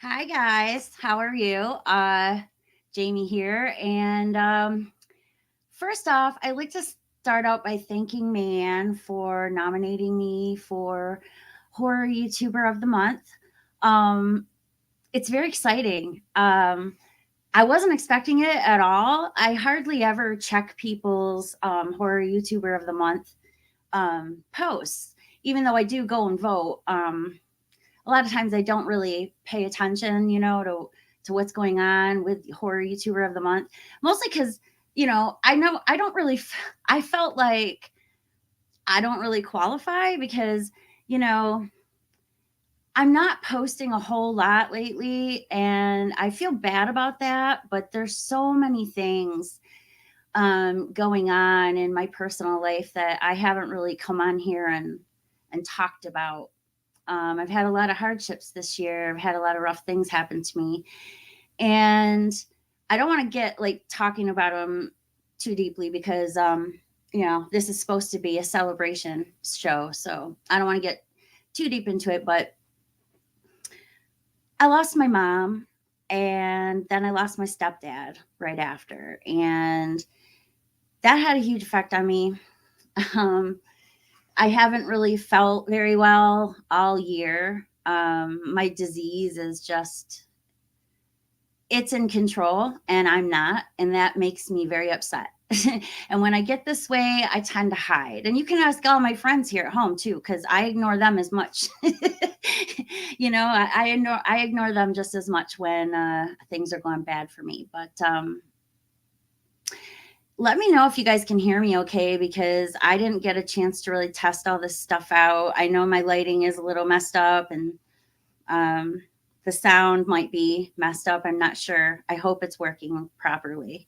Hi guys, how are you? Jamie here, and first off, I'd like to start out by thanking MayAnn for nominating me for Horror YouTuber of the Month. Um, it's very exciting. I wasn't expecting it at all. I hardly ever check people's Horror YouTuber of the Month posts, even though I do go and vote. A lot of times I don't really pay attention, to what's going on with horror YouTuber of the month. Mostly because, I know I don't really, I felt like I don't really qualify because, you know, I'm not posting a whole lot lately and I feel bad about that, but there's so many things going on in my personal life that I haven't really come on here and talked about. I've had a lot of hardships this year. I've had a lot of rough things happen to me. And I don't want to get like talking about them too deeply because, this is supposed to be a celebration show. So I don't want to get too deep into it. But I lost my mom and then I lost my stepdad right after. And that had a huge effect on me. Um, I haven't really felt very well all year. My disease is just, it's in control and I'm not. And that makes me very upset. And when I get this way, I tend to hide. And you can ask all my friends here at home too, because I ignore them as much. I ignore them just as much when things are going bad for me. But let me know if you guys can hear me okay because I didn't get a chance to really test all this stuff out. I know my lighting is a little messed up and the sound might be messed up. I'm not sure. I hope it's working properly.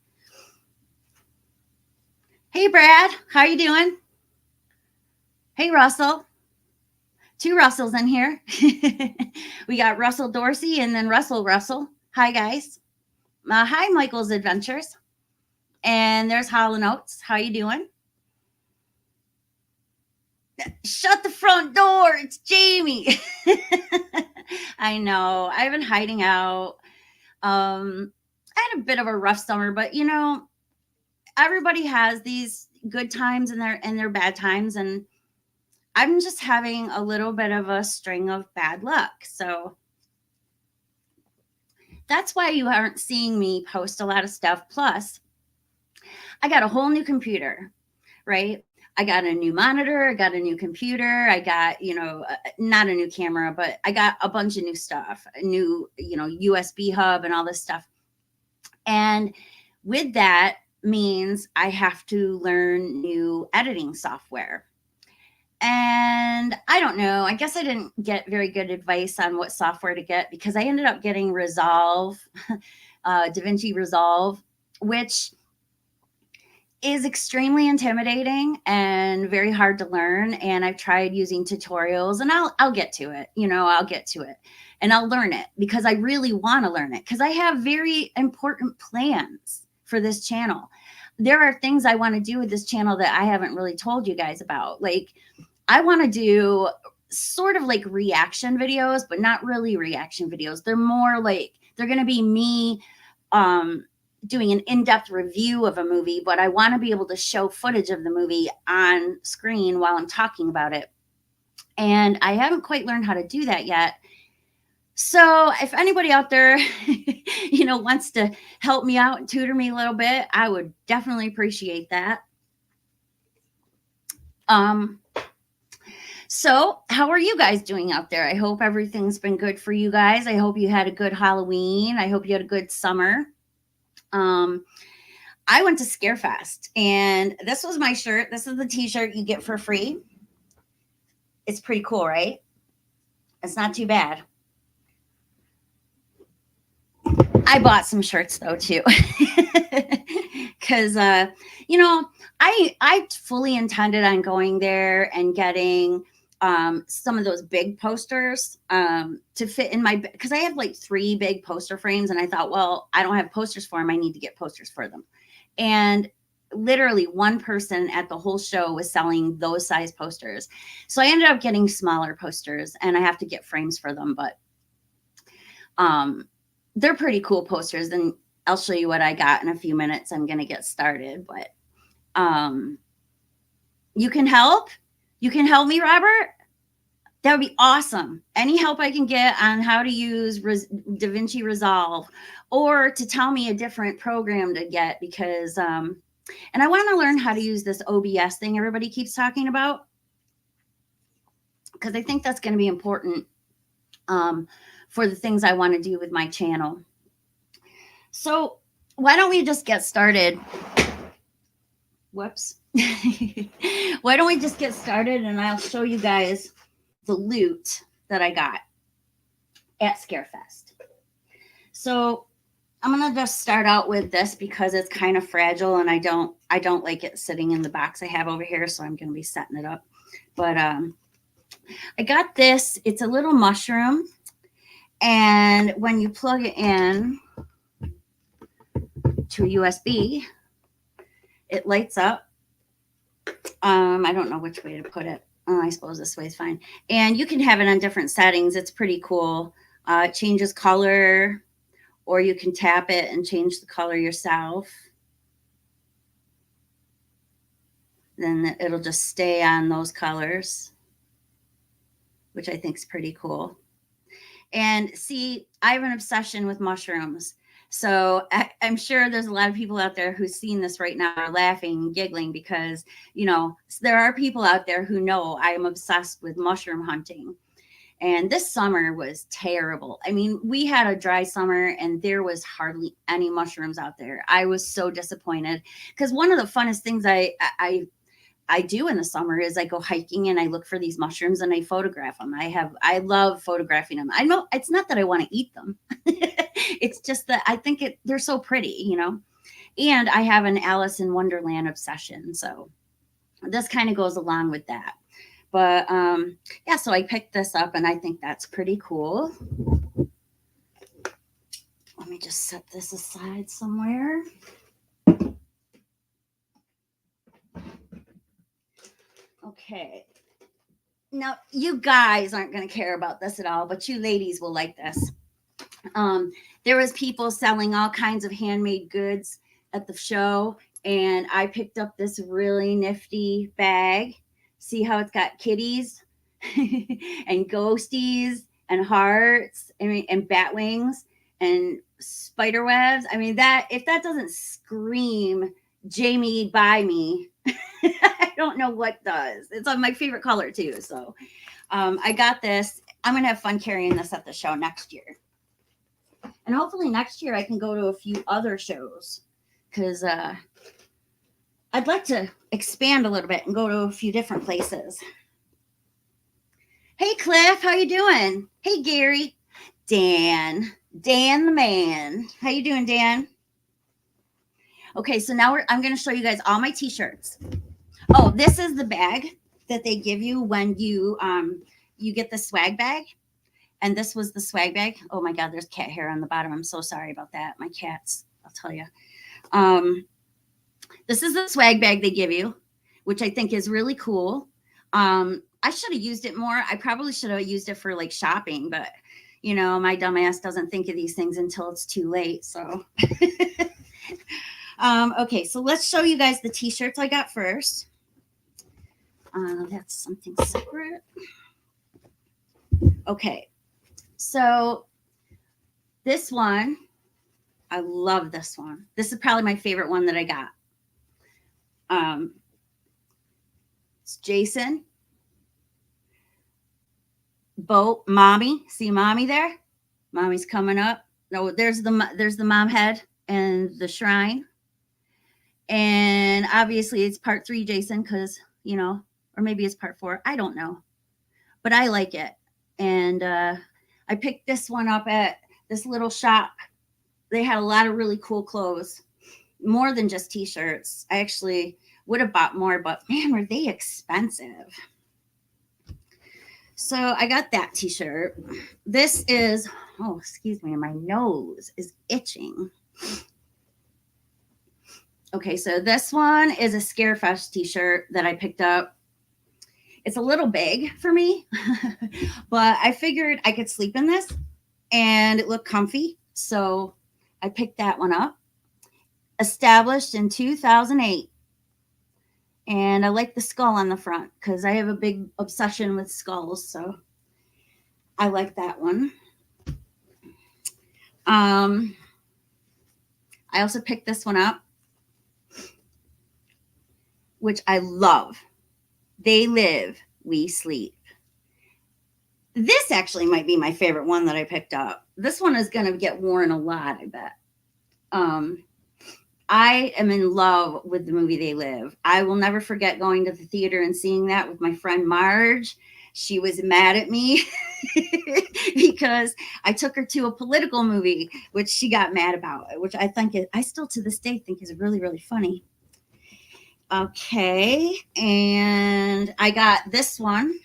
Hey Brad, how you doing? Hey Russell. Two Russells in here. We got Russell Dorsey and then Russell. Hi guys. Hi Michael's Adventures. And there's Holland Oates. How you doing? Shut the front door. It's Jamie. I know. I've been hiding out. I had a bit of a rough summer, but everybody has these good times and their bad times, and I'm just having a little bit of a string of bad luck. So that's why you aren't seeing me post a lot of stuff. Plus, I got a whole new computer, right? I got a new monitor, I got a new computer, I got, not a new camera, but I got a bunch of new stuff, a new, USB hub and all this stuff. And with that means I have to learn new editing software. And I don't know, I guess I didn't get very good advice on what software to get because I ended up getting Resolve, DaVinci Resolve, which is extremely intimidating and very hard to learn. And I've tried using tutorials and I'll get to it, I'll get to it and I'll learn it because I really want to learn it because I have very important plans for this channel. There are things I want to do with this channel that I haven't really told you guys about. Like I want to do sort of like reaction videos, but not really reaction videos. They're more like, they're going to be me, doing an in-depth review of a movie, but I want to be able to show footage of the movie on screen while I'm talking about it. And I haven't quite learned how to do that yet. So if anybody out there, wants to help me out and tutor me a little bit, I would definitely appreciate that. So how are you guys doing out there? I hope everything's been good for you guys. I hope you had a good Halloween. I hope you had a good summer. I went to Scarefest and this was my shirt. This is the t-shirt you get for free. It's pretty cool, right? It's not too bad. I bought some shirts though too. Cause I fully intended on going there and getting some of those big posters to fit in my, because I have like 3 big poster frames and I thought, well, I don't have posters for them. I need to get posters for them. And literally one person at the whole show was selling those size posters. So I ended up getting smaller posters and I have to get frames for them. But They're pretty cool posters, and I'll show you what I got in a few minutes. I'm going to get started, but you can help. You can help me, Robert. That would be awesome. Any help I can get on how to use DaVinci Resolve, or to tell me a different program to get, because and I want to learn how to use this OBS thing everybody keeps talking about, because I think that's going to be important for the things I want to do with my channel. So why don't we just get started? Whoops. Why don't we just get started, and I'll show you guys the loot that I got at Scarefest. So I'm going to just start out with this because it's kind of fragile, and I don't like it sitting in the box I have over here, so I'm going to be setting it up. But I got this. It's a little mushroom, and when you plug it in to a USB, it lights up. I don't know which way to put it. Oh, I suppose this way is fine. And you can have it on different settings. It's pretty cool. It changes color, or you can tap it and change the color yourself. Then it'll just stay on those colors, which I think is pretty cool. And see, I have an obsession with mushrooms. So I'm sure there's a lot of people out there who've seen this right now are laughing and giggling, because, you know, there are people out there who know I am obsessed with mushroom hunting. And this summer was terrible. I mean, we had a dry summer and there was hardly any mushrooms out there. I was so disappointed, because one of the funnest things I do in the summer is I go hiking and I look for these mushrooms and I photograph them. I love photographing them. I know it's not that I want to eat them. It's just that I think they're so pretty, you know, and I have an Alice in Wonderland obsession. So this kind of goes along with that. But yeah, so I picked this up and I think that's pretty cool. Let me just set this aside somewhere. Okay. Now, you guys aren't going to care about this at all, but you ladies will like this. There was people selling all kinds of handmade goods at the show, and I picked up this really nifty bag. See how it's got kitties and ghosties and hearts and bat wings and spider webs. I mean, that if that doesn't scream Jamie by me, I don't know what does. It's my favorite color too. So I got this. I'm going to have fun carrying this at the show next year. And hopefully next year I can go to a few other shows, because I'd like to expand a little bit and go to a few different places. Hey, Cliff, how you doing? Hey, Gary. Dan the man. How you doing, Dan? Okay, so now I'm going to show you guys all my t-shirts. Oh, this is the bag that they give you when you get the swag bag. And this was the swag bag. Oh my God, there's cat hair on the bottom. I'm so sorry about that. My cats, I'll tell you. This is the swag bag they give you, which I think is really cool. I should have used it more. I probably should have used it for like shopping, but you know, my dumb ass doesn't think of these things until it's too late. So, okay, so let's show you guys the t-shirts I got first. That's something separate. Okay. So this one, I love this one. This is probably my favorite one that I got. It's Jason, Bo, Mommy. See Mommy there? Mommy's coming up. No, there's the mom head and the shrine. And obviously it's part 3, Jason, because, you know, or maybe it's part 4. I don't know. But I like it. And I picked this one up at this little shop. They had a lot of really cool clothes, more than just t-shirts. I actually would have bought more, but man, were they expensive. So I got that t-shirt. This is, oh, excuse me, my nose is itching. Okay, so this one is a Scarefest t-shirt that I picked up. It's a little big for me, but I figured I could sleep in this and it looked comfy. So I picked that one up. Established in 2008. And I like the skull on the front because I have a big obsession with skulls. So I like that one. I also picked this one up, which I love. They live, we sleep. This actually might be my favorite one that I picked up. This one is going to get worn a lot, I bet. I am in love with the movie They Live. I will never forget going to the theater and seeing that with my friend Marge. She was mad at me because I took her to a political movie, which she got mad about, which I still to this day think is really, really funny. Okay, and I got this one.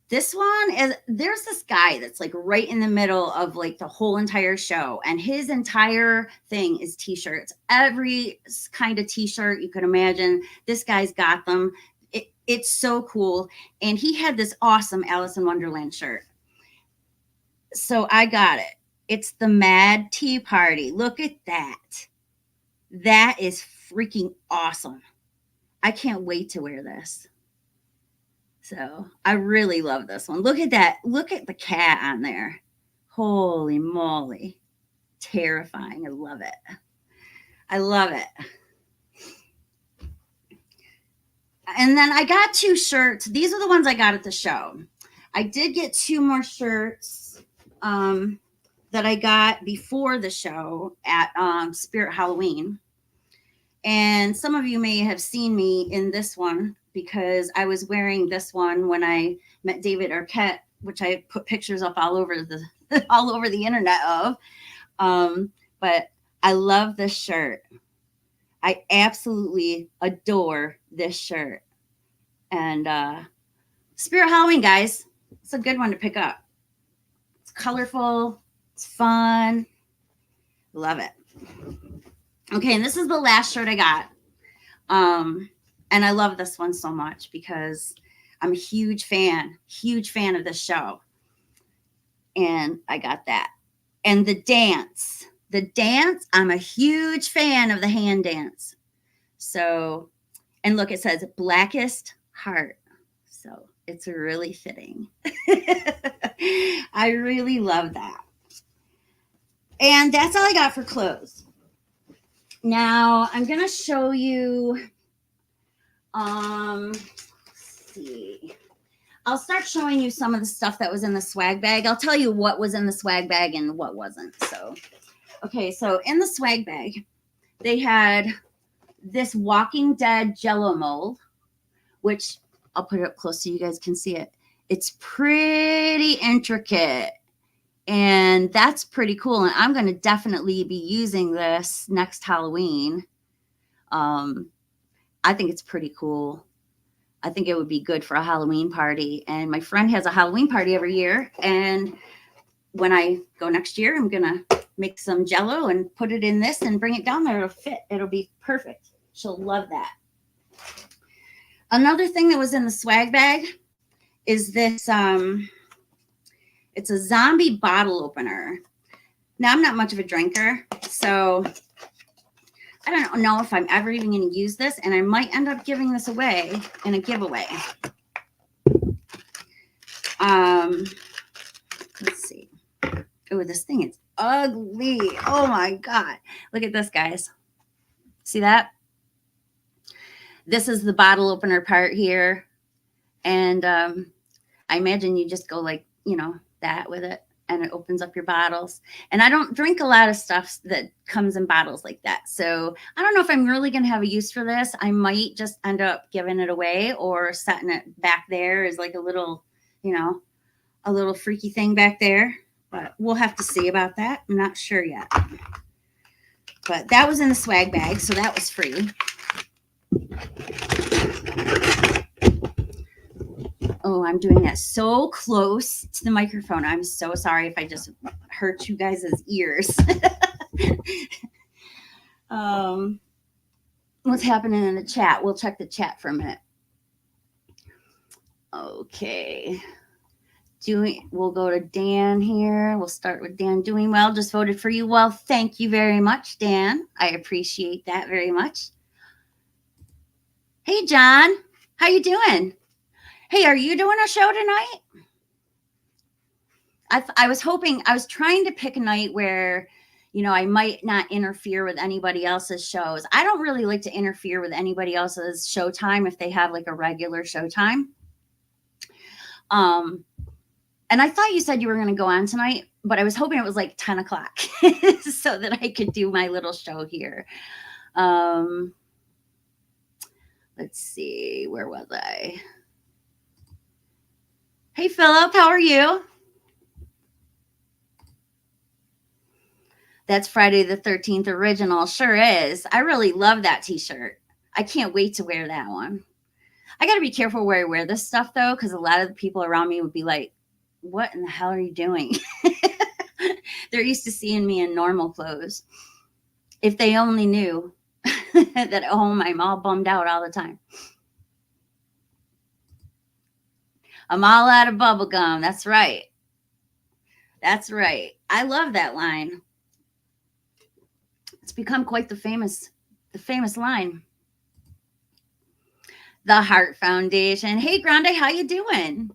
This one is, there's this guy that's like right in the middle of like the whole entire show, and his entire thing is t-shirts. Every kind of t-shirt you could imagine, this guy's got them. It's so cool. And he had this awesome Alice in Wonderland shirt. So I got it. It's the Mad Tea Party. Look at that. That is freaking awesome. I can't wait to wear this. So I really love this one. Look at that. Look at the cat on there. Holy moly. Terrifying. I love it. I love it. And then I got 2 shirts. These are the ones I got at the show. I did get 2 more shirts that I got before the show at Spirit Halloween. And some of you may have seen me in this one because I was wearing this one when I met David Arquette, which I put pictures up all over the internet of. But I love this shirt. I absolutely adore this shirt. And Spirit Halloween, guys, it's a good one to pick up. It's colorful. It's fun. Love it. Okay, and this is the last shirt I got. And I love this one so much because I'm a huge fan of this show. And I got that. And the dance, I'm a huge fan of the hand dance. So, and look, it says Blackest Heart. So it's really fitting. I really love that. And that's all I got for clothes. Now I'm going to show you, let's see. I'll start showing you some of the stuff that was in the swag bag. I'll tell you what was in the swag bag and what wasn't. So, okay, so in the swag bag, they had this Walking Dead Jello mold, which I'll put it up close so you guys can see it. It's pretty intricate, and that's pretty cool. And I'm going to definitely be using this next Halloween. I think it's pretty cool. I think it would be good for a Halloween party. And my friend has a Halloween party every year. And when I go next year, I'm going to make some Jello and put it in this and bring it down there. It'll fit. It'll be perfect. She'll love that. Another thing that was in the swag bag is this, it's a zombie bottle opener. Now, I'm not much of a drinker, so I don't know if I'm ever even going to use this, and I might end up giving this away in a giveaway. Let's see. Oh, this thing is ugly. Oh my God. Look at this, guys. See that? This is the bottle opener part here. And I imagine you just go like, that with it, and it opens up your bottles. And I don't drink a lot of stuff that comes in bottles like that. So I don't know if I'm really going to have a use for this. I might just end up giving it away or setting it back there as like a little, a little freaky thing back there. But we'll have to see about that. I'm not sure yet. But that was in the swag bag, so that was free. Oh, I'm doing that so close to the microphone. I'm so sorry if I just hurt you guys' ears. What's happening in the chat? We'll check the chat for a minute. Okay. We'll go to Dan here. We'll start with Dan. Doing well. Just voted for you. Well, thank you very much, Dan. I appreciate that very much. Hey, John. How you doing? Hey, are you doing a show tonight? I was hoping, I was trying to pick a night where, I might not interfere with anybody else's shows. I don't really like to interfere with anybody else's showtime if they have like a regular showtime. And I thought you said you were going to go on tonight, but I was hoping it was like 10 o'clock so that I could do my little show here. Let's see, where was I? Hey, Philip, how are you? That's Friday the 13th original. Sure is. I really love that t-shirt. I can't wait to wear that one. I got to be careful where I wear this stuff, though, because a lot of the people around me would be like, what in the hell are you doing? They're used to seeing me in normal clothes. If they only knew that at home I'm all bummed out all the time. I'm all out of bubble gum. That's right. That's right. I love that line. It's become quite the famous line. The Heart Foundation. Hey, Grande, how you doing?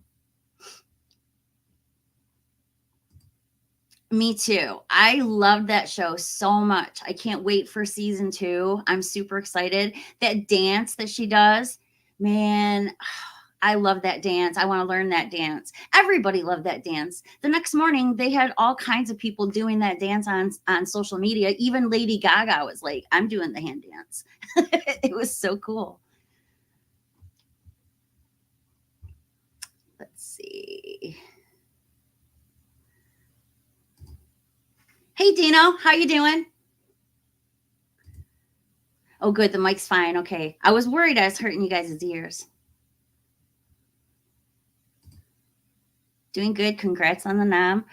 Me too. I love that show so much. I can't wait for season 2. I'm super excited. That dance that she does, man, I love that dance. I want to learn that dance. Everybody loved that dance. The next morning, they had all kinds of people doing that dance on social media. Even Lady Gaga was like, I'm doing the hand dance. It was so cool. Let's see. Hey, Dino, how you doing? Oh, good. The mic's fine. Okay. I was worried I was hurting you guys' ears. Doing good. Congrats on the nom.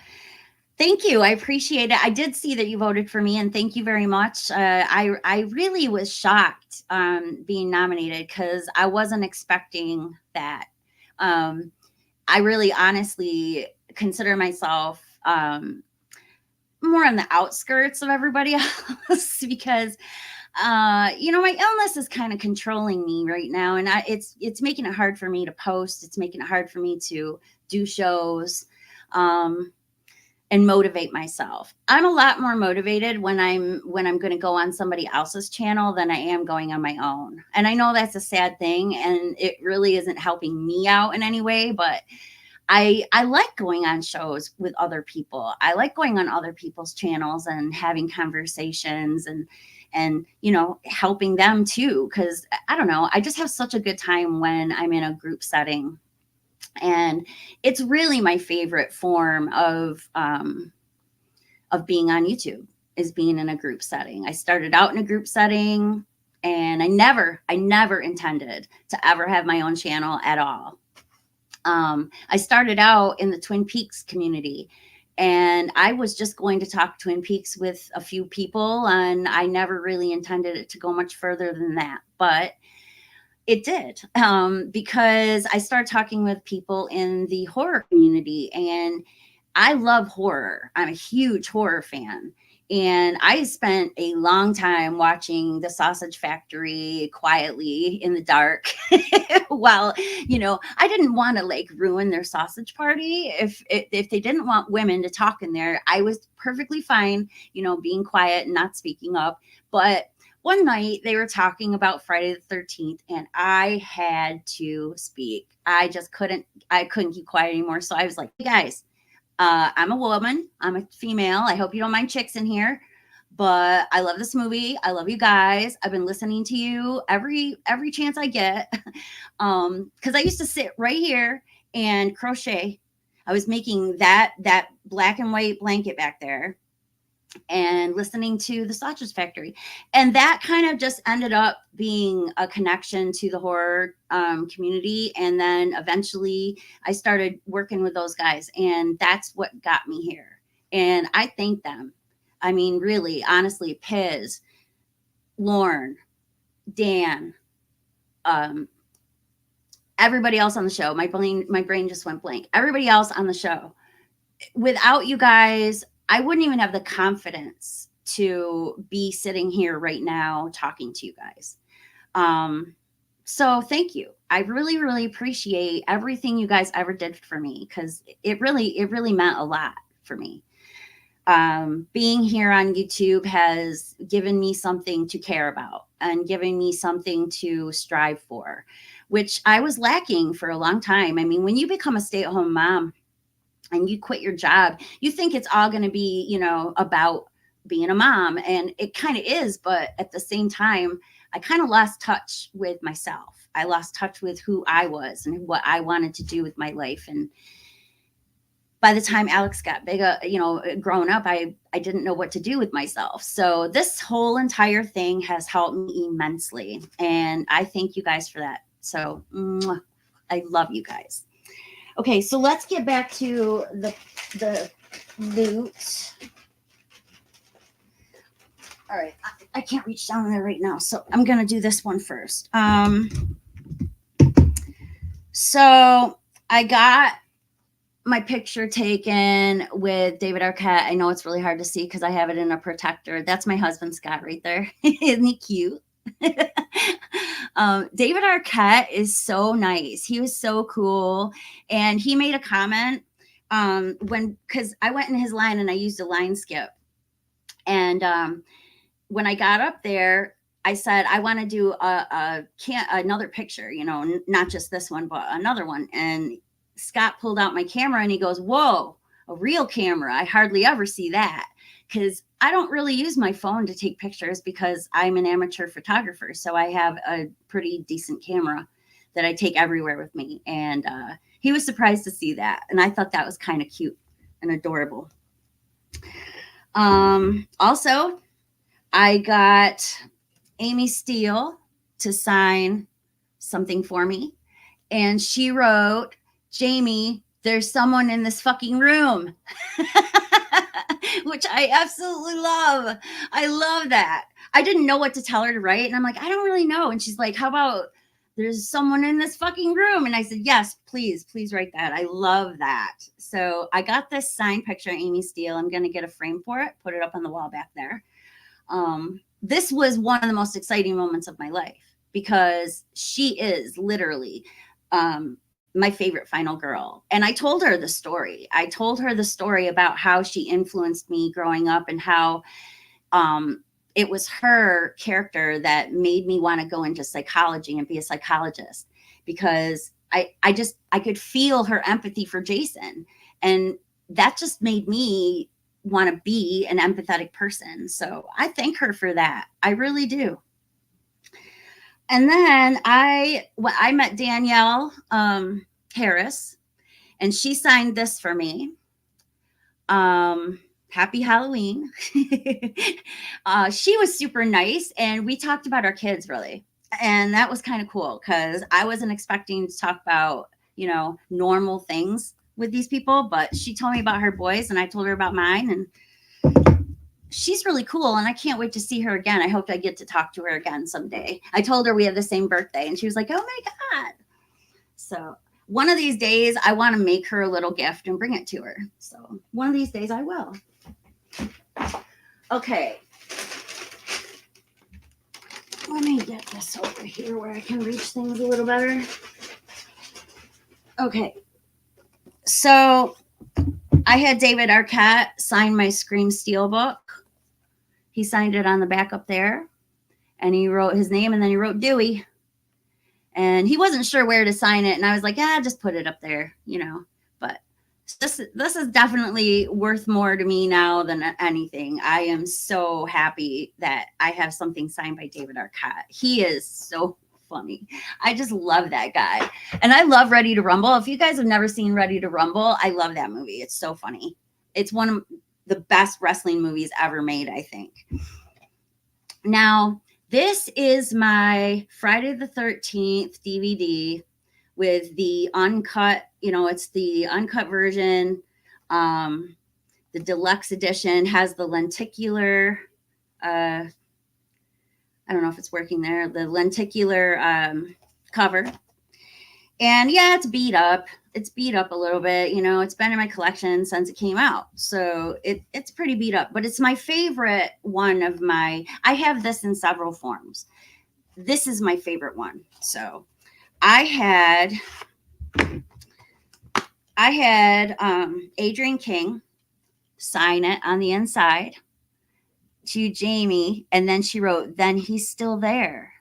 Thank you. I appreciate it. I did see that you voted for me, and thank you very much. I really was shocked being nominated because I wasn't expecting that. I really honestly consider myself more on the outskirts of everybody else because my illness is kind of controlling me right now, and it's making it hard for me to post. It's making it hard for me to do shows and motivate myself. I'm a lot more motivated when I'm going to go on somebody else's channel than I am going on my own. And I know that's a sad thing, and it really isn't helping me out in any way, but I like going on shows with other people. I like going on other people's channels and having conversations and helping them too. Cause I don't know, I just have such a good time when I'm in a group setting. And it's really my favorite form of being on YouTube is being in a group setting. I started out in a group setting and I never intended to ever have my own channel at all. I started out in the Twin Peaks community, and I was just going to talk Twin Peaks with a few people, and I never really intended it to go much further than that. But it did, because I started talking with people in the horror community, and I love horror. I'm a huge horror fan. And I spent a long time watching The Sausage Factory quietly in the dark while, I didn't want to like ruin their sausage party. If they didn't want women to talk in there, I was perfectly fine, being quiet and not speaking up. But one night they were talking about Friday the 13th and I had to speak. I couldn't keep quiet anymore. So I was like, hey guys, I'm a woman. I'm a female. I hope you don't mind chicks in here, but I love this movie. I love you guys. I've been listening to you every chance I get. Because I used to sit right here and crochet. I was making that black and white blanket back there and listening to The Sausage Factory. And that kind of just ended up being a connection to the horror community. And then eventually I started working with those guys, and that's what got me here. And I thank them. I mean, really, honestly, Piz, Lauren, Dan, everybody else on the show. My brain just went blank. Everybody else on the show. Without you guys, I wouldn't even have the confidence to be sitting here right now talking to you guys. So thank you. I really, really appreciate everything you guys ever did for me, because it really meant a lot for me. Being here on YouTube has given me something to care about and given me something to strive for, which I was lacking for a long time. I mean, when you become a stay-at-home mom and you quit your job, you think it's all going to be, about being a mom. And it kind of is. But at the same time, I kind of lost touch with myself. I lost touch with who I was and what I wanted to do with my life. And by the time Alex got big, grown up, I didn't know what to do with myself. So this whole entire thing has helped me immensely. And I thank you guys for that. So I love you guys. Okay, so let's get back to the loot. All right, I can't reach down there right now, so I'm going to do this one first. So I got my picture taken with David Arquette. I know it's really hard to see because I have it in a protector. That's my husband, Scott, right there. Isn't he cute? David Arquette is so nice. He was so cool. And he made a comment because I went in his line and I used a line skip. And when I got up there, I said, I want to do another picture, not just this one, but another one. And Scott pulled out my camera and he goes, whoa, a real camera. I hardly ever see that, because I don't really use my phone to take pictures because I'm an amateur photographer. So I have a pretty decent camera that I take everywhere with me. And he was surprised to see that. And I thought that was kind of cute and adorable. Also, I got Amy Steele to sign something for me. And she wrote, Jamie, there's someone in this fucking room, which I absolutely love. I love that. I didn't know what to tell her to write. And I'm like, I don't really know. And she's like, how about there's someone in this fucking room? And I said, yes, please write that. I love that. So I got this signed picture of Amy Steele. I'm going to get a frame for it, put it up on the wall back there. This was one of the most exciting moments of my life, because she is literally, my favorite final girl. And I told her the story. I told her the story about how she influenced me growing up and how it was her character that made me want to go into psychology and be a psychologist, because I could feel her empathy for Jason. And that just made me want to be an empathetic person. So I thank her for that. I really do. And then I met Danielle Harris, and she signed this for me. Happy Halloween. She was super nice, and we talked about our kids, really. And that was kind of cool, because I wasn't expecting to talk about, normal things with these people, but she told me about her boys and I told her about mine, and she's really cool, and I can't wait to see her again. I hope I get to talk to her again someday. I told her we have the same birthday, and she was like, oh my God. So one of these days I want to make her a little gift and bring it to her. So one of these days I will. Okay. Let me get this over here where I can reach things a little better. Okay. So I had David Arquette sign my Scream Steel book. He signed it on the back up there, and he wrote his name, and then he wrote Dewey. And he wasn't sure where to sign it. And I was like, just put it up there, But this is definitely worth more to me now than anything. I am so happy that I have something signed by David Arquette. He is so funny. I just love that guy. And I love Ready to Rumble. If you guys have never seen Ready to Rumble, I love that movie. It's so funny. It's one of the best wrestling movies ever made, I think. Now, this is my Friday the 13th DVD with the uncut, it's the uncut version. The deluxe edition has the lenticular, I don't know if it's working there, the lenticular cover. And yeah, it's beat up. It's beat up a little bit. It's been in my collection since it came out. So it's pretty beat up, but it's my favorite one of my, I have this in several forms. This is my favorite one. So I had Adrienne King sign it on the inside to Jamie, and then she wrote, "Then he's still there."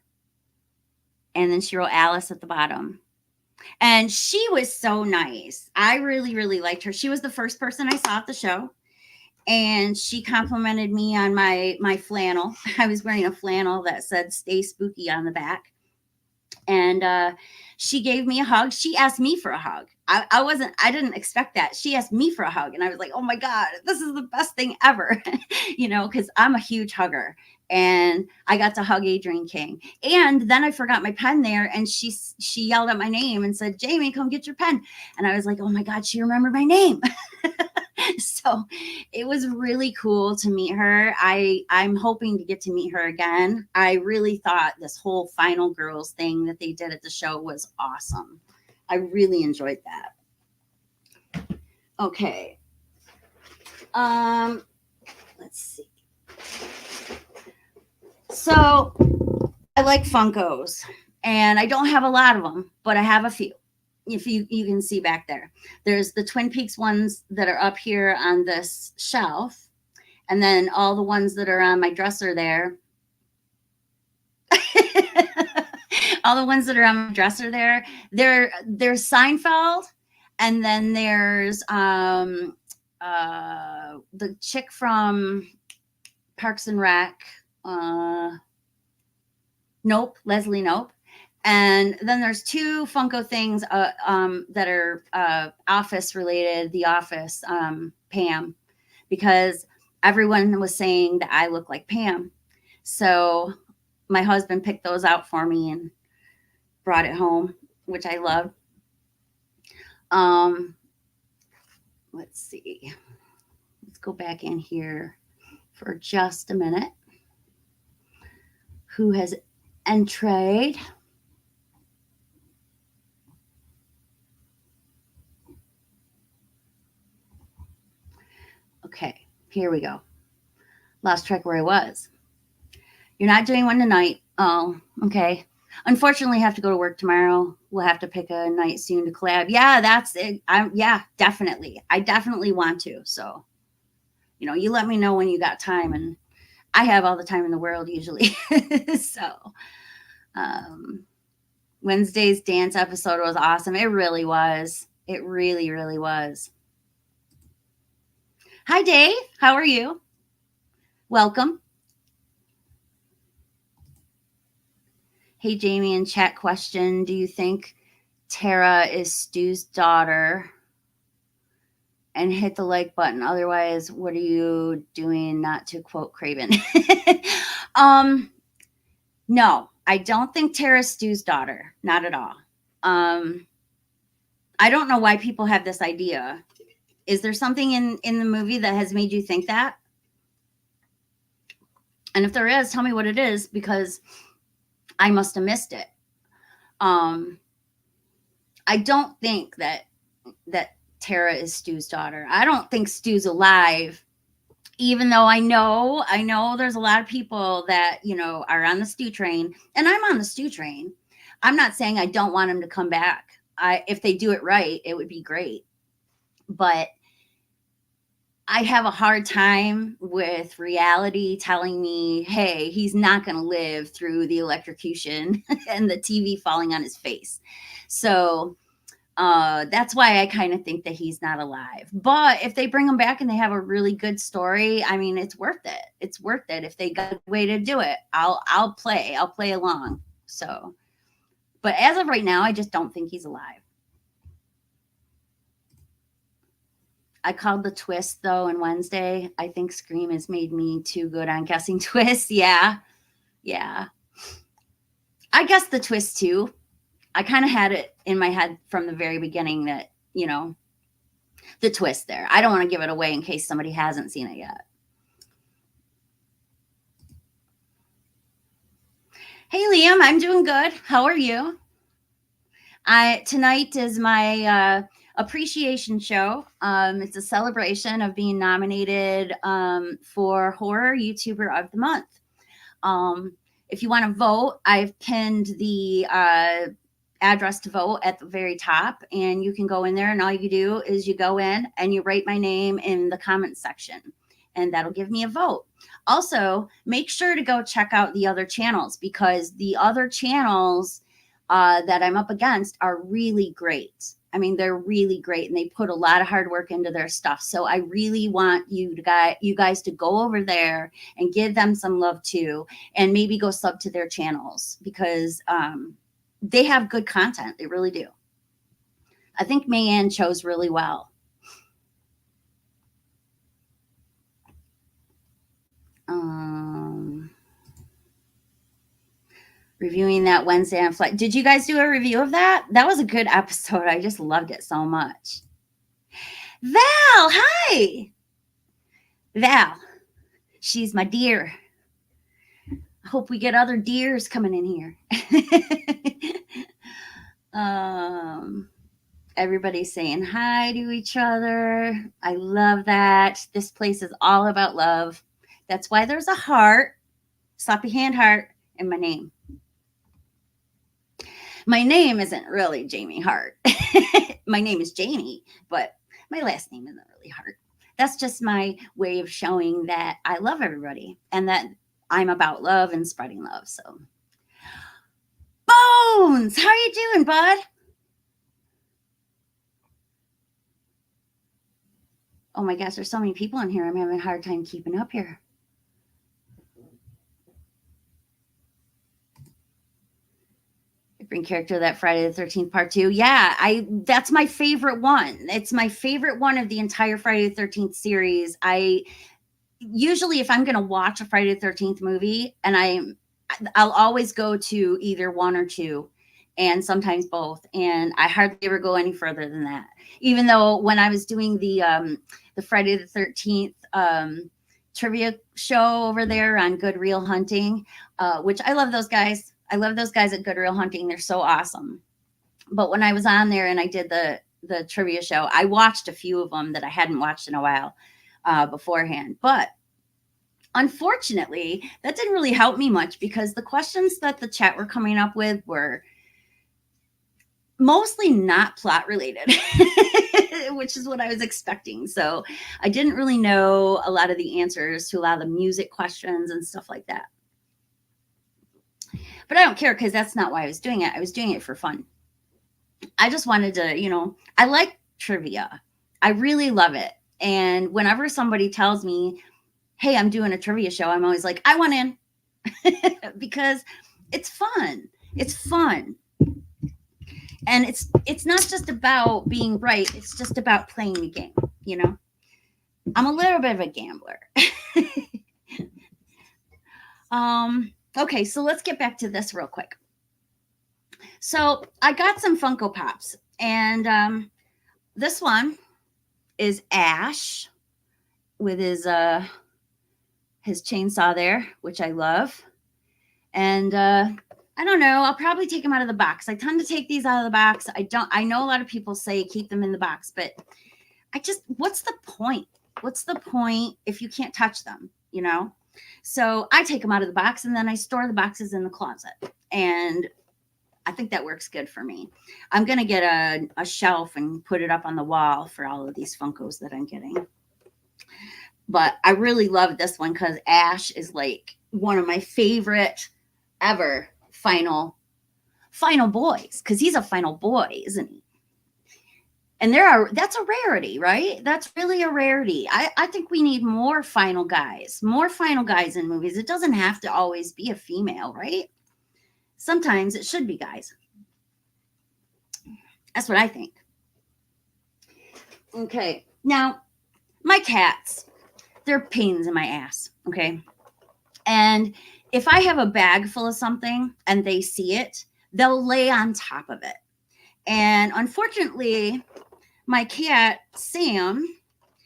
And then she wrote Alice at the bottom. And she was so nice. I really, really liked her. She was the first person I saw at the show. And she complimented me on my flannel. I was wearing a flannel that said "Stay Spooky" on the back. And she gave me a hug. She asked me for a hug. I didn't expect that. She asked me for a hug, and I was like, "Oh my God, this is the best thing ever." Because I'm a huge hugger, and I got to hug Adrienne King. And then I forgot my pen there, and she yelled out my name and said, "Jamie, come get your pen." And I was like, "Oh my God, she remembered my name." So it was really cool to meet her. I'm hoping to get to meet her again. I really thought this whole Final Girls thing that they did at the show was awesome. I really enjoyed that. Okay. Let's see. So I like Funkos, and I don't have a lot of them, but I have a few. If you can see back there, there's the Twin Peaks ones that are up here on this shelf, and then all the ones that are on my dresser there. All the ones that are on my dresser there. There's Seinfeld, and then there's the chick from Parks and Rec. Nope, Leslie Nope. And then there's two Funko things that are Office related. The Office, Pam, because everyone was saying that I look like Pam. So my husband picked those out for me and brought it home, which I love. Let's see. Let's go back in here for just a minute. Who has entered? Okay, here we go. Lost track where I was. You're not doing one tonight. Oh, okay. Unfortunately, I have to go to work tomorrow. We'll have to pick a night soon to collab. Yeah, that's it. Yeah, definitely. I definitely want to. So, you let me know when you got time, and I have all the time in the world usually. So, Wednesday's dance episode was awesome. It really was. It really, really was. Hi, Dave. How are you? Welcome. Hey, Jamie, in chat question, do you think Tara is Stu's daughter? And hit the like button. Otherwise, what are you doing, not to quote Craven? No, I don't think Tara's Stu's daughter. Not at all. I don't know why people have this idea. Is there something in the movie that has made you think that? And if there is, tell me what it is, because I must have missed it. I don't think that Tara is Stu's daughter. I don't think Stu's alive, even though I know there's a lot of people that, are on the Stu train, and I'm on the Stu train. I'm not saying I don't want him to come back. If they do it right, it would be great. But I have a hard time with reality telling me, hey, he's not going to live through the electrocution and the TV falling on his face. So that's why I kind of think that he's not alive. But if they bring him back and they have a really good story, I mean, it's worth it. It's worth it. If they got a way to do it, I'll play along. So, but as of right now, I just don't think he's alive. I called the twist though on Wednesday. I think Scream has made me too good on guessing twists. Yeah. I guessed the twist too. I kind of had it in my head from the very beginning that, the twist there. I don't want to give it away in case somebody hasn't seen it yet. Hey, Liam, I'm doing good. How are you? Tonight is my appreciation show. It's a celebration of being nominated for Horror YouTuber of the Month. Um, if you want to vote, I've pinned the address to vote at the very top, and you can go in there, and all you do is you go in and you write my name in the comments section, and that'll give me a vote. Also, make sure to go check out the other channels, because the other channels that I'm up against are really great. I mean, they're really great, and they put a lot of hard work into their stuff. So I really want you guys to go over there and give them some love too, and maybe go sub to their channels, because they have good content. They really do. I think MayAnn chose really well. Reviewing that Wednesday on Flight. Did you guys do a review of that? That was a good episode. I just loved it so much. Val, hi. Val, she's my dear. I hope we get other deers coming in here. Everybody's saying hi to each other. I love that. This place is all about love. That's why there's a heart, sloppy hand heart, in my name. My name isn't really Jamie Hart. My name is Jamie, but my last name isn't really Hart. That's just my way of showing that I love everybody and that I'm about love and spreading love. So, Bones, how are you doing, bud? Oh my gosh, there's so many people in here. I'm having a hard time keeping up here. Different character, that Friday the 13th part 2. Yeah, that's my favorite one. It's my favorite one of the entire Friday the 13th series. I usually, if I'm going to watch a Friday the 13th movie, and I'll always go to either one or two, and sometimes both. And I hardly ever go any further than that. Even though when I was doing the Friday the 13th trivia show over there on Good Real Hunting, which I love those guys. I love those guys at Good Real Hunting. They're so awesome. But when I was on there and I did the trivia show, I watched a few of them that I hadn't watched in a while beforehand. But unfortunately, that didn't really help me much, because the questions that the chat were coming up with were mostly not plot related, which is what I was expecting. So I didn't really know a lot of the answers to a lot of the music questions and stuff like that. But I don't care, because that's not why I was doing it. I was doing it for fun. I just wanted to, I like trivia. I really love it. And whenever somebody tells me, hey, I'm doing a trivia show, I'm always like, I want in. Because it's fun. It's fun. And it's not just about being right. It's just about playing the game, I'm a little bit of a gambler. Okay, so let's get back to this real quick. So I got some Funko Pops, and this one is Ash with his chainsaw there, which I love. And I don't know, I'll probably take them out of the box. I tend to take these out of the box. I know a lot of people say keep them in the box, but what's the point? What's the point if you can't touch them, So I take them out of the box, and then I store the boxes in the closet. And I think that works good for me. I'm going to get a shelf and put it up on the wall for all of these Funkos that I'm getting. But I really love this one, because Ash is like one of my favorite ever final boys, because he's a final boy, isn't he? And that's a rarity, right? That's really a rarity. I think we need more final guys in movies. It doesn't have to always be a female, right? Sometimes it should be guys. That's what I think. Okay. Now, my cats, they're pains in my ass, okay? And if I have a bag full of something and they see it, they'll lay on top of it. And unfortunately, my cat, Sam,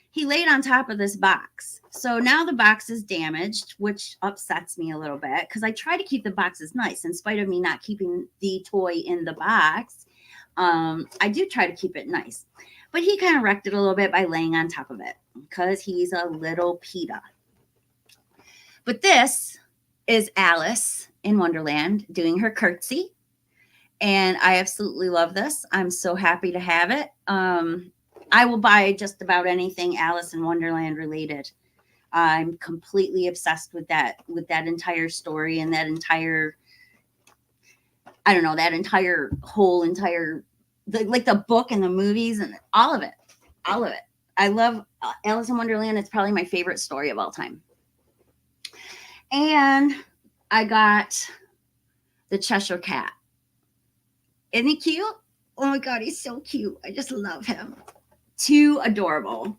he laid on top of this box. So now the box is damaged, which upsets me a little bit, because I try to keep the boxes nice in spite of me not keeping the toy in the box. I do try to keep it nice. But he kind of wrecked it a little bit by laying on top of it because he's a little PETA. But this is Alice in Wonderland doing her curtsy. And I absolutely love this. I'm so happy to have it. I will buy just about anything Alice in Wonderland related. I'm completely obsessed with that entire story and that entire, I don't know, that entire like the book and the movies and all of it. I love Alice in Wonderland. It's probably my favorite story of all time. And I got the Cheshire Cat. Isn't he cute? Oh my God, he's so cute. I just love him. Too adorable.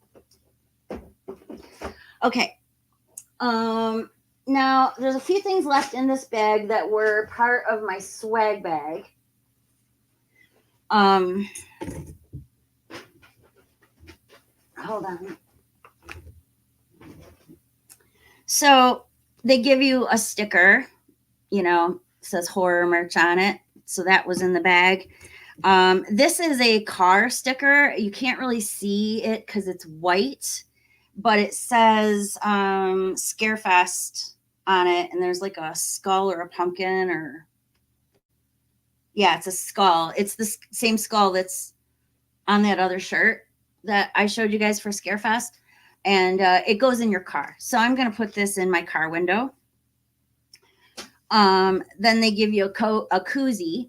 Okay. Now there's a few things left in this bag that were part of my swag bag. Hold on. So they give you a sticker, says horror merch on it. So that was in the bag. This is a car sticker. You can't really see it because it's white, but it says Scarefest on it. And there's like a skull or a pumpkin it's a skull. It's the same skull that's on that other shirt that I showed you guys for Scarefest. And it goes in your car. So I'm going to put this in my car window. Then they give you a koozie.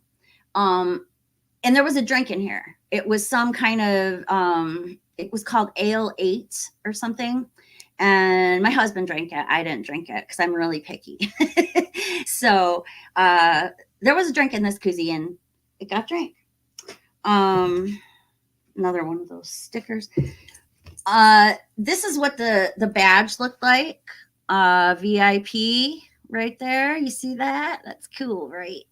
And there was a drink in here. It was some kind of, it was called Ale 8 or something. And my husband drank it. I didn't drink it because I'm really picky. So there was a drink in this koozie and it got drank. Another one of those stickers. This is what the badge looked like. VIP right there. You see that? That's cool, right?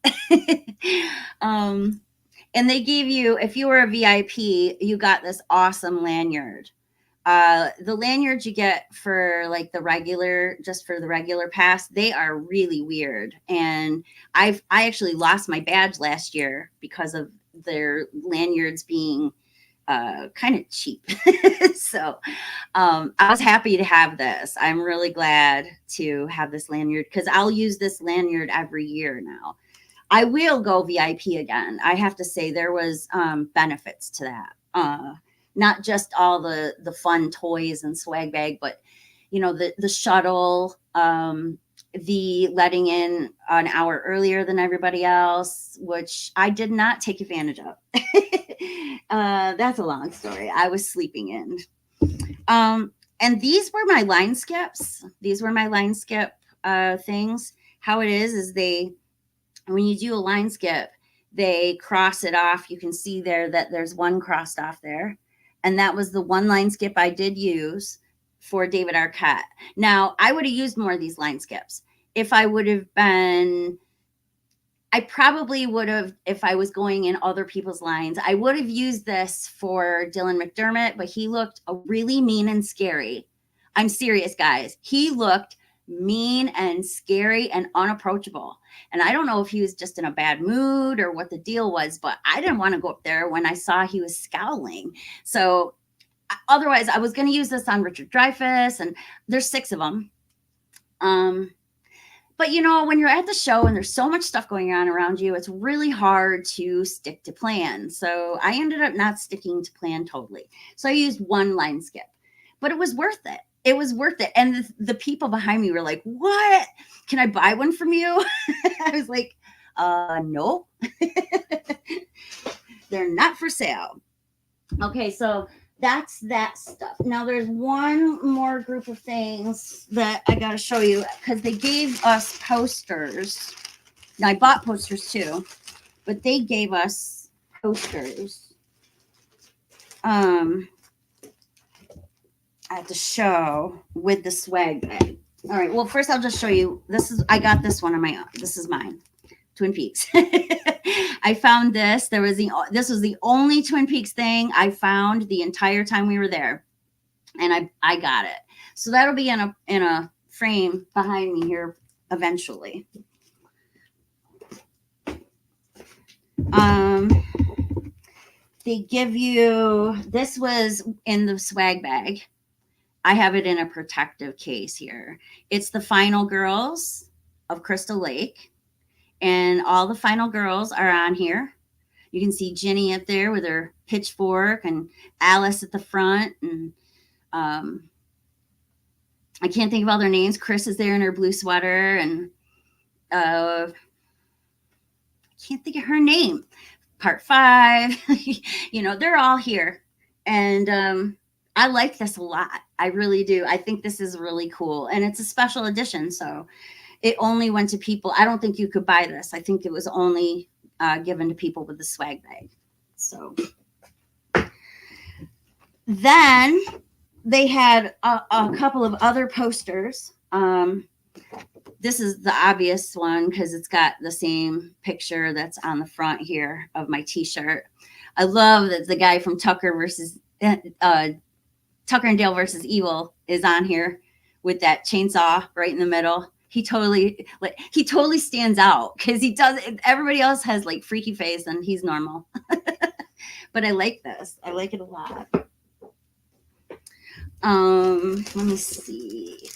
And they gave you, if you were a VIP, you got this awesome lanyard. The lanyards you get for like just for the regular pass, they are really weird. And I actually lost my badge last year because of their lanyards being kind of cheap. So I was happy to have this. I'm really glad to have this lanyard because I'll use this lanyard every year now. I will go VIP again. I have to say there was benefits to that. Not just all the fun toys and swag bag, but the shuttle, the letting in an hour earlier than everybody else, which I did not take advantage of. That's a long story. I was sleeping in. And these were my line skips. These were my line skip things. How it is when you do a line skip, they cross it off. You can see there that there's one crossed off there. And that was the one line skip I did use for David Arquette. Now, I would have used more of these line skips. If I would have been, I probably would have, if I was going in other people's lines, I would have used this for Dylan McDermott, but he looked really mean and scary. I'm serious, guys. He looked mean and scary and unapproachable. And I don't know if he was just in a bad mood or what the deal was, but I didn't want to go up there when I saw he was scowling. So otherwise, I was going to use this on Richard Dreyfuss, and there's 6 of them. But when you're at the show and there's so much stuff going on around you, it's really hard to stick to plan. So I ended up not sticking to plan totally. So I used one line skip, but it was worth it. It was worth it. And the people behind me were like, what? Can I buy one from you? I was like, no. They're not for sale. Okay, so that's that stuff. Now there's one more group of things that I got to show you because they gave us posters. Now I bought posters too, but they gave us posters. At the show with the swag bag. All right. Well, first I'll just show you. I got this one on my own. This is mine. Twin Peaks. I found this. This was the only Twin Peaks thing I found the entire time we were there. And I got it. So that'll be in a frame behind me here eventually. they give you, this was in the swag bag. I have it in a protective case here. It's the final girls of Crystal Lake, and all the final girls are on here. You can see Ginny up there with her pitchfork, and Alice at the front, and I can't think of all their names. Chris is there in her blue sweater, and I can't think of her name. Part 5, they're all here, and I like this a lot. I really do. I think this is really cool, and it's a special edition, so it only went to people. I don't think you could buy this. I think it was only given to people with the swag bag. So then they had a couple of other posters. This is the obvious one because it's got the same picture that's on the front here of my t-shirt. I love that the guy from Tucker and Dale versus Evil is on here with that chainsaw right in the middle. He totally stands out because he does. Everybody else has like freaky face and he's normal. But I like this. I like it a lot. Let me see.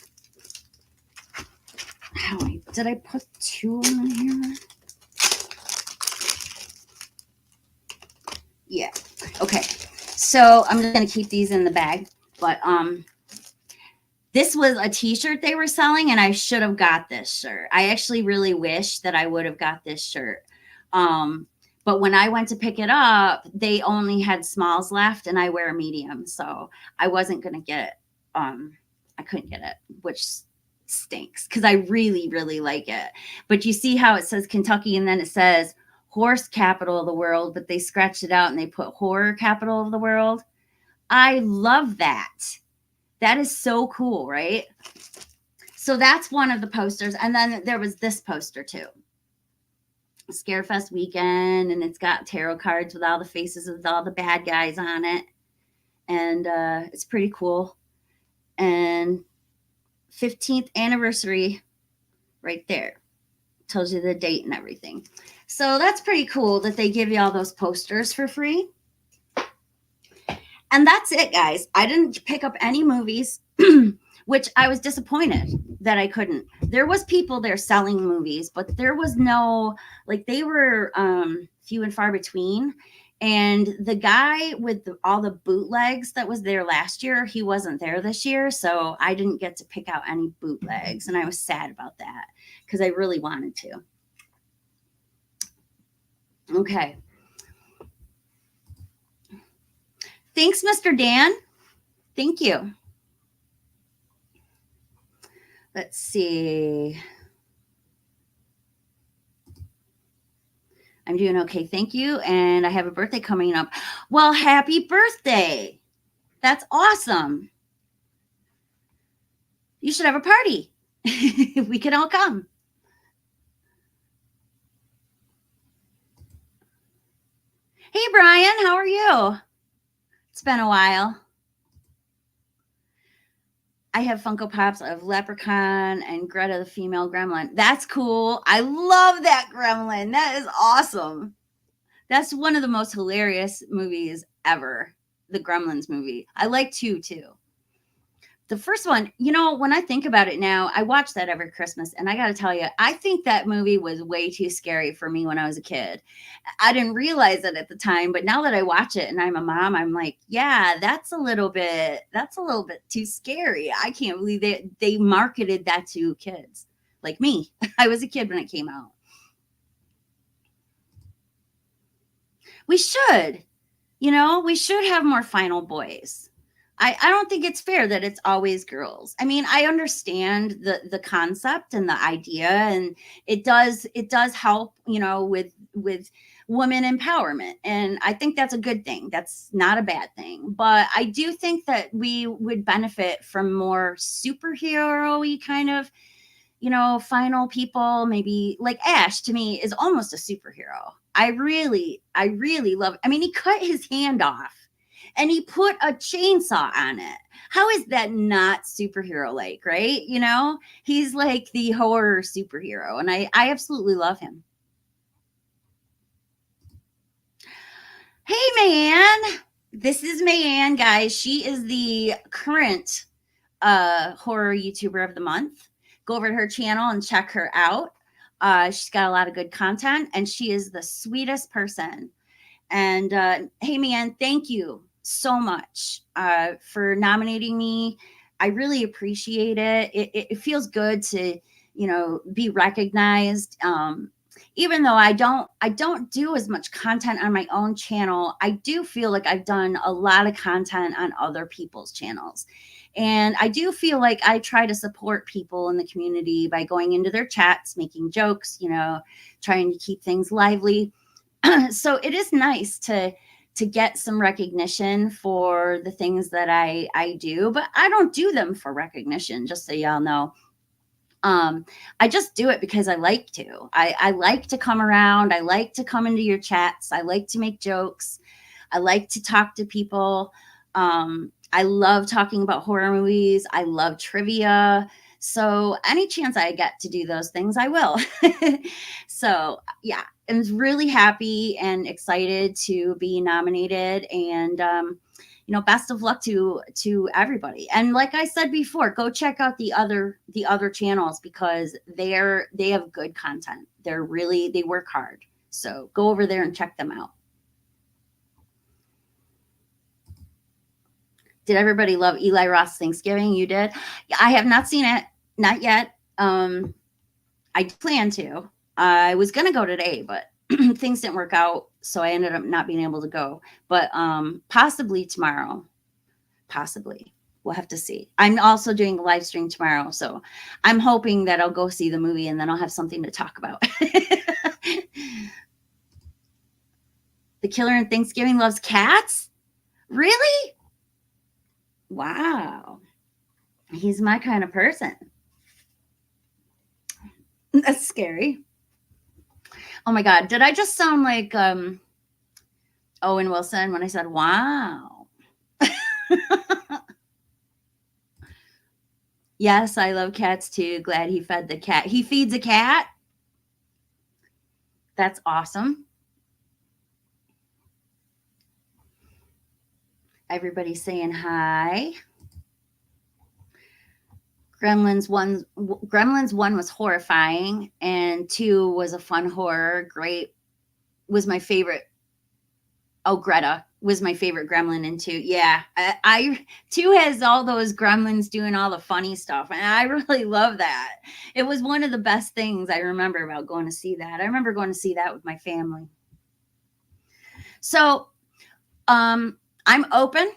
Did I put 2 in here? Yeah. Okay. So I'm just gonna keep these in the bag. But this was a t-shirt they were selling, and I should have got this shirt. I actually really wish that I would have got this shirt. But when I went to pick it up, they only had smalls left, and I wear a medium, so I wasn't gonna get it. I couldn't get it, which stinks because I really, really like it. But you see how it says Kentucky, and then it says horse capital of the world, but they scratched it out and they put horror capital of the world. I love that. That is so cool, right? So that's one of the posters. And then there was this poster too. Scarefest weekend, and it's got tarot cards with all the faces of all the bad guys on it. And it's pretty cool. And 15th anniversary right there. Tells you the date and everything. So that's pretty cool that they give you all those posters for free. And that's it, guys. I didn't pick up any movies, which I was disappointed that I couldn't. There was people there selling movies, but there was no, like, they were few and far between. And the guy with all the bootlegs that was there last year, he wasn't there this year. So I didn't get to pick out any bootlegs. And I was sad about that because I really wanted to. Okay. Thanks, Mr. Dan. Thank you. Let's see. I'm doing okay. Thank you. And I have a birthday coming up. Well, happy birthday. That's awesome. You should have a party. We can all come. Hey, Brian, how are you? It's been a while. I have Funko Pops of Leprechaun and Greta the female gremlin. That's cool. I love that gremlin. That is awesome. That's one of the most hilarious movies ever. The Gremlins movie. I like 2 too. The first one, when I think about it now, I watch that every Christmas. And I got to tell you, I think that movie was way too scary for me when I was a kid. I didn't realize it at the time, but now that I watch it and I'm a mom, I'm like, yeah, that's a little bit too scary. I can't believe they marketed that to kids like me. I was a kid when it came out. We should, we should have more final boys. I don't think it's fair that it's always girls. I mean, I understand the concept and the idea, and it does help, with women empowerment. And I think that's a good thing. That's not a bad thing. But I do think that we would benefit from more superhero-y kind of, final people. Maybe like Ash, to me, is almost a superhero. I really love it. I mean, he cut his hand off. And he put a chainsaw on it. How is that not superhero-like, right? He's like the horror superhero. And I absolutely love him. Hey, MayAnn. This is MayAnn, guys. She is the current horror YouTuber of the month. Go over to her channel and check her out. She's got a lot of good content, and she is the sweetest person. And hey, MayAnn, thank you so much for nominating me. I really appreciate it. It feels good to, be recognized. Even though I don't do as much content on my own channel, I do feel like I've done a lot of content on other people's channels. And I do feel like I try to support people in the community by going into their chats, making jokes, trying to keep things lively. So it is nice to get some recognition for the things that I do, but I don't do them for recognition, just so y'all know. I just do it because I like to. I like to come around. I like to come into your chats. I like to make jokes. I like to talk to people. I love talking about horror movies. I love trivia. So any chance I get to do those things, I will. So yeah, I'm really happy and excited to be nominated, and best of luck to everybody. And like I said before, go check out the other channels, because they have good content. They work hard. So go over there and check them out. Did everybody love Eli Roth's Thanksgiving? You did? I have not seen it, not yet. I plan to. I was gonna go today, but things didn't work out, so I ended up not being able to go. But possibly tomorrow. Possibly. We'll have to see. I'm also doing a live stream tomorrow, so I'm hoping that I'll go see the movie and then I'll have something to talk about. The killer in Thanksgiving loves cats? Really? Wow. He's my kind of person. That's scary. Oh my God. Did I just sound like Owen Wilson when I said, wow? Yes, I love cats too. Glad he fed the cat. He feeds a cat? That's awesome. Everybody's saying hi. Gremlins 1 was horrifying, and 2 was a fun horror. Great was my favorite. Oh, Greta was my favorite gremlin in 2. Yeah, I 2 has all those gremlins doing all the funny stuff, and I really love that. It was one of the best things I remember about going to see that. I remember going to see that with my family. So, I'm open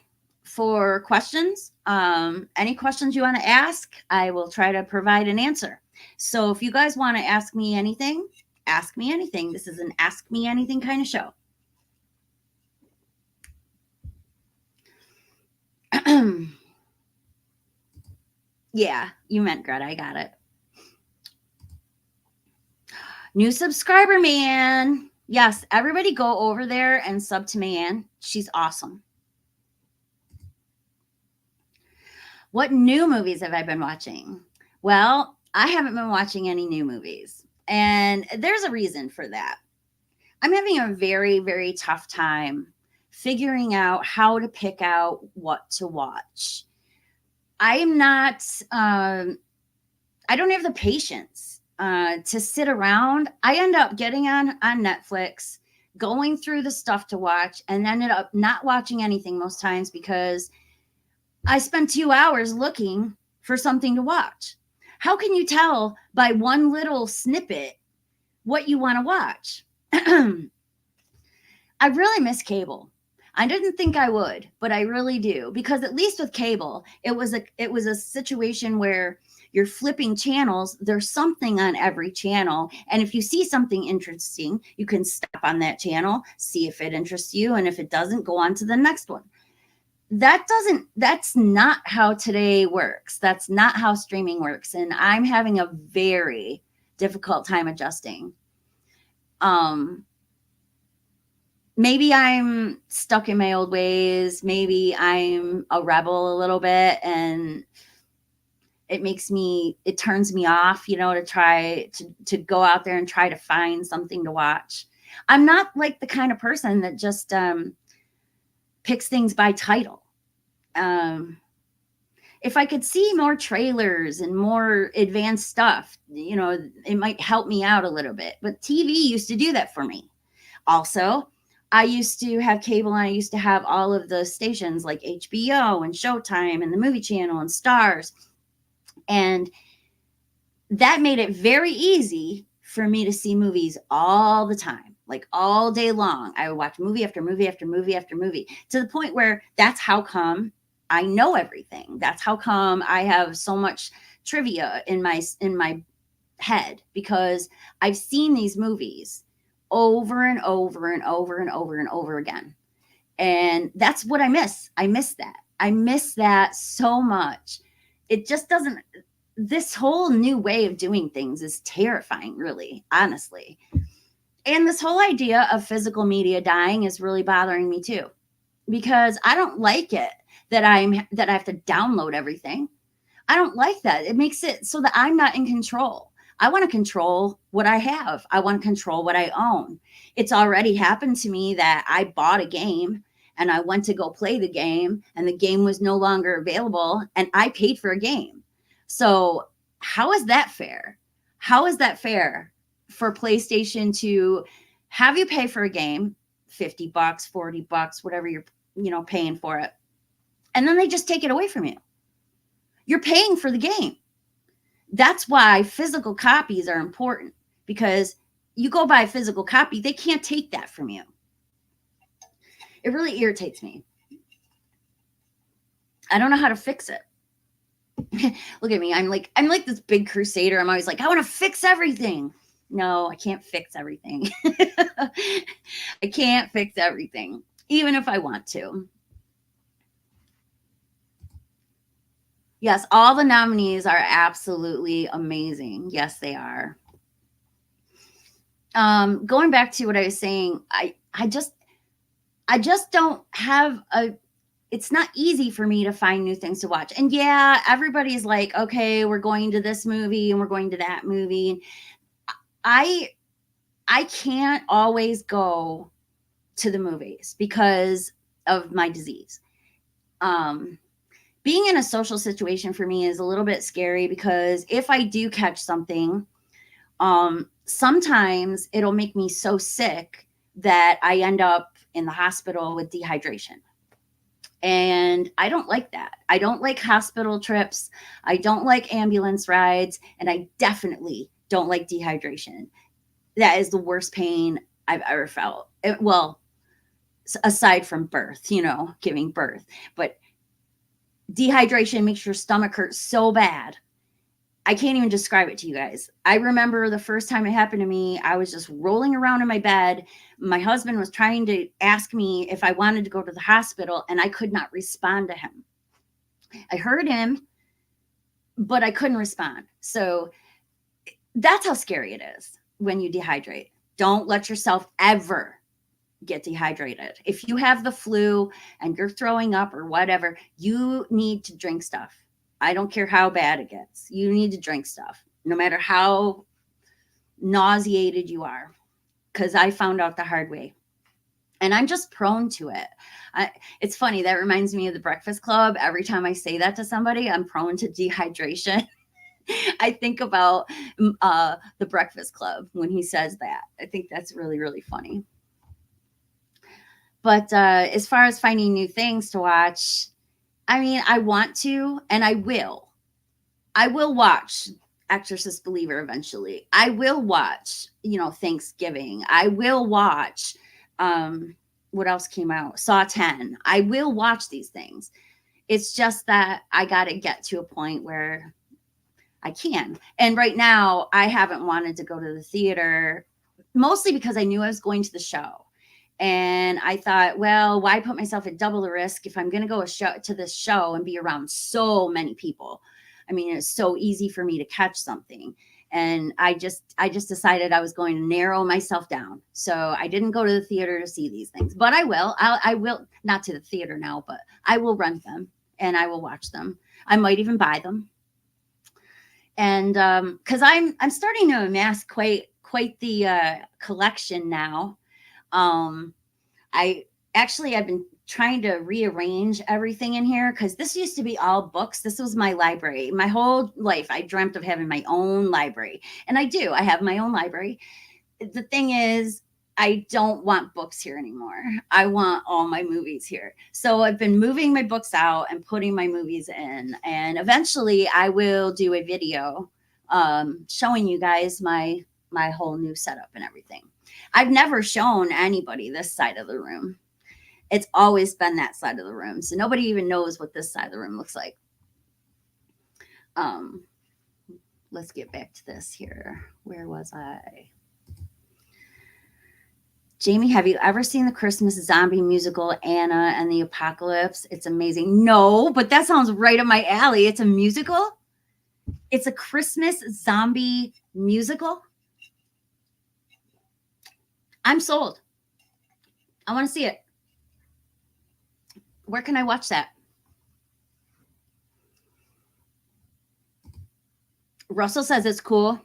for questions. Any questions you want to ask, I will try to provide an answer. So if you guys want to ask me anything, ask me anything. This is an ask me anything kind of show. Yeah, you meant Greta. I got it. New subscriber, MayAnn. Yes, everybody go over there and sub to MayAnn. She's awesome. What new movies have I been watching? Well, I haven't been watching any new movies, and there's a reason for that. I'm having a very, very tough time figuring out how to pick out what to watch. I'm not, I don't have the patience to sit around. I end up getting on Netflix, going through the stuff to watch, and ended up not watching anything most times because I spent 2 hours looking for something to watch. How can you tell by one little snippet what you want to watch? I really miss cable. I didn't think I would, but I really do, because at least with cable, it was a situation where you're flipping channels. There's something on every channel, and if you see something interesting, you can stop on that channel, see if it interests you, and if it doesn't, go on to the next one. That's not how today works. That's not how streaming works, and I'm having a very difficult time adjusting. Maybe I'm stuck in my old ways. Maybe I'm a rebel a little bit, and it turns me off, to try to go out there and try to find something to watch. I'm not like the kind of person that just picks things by title. If I could see more trailers and more advanced stuff, it might help me out a little bit. But TV used to do that for me. Also, I used to have cable, and I used to have all of the stations like HBO and Showtime and the Movie Channel and Stars. And that made it very easy for me to see movies all the time, like all day long. I would watch movie after movie after movie after movie, to the point where that's how come I know everything. That's how come I have so much trivia in my head, because I've seen these movies over and over and over and over and over again. And that's what I miss. I miss that. I miss that so much. It just doesn't, this whole new way of doing things is terrifying, really, honestly. And this whole idea of physical media dying is really bothering me too, because I don't like it that I have to download everything. I don't like that. It makes it so that I'm not in control. I want to control what I have. I want to control what I own. It's already happened to me that I bought a game and I went to go play the game, and the game was no longer available, and I paid for a game. So how is that fair? How is that fair for PlayStation to have you pay for a game, $50, $40, whatever you're, paying for it, and then they just take it away from you? You're paying for the game. That's why physical copies are important, because you go buy a physical copy, they can't take that from you. It really irritates me. I don't know how to fix it. Look at me. I'm like this big crusader. I'm always like, I want to fix everything. No, I can't fix everything. I can't fix everything, even if I want to. Yes, all the nominees are absolutely amazing. Yes, they are. Going back to what I was saying, I just don't have it's not easy for me to find new things to watch. And yeah, everybody's like, okay, we're going to this movie and we're going to that movie. I can't always go to the movies because of my disease. Being in a social situation for me is a little bit scary, because if I do catch something, sometimes it'll make me so sick that I end up in the hospital with dehydration. And I don't like that. I don't like hospital trips. I don't like ambulance rides. And I definitely don't like dehydration. That is the worst pain I've ever felt. Well, aside from birth, giving birth. But dehydration makes your stomach hurt so bad. I can't even describe it to you guys. I remember the first time it happened to me, I was just rolling around in my bed. My husband was trying to ask me if I wanted to go to the hospital, and I could not respond to him. I heard him, but I couldn't respond. So that's how scary it is when you dehydrate. Don't let yourself ever get dehydrated. If you have the flu and you're throwing up or whatever, you need to drink stuff. I don't care how bad it gets. You need to drink stuff, no matter how nauseated you are, because I found out the hard way. And I'm just prone to it. It's funny. That reminds me of the Breakfast Club. Every time I say that to somebody, I'm prone to dehydration. I think about the Breakfast Club when he says that. I think that's really, really funny. But as far as finding new things to watch, I mean, I want to, and I will. I will watch Exorcist Believer eventually. I will watch, Thanksgiving. I will watch, what else came out? Saw 10. I will watch these things. It's just that I got to get to a point where I can. And right now, I haven't wanted to go to the theater, mostly because I knew I was going to the show. And I thought, well, why put myself at double the risk if I'm going to go to this show and be around so many people? I mean, it's so easy for me to catch something. And I just decided I was going to narrow myself down. So I didn't go to the theater to see these things, but I will. I will, not to the theater now, but I will rent them and I will watch them. I might even buy them. And because I'm starting to amass quite the collection now. I've been trying to rearrange everything in here because this used to be all books. This was my library. My whole life, I dreamt of having my own library. And I do. I have my own library. The thing is, I don't want books here anymore. I want all my movies here. So I've been moving my books out and putting my movies in. And eventually I will do a video showing you guys my whole new setup and everything. I've never shown anybody this side of the room. It's always been that side of the room. So nobody even knows what this side of the room looks like. Let's get back to this here. Where was I? Jamie, have you ever seen the Christmas zombie musical Anna and the Apocalypse? It's amazing. No, but that sounds right up my alley. It's a musical. It's a Christmas zombie musical. I'm sold. I want to see it. Where can I watch that? Russell says it's cool.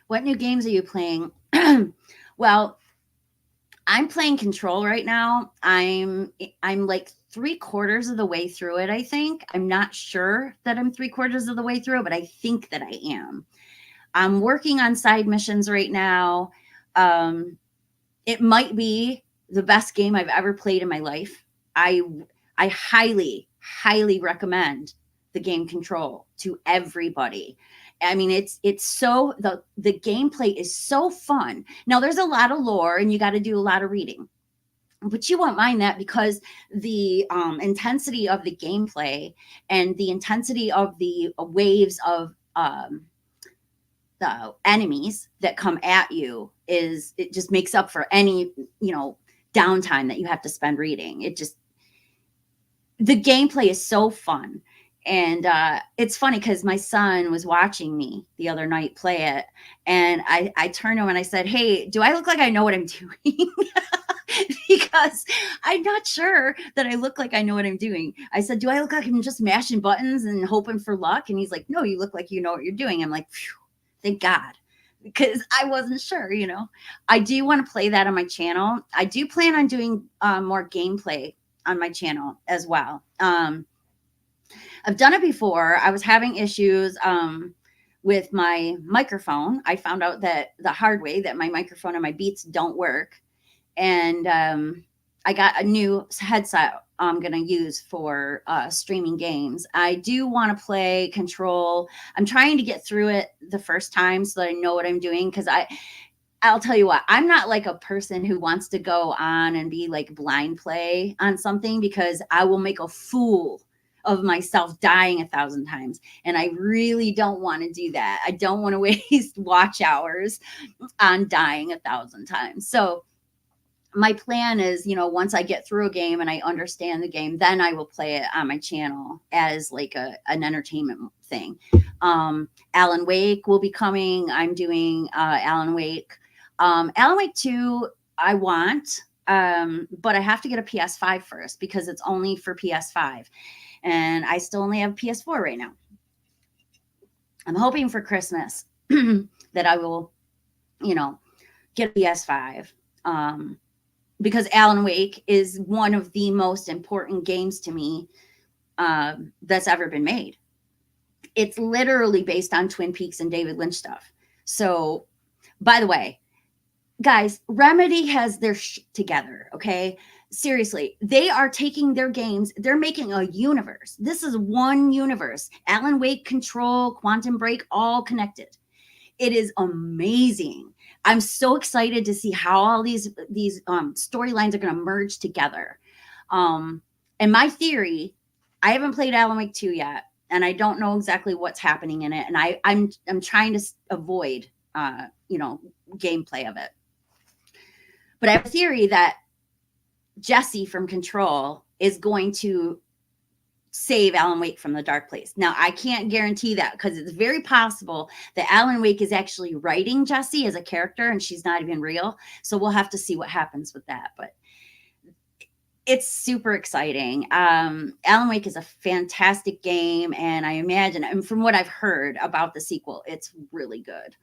What new games are you playing? Well, I'm playing Control right now. I'm like 3/4 of the way through it, I think. I'm not sure that I'm 3/4 of the way through it, but I think that I am. I'm working on side missions right now. It might be the best game I've ever played in my life. I highly, highly recommend the game Control to everybody. I mean, it's so the gameplay is so fun. Now there's a lot of lore and you got to do a lot of reading, but you won't mind that because the intensity of the gameplay and the intensity of the waves of the enemies that come at you it just makes up for any downtime that you have to spend reading. The gameplay is so fun. And it's funny because my son was watching me the other night play it. And I turned to him and I said, hey, do I look like I know what I'm doing? Because I'm not sure that I look like I know what I'm doing. I said, do I look like I'm just mashing buttons and hoping for luck? And he's like, no, you look like you know what you're doing. I'm like, phew, thank God. Because I wasn't sure, I do want to play that on my channel. I do plan on doing more gameplay on my channel as well. I've done it before. I was having issues with my microphone. I found out that the hard way that my microphone and my Beats don't work. And I got a new headset I'm going to use for streaming games. I do want to play Control. I'm trying to get through it the first time so that I know what I'm doing. Because I'll tell you what, I'm not like a person who wants to go on and be like blind play on something, because I will make a fool of myself dying 1,000 times. And I really don't want to do that. I don't want to waste watch hours on dying 1,000 times. So my plan is, once I get through a game and I understand the game, then I will play it on my channel as like an entertainment thing. Alan Wake will be coming. I'm doing Alan Wake. Alan Wake 2, I want, but I have to get a PS5 first because it's only for PS5. And I still only have PS4 right now. I'm hoping for Christmas that I will, get a PS5. Because Alan Wake is one of the most important games to me that's ever been made. It's literally based on Twin Peaks and David Lynch stuff. So, by the way, guys, Remedy has their shit together, okay? Seriously, they are taking their games, they're making a universe. This is one universe. Alan Wake, Control, Quantum Break, all connected. It is amazing. I'm so excited to see how all these storylines are going to merge together. And my theory, I haven't played Alan Wake 2 yet, and I don't know exactly what's happening in it. And I'm trying to avoid, gameplay of it. But I have a theory that Jesse from Control is going to save Alan Wake from the dark place. Now, I can't guarantee that because it's very possible that Alan Wake is actually writing Jesse as a character and she's not even real. So we'll have to see what happens with that. But it's super exciting. Alan Wake is a fantastic game. And I imagine, and from what I've heard about the sequel, it's really good.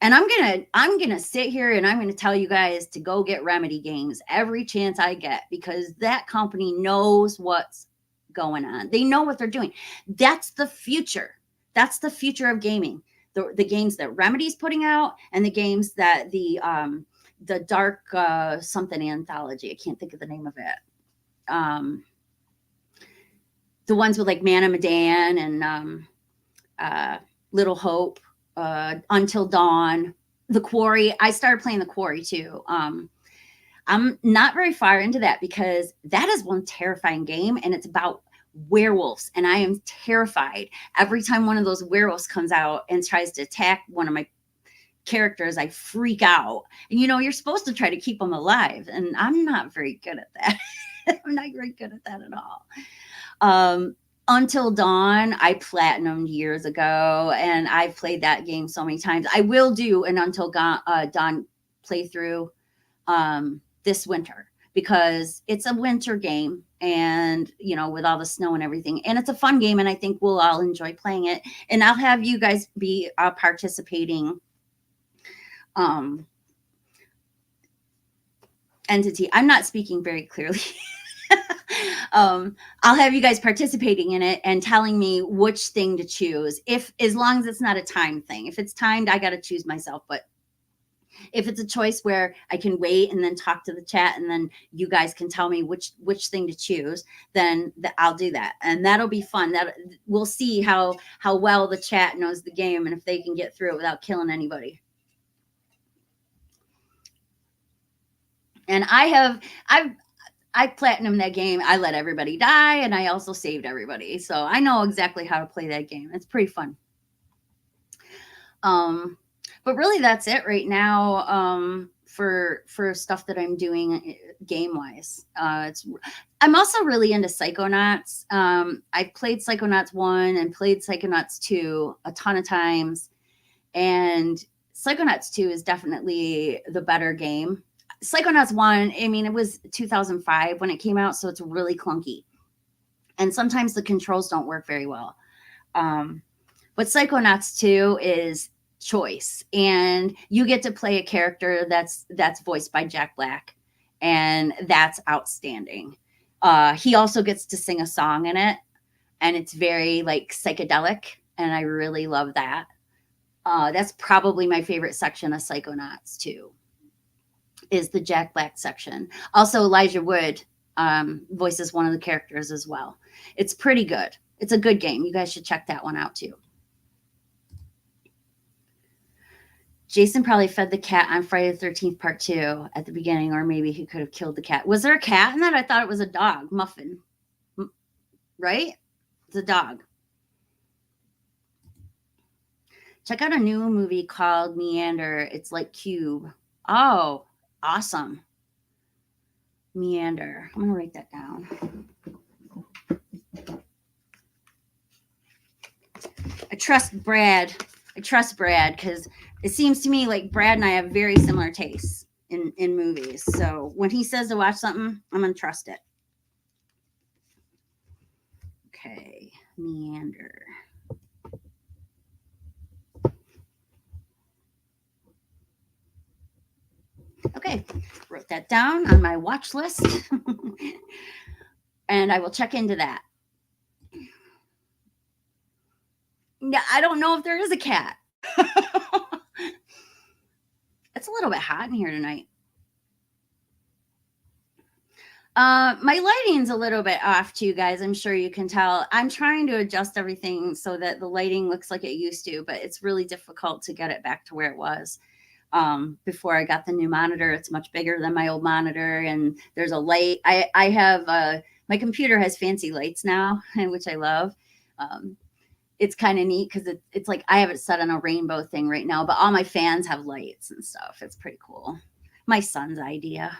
And I'm gonna sit here and I'm gonna tell you guys to go get Remedy games every chance I get, because that company knows what's going on. They know what they're doing. That's the future. That's the future of gaming. The games that Remedy's putting out, and the games that the dark something anthology. I can't think of the name of it. The ones with like Man of Medan and Little Hope, Until Dawn, The Quarry. I started playing The Quarry too. I'm not very far into that because that is one terrifying game, and it's about werewolves, and I am terrified every time one of those werewolves comes out and tries to attack one of my characters. I freak out. And you're supposed to try to keep them alive, and I'm not very good at that. I'm not very good at that at all. Until Dawn, I platinumed years ago, and I've played that game so many times. I will do an Until Dawn playthrough this winter, because it's a winter game, and with all the snow and everything, and it's a fun game, and I think we'll all enjoy playing it. And I'll have you guys be participating entity. I'm not speaking very clearly. I'll have you guys participating in it and telling me which thing to choose, as long as it's not a time thing. If it's timed, I got to choose myself. But if it's a choice where I can wait and then talk to the chat, and then you guys can tell me which thing to choose, then I'll do that. And that'll be fun. That we'll see how well the chat knows the game, and if they can get through it without killing anybody. And I platinumed that game. I let everybody die, and I also saved everybody. So I know exactly how to play that game. It's pretty fun. But really, that's it right now for stuff that I'm doing game wise. I'm also really into Psychonauts. I've played Psychonauts 1 and played Psychonauts 2 a ton of times, and Psychonauts 2 is definitely the better game. Psychonauts 1, I mean, it was 2005 when it came out, so it's really clunky. And sometimes the controls don't work very well. But Psychonauts 2 is choice, and you get to play a character that's voiced by Jack Black, and that's outstanding. He also gets to sing a song in it, and it's very like psychedelic, and I really love that. That's probably my favorite section of Psychonauts 2. Is the Jack Black section. Also, Elijah Wood voices one of the characters as well. It's pretty good. It's a good game. You guys should check that one out too. Jason probably fed the cat on Friday the 13th part 2 at the beginning, or maybe he could have killed the cat. Was there a cat in that? I thought it was a dog. Muffin. Right? It's a dog. Check out a new movie called Meander. It's like Cube. Oh, awesome. Meander. I'm going to write that down. I trust Brad because it seems to me like Brad and I have very similar tastes in movies. So when he says to watch something, I'm going to trust it. Okay. Meander. Okay, wrote that down on my watch list. And I will check into that. Yeah, I don't know if there is a cat. It's a little bit hot in here tonight. My lighting's a little bit off too, guys. I'm sure you can tell. I'm trying to adjust everything so that the lighting looks like it used to, but it's really difficult to get it back to where it was. Before I got the new monitor. It's much bigger than my old monitor, and there's a light. I have my computer has fancy lights now, which I love. It's kind of neat because it's like I have it set on a rainbow thing right now, but all my fans have lights and stuff. It's pretty cool. My son's idea.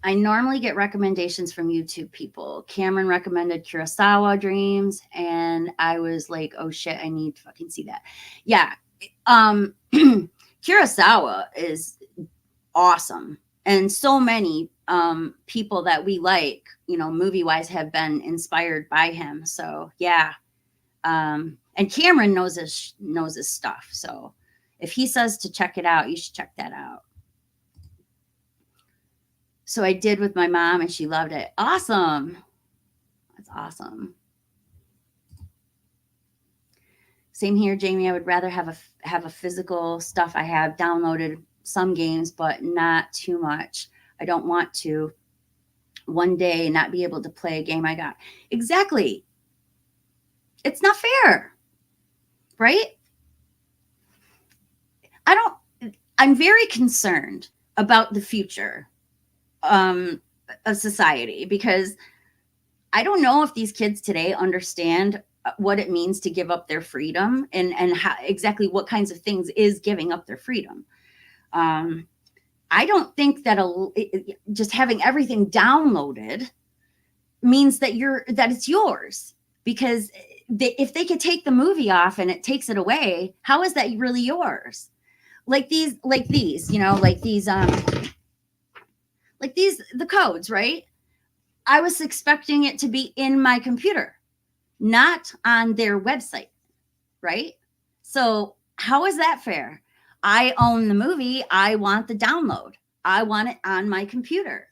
I normally get recommendations from YouTube people. Cameron recommended Kurosawa Dreams, and I was like, oh shit, I need to fucking see that. Yeah. Kurosawa is awesome. And so many people that we like, movie-wise have been inspired by him. So yeah. And Cameron knows his stuff. So if he says to check it out, you should check that out. So I did with my mom and she loved it. Awesome. That's awesome. Same here, Jamie. I would rather have a physical stuff. I have downloaded some games, but not too much. I don't want to one day not be able to play a game I got. Exactly. It's not fair, right? I'm very concerned about the future of society, because I don't know if these kids today understand what it means to give up their freedom, and how exactly what kinds of things is giving up their freedom. I don't think that just having everything downloaded means that it's yours, because if they could take the movie off and it takes it away, how is that really yours? Like these, the codes, right? I was expecting it to be in my computer, not on their website, right? So how is that fair? I own the movie. I want the download. I want it on my computer.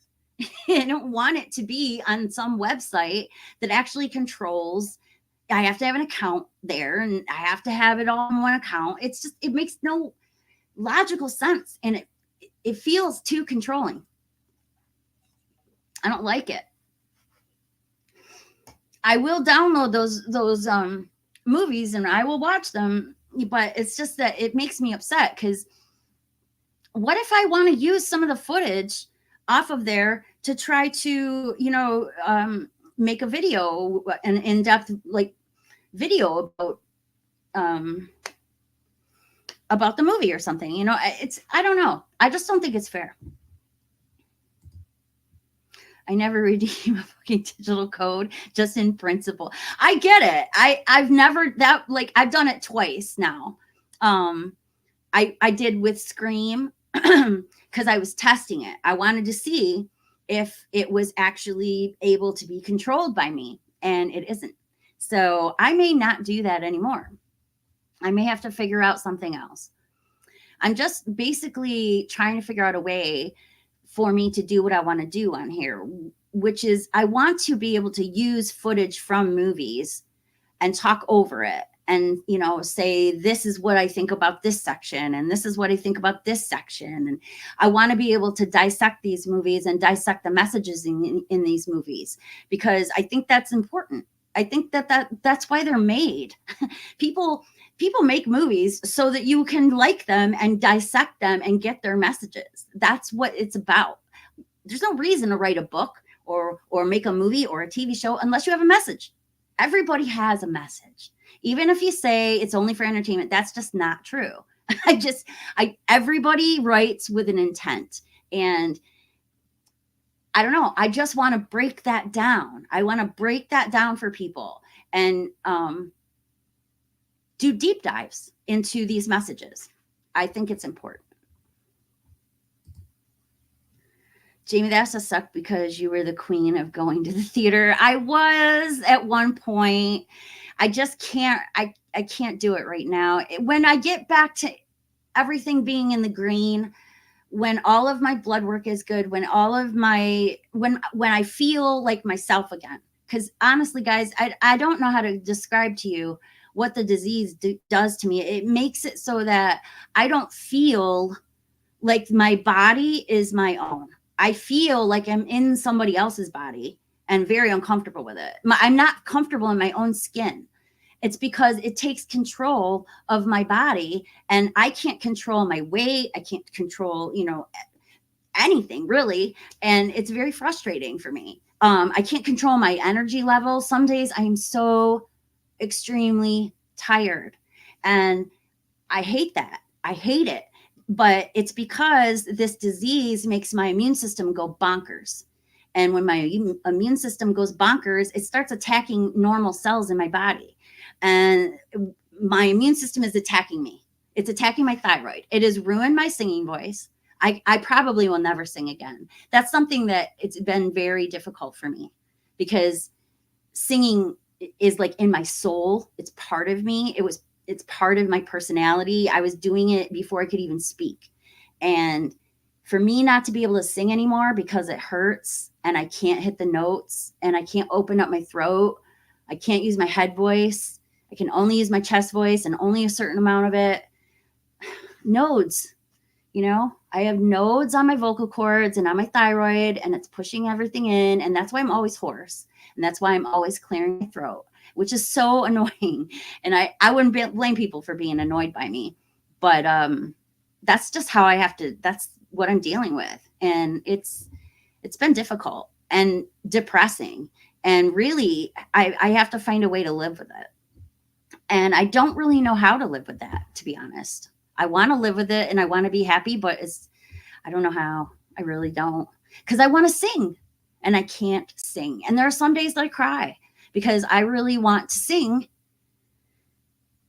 I don't want it to be on some website that actually controls. I have to have an account there, and I have to have it all in one account. It makes no logical sense, and it feels too controlling. I don't like it. I will download those movies and I will watch them, but it's just that it makes me upset, because what if I want to use some of the footage off of there to try to, make a video, an in-depth video about the movie or something. I don't know. I just don't think it's fair. I never redeem a fucking digital code, just in principle. I get it. I've never I've done it twice now. I did with Scream because I was testing it. I wanted to see if it was actually able to be controlled by me, and it isn't. So I may not do that anymore. I may have to figure out something else. I'm just basically trying to figure out a way for me to do what I want to do on here, which is I want to be able to use footage from movies and talk over it and, say, this is what I think about this section, and this is what I think about this section. And I want to be able to dissect these movies and dissect the messages in these movies, because I think that's important. I think that's why they're made. People make movies so that you can like them and dissect them and get their messages. That's what it's about. There's no reason to write a book or make a movie or a TV show unless you have a message. Everybody has a message. Even if you say it's only for entertainment, that's just not true. Everybody writes with an intent. And I don't know. I just want to break that down. I want to break that down for people and do deep dives into these messages. I think it's important. Jamie, that's a suck because you were the queen of going to the theater. I was at one point. I just can't. I can't do it right now. When I get back to everything being in the green, when all of my blood work is good, when I feel like myself again. Because honestly, guys, I don't know how to describe to you what the disease does to me. It makes it so that I don't feel like my body is my own. I feel like I'm in somebody else's body and very uncomfortable with it. I'm not comfortable in my own skin. It's because it takes control of my body, and I can't control my weight. I can't control, anything really. And it's very frustrating for me. I can't control my energy level. Some days I am so extremely tired, and I hate that. I hate it. But it's because this disease makes my immune system go bonkers. And when my immune system goes bonkers, it starts attacking normal cells in my body. And my immune system is attacking me. It's attacking my thyroid. It has ruined my singing voice. I probably will never sing again. That's something that it's been very difficult for me, because singing is like in my soul. It's part of me. It's part of my personality. I was doing it before I could even speak. And for me not to be able to sing anymore because it hurts and I can't hit the notes and I can't open up my throat, I can't use my head voice, I can only use my chest voice and only a certain amount of it. Nodes, I have nodes on my vocal cords and on my thyroid, and it's pushing everything in. And that's why I'm always hoarse. And that's why I'm always clearing my throat, which is so annoying. And I wouldn't blame people for being annoyed by me. But that's just how I have to, that's what I'm dealing with. And it's been difficult and depressing. And really, I have to find a way to live with it. And I don't really know how to live with that, to be honest. I want to live with it and I want to be happy, but I don't know how. I really don't. Because I want to sing and I can't sing. And there are some days that I cry because I really want to sing.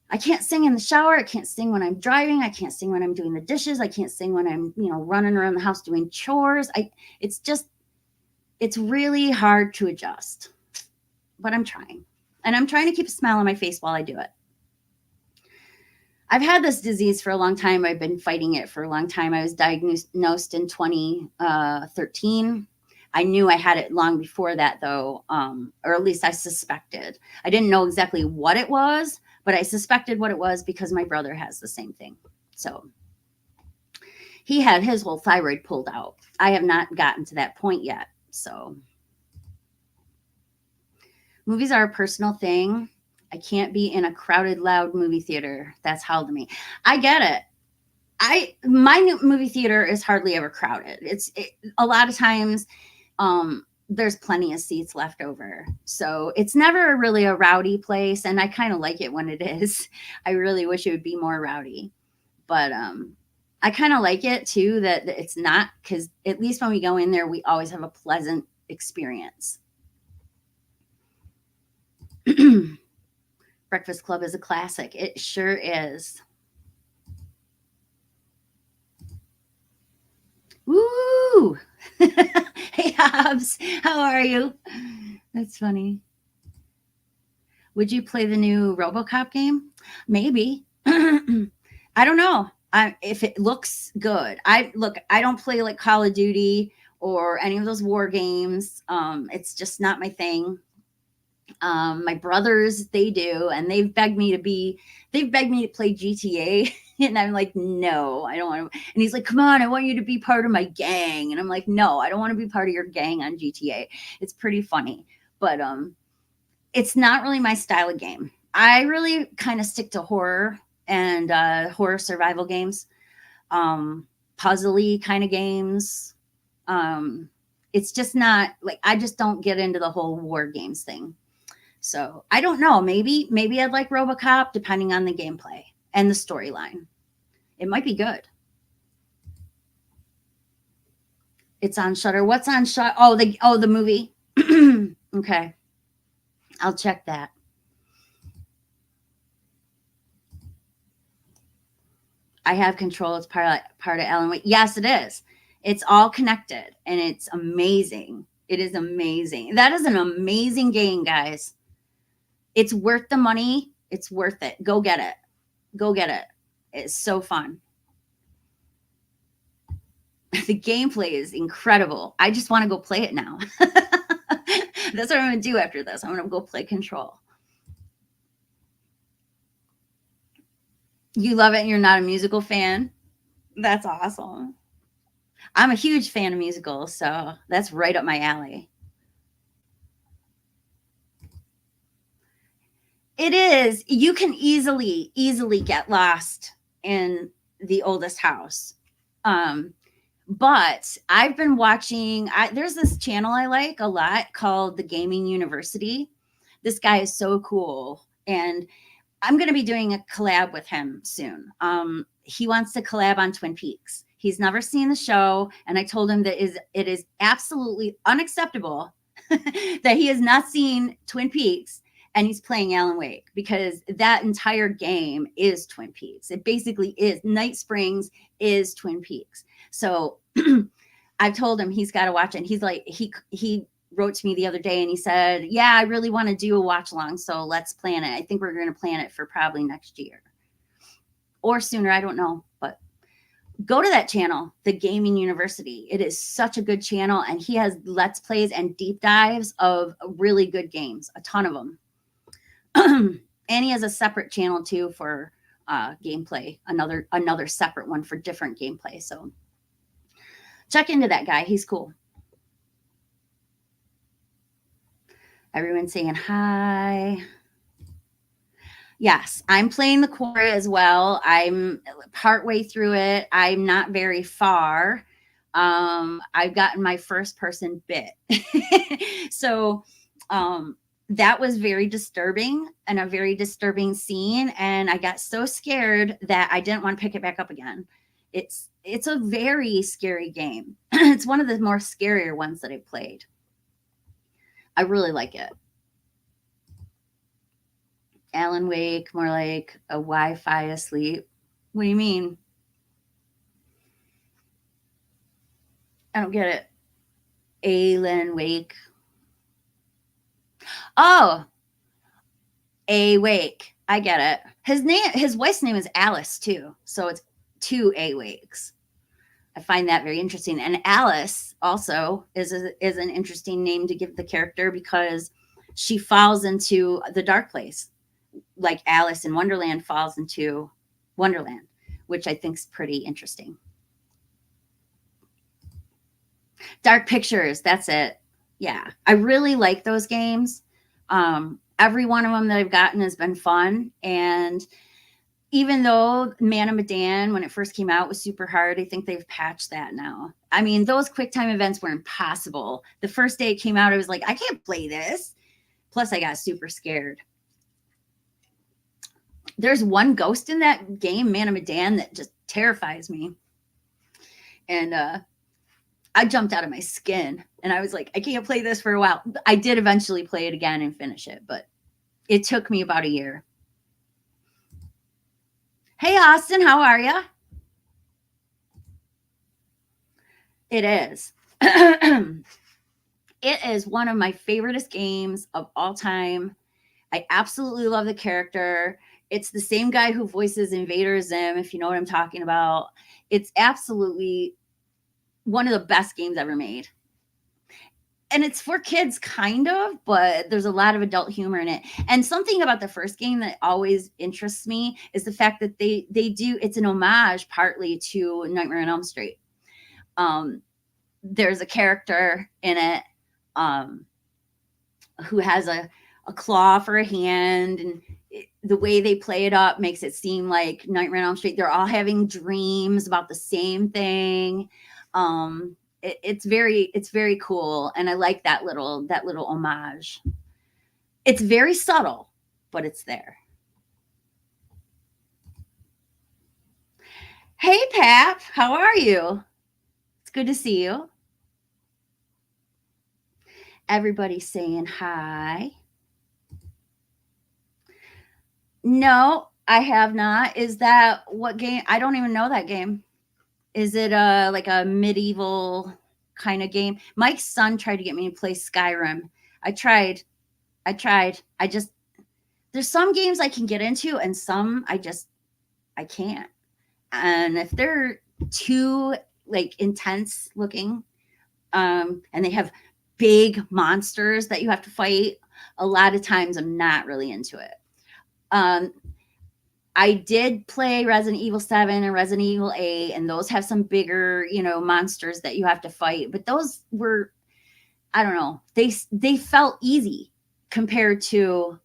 I can't sing in the shower. I can't sing when I'm driving. I can't sing when I'm doing the dishes. I can't sing when I'm, running around the house doing chores. It's really hard to adjust. But I'm trying. And I'm trying to keep a smile on my face while I do it. I've had this disease for a long time. I've been fighting it for a long time. I was diagnosed in 2013. I knew I had it long before that, though, or at least I suspected. I didn't know exactly what it was, but I suspected what it was because my brother has the same thing. So he had his whole thyroid pulled out. I have not gotten to that point yet. So movies are a personal thing. I can't be in a crowded, loud movie theater. That's hell to me. I get it. My new movie theater is hardly ever crowded. A lot of times there's plenty of seats left over. So it's never really a rowdy place. And I kind of like it when it is. I really wish it would be more rowdy. But I kind of like it too that it's not, because at least when we go in there, we always have a pleasant experience. Breakfast Club is a classic. It sure is. Woo! Hey, Hobbs. How are you? That's funny. Would you play the new RoboCop game? Maybe. I don't know. If it looks good. I don't play like Call of Duty or any of those war games. It's just not my thing. My brothers, they do, and they've begged me to play GTA. And I'm like, no, I don't want to. And he's like, come on, I want you to be part of my gang. And I'm like, no, I don't want to be part of your gang on GTA. It's pretty funny, but it's not really my style of game. I really kind of stick to horror and horror survival games, puzzly kind of games. It's just not like, I just don't get into the whole war games thing. So I don't know. Maybe I'd like RoboCop depending on the gameplay and the storyline. It might be good. It's on Shudder. What's on Shudder? Oh, the movie. Okay. I'll check that. I have control. It's part of Alan Wake. Yes, it is. It's all connected and it's amazing. It is amazing. That is an amazing game, guys. It's worth the money. It's worth it. Go get it. Go get it. It's so fun. The gameplay is incredible. I just want to go play it now. That's what I'm going to do after this. I'm going to go play Control. You love it and you're not a musical fan? That's awesome. I'm a huge fan of musicals, so that's right up my alley. It is. You can easily get lost in The Oldest House. But I've been watching, there's this channel I like a lot called The Gaming University. This guy is so cool. And I'm going to be doing a collab with him soon. He wants to collab on Twin Peaks. He's never seen the show. And I told him that it is absolutely unacceptable that he has not seen Twin Peaks and he's playing Alan Wake, because that entire game is Twin Peaks. It basically is. Night Springs is Twin Peaks. So I've told him he's got to watch it. And he's like, he wrote to me the other day and he said, yeah, I really want to do a watch along. So let's plan it. I think we're going to plan it for probably next year or sooner. I don't know, but go to that channel, The Gaming University. It is such a good channel. And he has let's plays and deep dives of really good games, a ton of them. And he has a separate channel too for gameplay, another separate one for different gameplay. So check into that guy. He's cool. Everyone's saying hi. Yes, I'm playing the core as well. I'm partway through it. I'm not very far. I've gotten my first person bit. So that was very disturbing and a very disturbing scene. And I got so scared that I didn't want to pick it back up again. It's a very scary game. It's one of the more scarier ones that I've played. I really like it. Alan Wake, more like a Wi-Fi asleep. What do you mean? I don't get it. Alan Wake. Oh, Awake. I get it. His wife's name is Alice too, so it's 2 Awakes. I find that very interesting. And Alice also is an interesting name to give the character because she falls into the dark place, like Alice in Wonderland falls into Wonderland, which I think is pretty interesting. Dark Pictures, that's it. Yeah, I really like those games. Every one of them that I've gotten has been fun. And even though Man of Medan, when it first came out, was super hard, I think they've patched that now. I mean, those QuickTime events were impossible. The first day it came out, I was like, I can't play this. Plus, I got super scared. There's one ghost in that game, Man of Medan, that just terrifies me. And I jumped out of my skin. And I was like, I can't play this for a while. I did eventually play it again and finish it, but it took me about a year. Hey, Austin, how are you? It is. It is one of my favoriteest games of all time. I absolutely love the character. It's the same guy who voices Invader Zim, if you know what I'm talking about. It's absolutely one of the best games ever made. And it's for kids, kind of, but there's a lot of adult humor in it. And something about the first game that always interests me is the fact that they do, it's an homage partly to Nightmare on Elm Street. There's a character in it who has a claw for a hand, and the way they play it up makes it seem like Nightmare on Elm Street. They're all having dreams about the same thing. It's very cool, and I like that little homage. It's very subtle, but it's there. Hey, Pap, how are you? It's good to see you. Everybody's saying hi. No, I have not. Is that what game? I don't even know that game. Is it like a medieval kind of game? Mike's son tried to get me to play Skyrim. I tried. There's some games I can get into and some I can't. And if they're too like intense looking, and they have big monsters that you have to fight, a lot of times I'm not really into it. I did play Resident Evil 7 and Resident Evil 8, and those have some bigger, monsters that you have to fight. But those were, I don't know, they felt easy compared to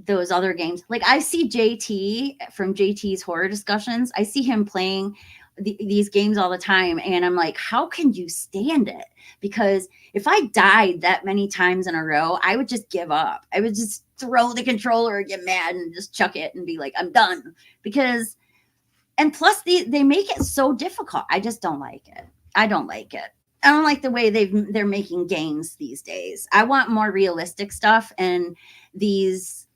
those other games. Like I see JT from JT's Horror Discussions. I see him playing these games all the time, and I'm like, how can you stand it? Because if I died that many times in a row, I would just give up. I would just throw the controller and get mad and just chuck it and be like, I'm done. And plus they make it so difficult. I just don't like it. I don't like the way they're making games these days. I want more realistic stuff, and these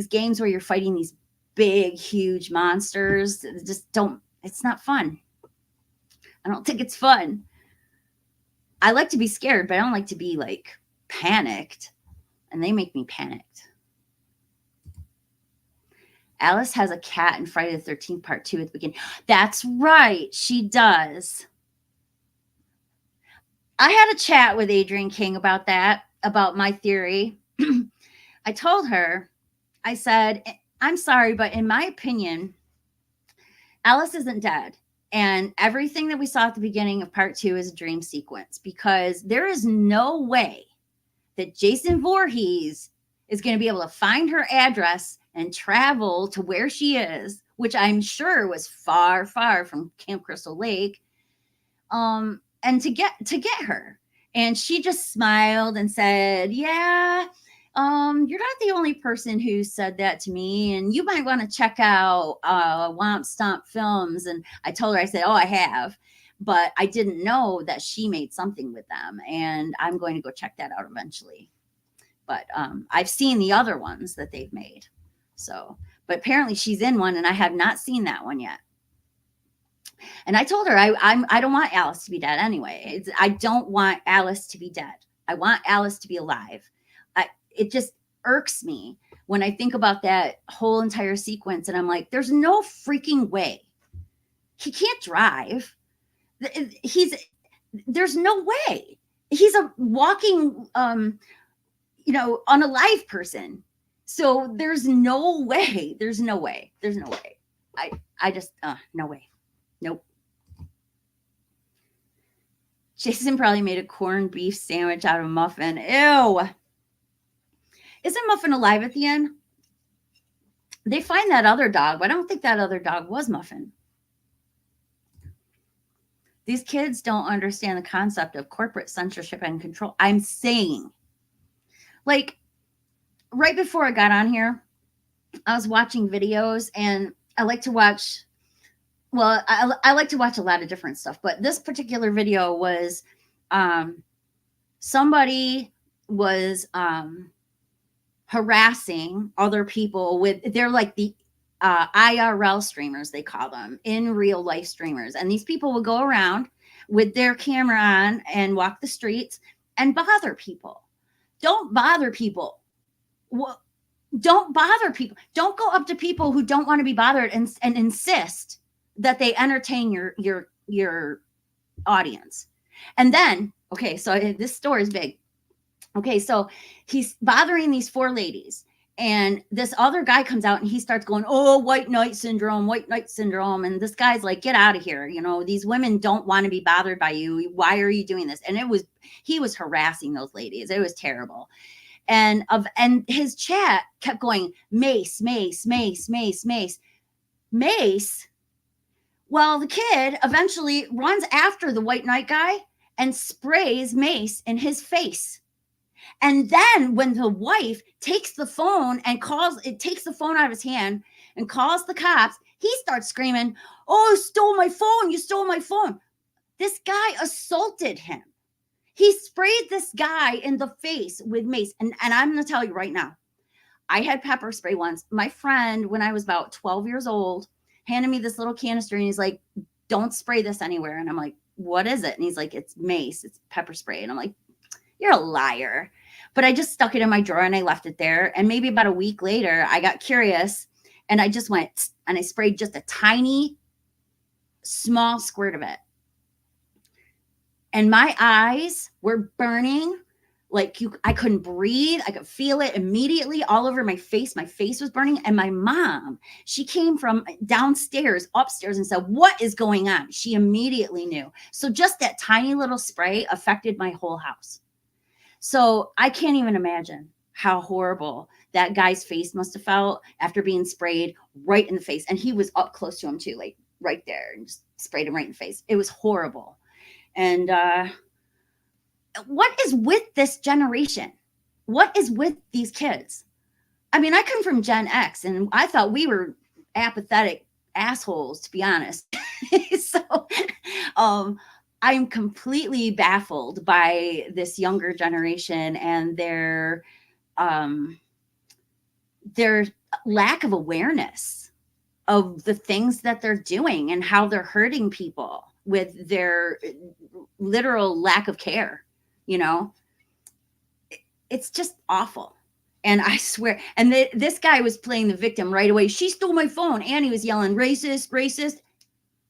games where you're fighting these big, huge monsters just don't. It's not fun. I don't think it's fun. I like to be scared, but I don't like to be like panicked. And they make me panicked. Alice has a cat in Friday the 13th part 2 at the beginning. That's right. She does. I had a chat with Adrienne King about that, about my theory. I told her, I said, I'm sorry, but in my opinion, Alice isn't dead. And everything that we saw at the beginning of part 2 is a dream sequence, because there is no way that Jason Voorhees is going to be able to find her address and travel to where she is, which I'm sure was far, far from Camp Crystal Lake, and to get her. And she just smiled and said, yeah, you're not the only person who said that to me, and you might want to check out Womp Stomp Films. And I told her, I said, oh, I have, but I didn't know that she made something with them, and I'm going to go check that out eventually. But I've seen the other ones that they've made. So, but apparently she's in one, and I have not seen that one yet. And I told her I don't want Alice to be dead anyway. I don't want Alice to be dead. I want Alice to be alive. It just irks me when I think about that whole entire sequence, and I'm like, there's no freaking way. He can't drive. There's no way. He's a walking unalive person. So there's no way. There's no way. There's no way. I just no way. Nope. Jason probably made a corned beef sandwich out of a muffin. Ew. Isn't Muffin alive at the end? They find that other dog, but I don't think that other dog was Muffin. These kids don't understand the concept of corporate censorship and control. I'm saying, like, right before I got on here, I was watching videos, and I like to watch, well, I like to watch a lot of different stuff, but this particular video was somebody was harassing other people they're like the IRL streamers, they call them, in real life streamers. And these people will go around with their camera on and walk the streets and bother people. Don't bother people. Well, don't bother people. Don't go up to people who don't want to be bothered and insist that they entertain your audience. And then, okay, so this story is big. Okay, so he's bothering these 4 ladies, and this other guy comes out and he starts going, oh, white knight syndrome. And this guy's like, get out of here. These women don't want to be bothered by you. Why are you doing this? And he was harassing those ladies. It was terrible. And his chat kept going, mace, mace, mace, mace, mace, mace. Well, the kid eventually runs after the white knight guy and sprays mace in his face. And then when the wife takes the phone and takes the phone out of his hand and calls the cops, he starts screaming, oh, you stole my phone. You stole my phone. This guy assaulted him. He sprayed this guy in the face with mace. And I'm going to tell you right now, I had pepper spray once. My friend, when I was about 12 years old, handed me this little canister, and he's like, don't spray this anywhere. And I'm like, what is it? And he's like, it's mace. It's pepper spray. And I'm like, you're a liar. But I just stuck it in my drawer and I left it there. And maybe about a week later, I got curious and I just went and I sprayed just a tiny, small squirt of it. And my eyes were burning like I couldn't breathe. I could feel it immediately all over my face. My face was burning. And my mom, she came from downstairs, upstairs, and said, what is going on? She immediately knew. So just that tiny little spray affected my whole house. So I can't even imagine how horrible that guy's face must have felt after being sprayed right in the face. And he was up close to him too, like right there, and just sprayed him right in the face. It was horrible. And what is with this generation? What is with these kids? I mean, I come from Gen X, and I thought we were apathetic assholes, to be honest. So I'm completely baffled by this younger generation and their lack of awareness of the things that they're doing and how they're hurting people. with their literal lack of care, you know? It's just awful. And I swear, and this guy was playing the victim right away. She stole my phone. And he was yelling, racist, racist.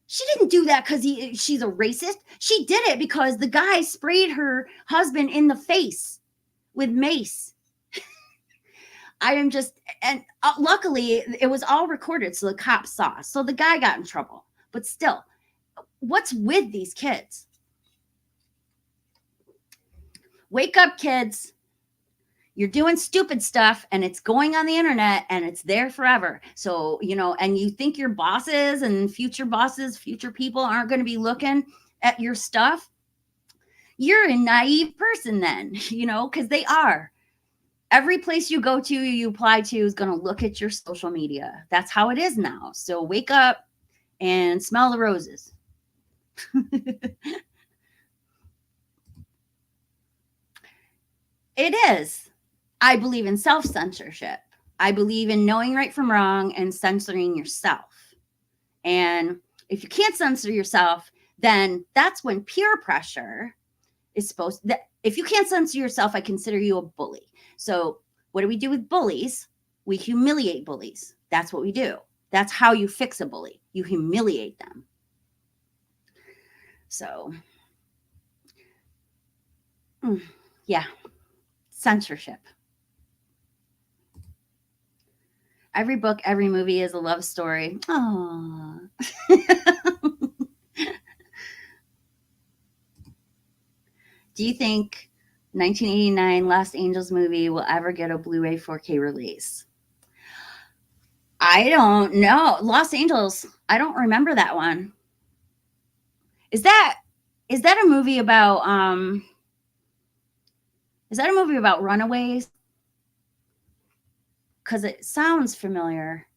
She didn't do that because she's a racist. She did it because the guy sprayed her husband in the face with mace. I am just, and luckily it was all recorded, so the cops saw. So the guy got in trouble. But still, what's with these kids? Wake up, kids. You're doing stupid stuff and it's going on the internet and it's there forever. So, you know, and you think your bosses and future bosses, future people aren't going to be looking at your stuff. You're a naive person then, you know, because they are. Every place you go to, you apply to is going to look at your social media. That's how it is now. So wake up and smell the roses. It is. I believe in self-censorship. I believe in knowing right from wrong and censoring yourself. And if you can't censor yourself, then that's when peer pressure is supposed to, if you can't censor yourself, I consider you a bully. So what do we do with bullies? We humiliate bullies. That's what we do. That's how you fix a bully. You humiliate them. So, yeah, censorship. Every book, every movie is a love story. Aww. Do you think 1989 Lost Angels movie will ever get a Blu-ray 4K release? I don't know. Lost Angels, I don't remember that one. Is that a movie about runaways? Because it sounds familiar.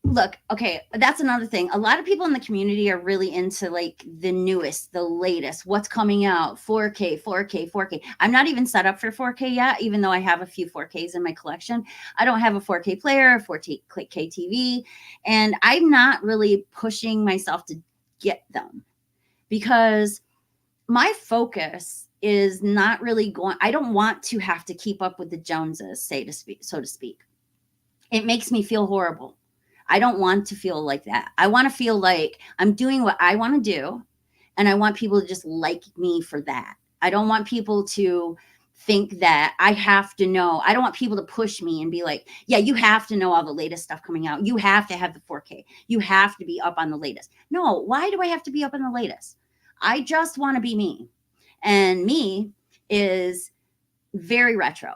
Look, okay, that's another thing. A lot of people in the community are really into like the newest, the latest, what's coming out, 4K, 4K, 4K. I'm not even set up for 4K yet, even though I have a few 4Ks in my collection. I don't have a 4K player, a 4K TV, and I'm not really pushing myself to get them because my focus is not really going, I don't want to have to keep up with the Joneses, so to speak. It makes me feel horrible. I don't want to feel like that. I want to feel like I'm doing what I want to do. And I want people to just like me for that. I don't want people to think that I have to know. I don't want people to push me and be like, yeah, you have to know all the latest stuff coming out. You have to have the 4K. You have to be up on the latest. No, why do I have to be up on the latest? I just want to be me. And me is very retro.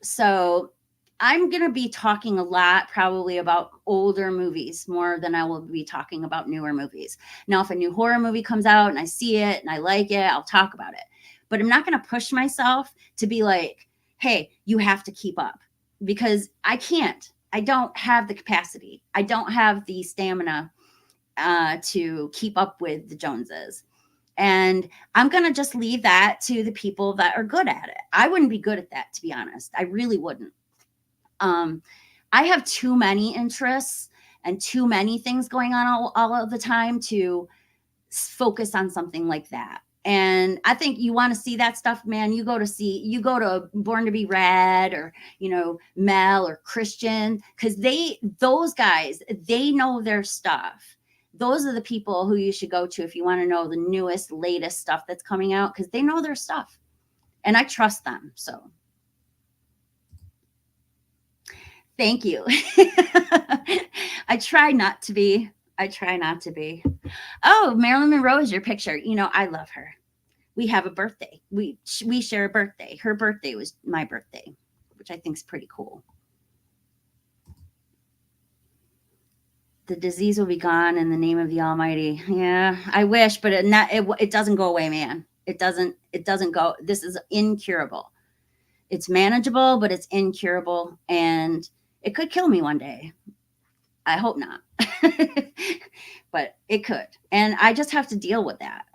So I'm going to be talking a lot probably about older movies more than I will be talking about newer movies. Now, if a new horror movie comes out and I see it and I like it, I'll talk about it. But I'm not going to push myself to be like, hey, you have to keep up because I can't. I don't have the capacity. I don't have the stamina to keep up with the Joneses. And I'm going to just leave that to the people that are good at it. I wouldn't be good at that, to be honest. I really wouldn't. I have too many interests and too many things going on all of the time to focus on something like that. And I think you want to see that stuff, man. You go to Born to Be Red or, Mel or Christian, because those guys, they know their stuff. Those are the people who you should go to if you want to know the newest, latest stuff that's coming out, because they know their stuff. And I trust them. So thank you. I try not to be. Oh, Marilyn Monroe is your picture. I love her. We have a birthday. We share a birthday. Her birthday was my birthday, which I think is pretty cool. The disease will be gone in the name of the Almighty. Yeah, I wish, but it doesn't go away, man. It doesn't go. This is incurable. It's manageable, but it's incurable, and it could kill me one day. I hope not, but it could. And I just have to deal with that.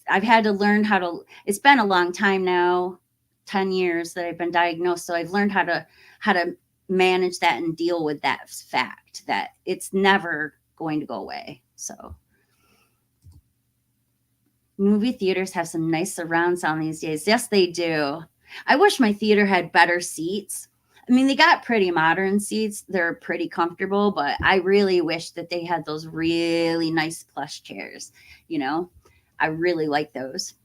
I've had to learn it's been a long time now, 10 years that I've been diagnosed. So I've learned how to manage that and deal with that fact that it's never going to go away. So Movie theaters have some nice surround sound these days. Yes, they do. I wish my theater had better seats. I mean, they got pretty modern seats. They're pretty comfortable, but I really wish that they had those really nice plush chairs, you know? I really like those.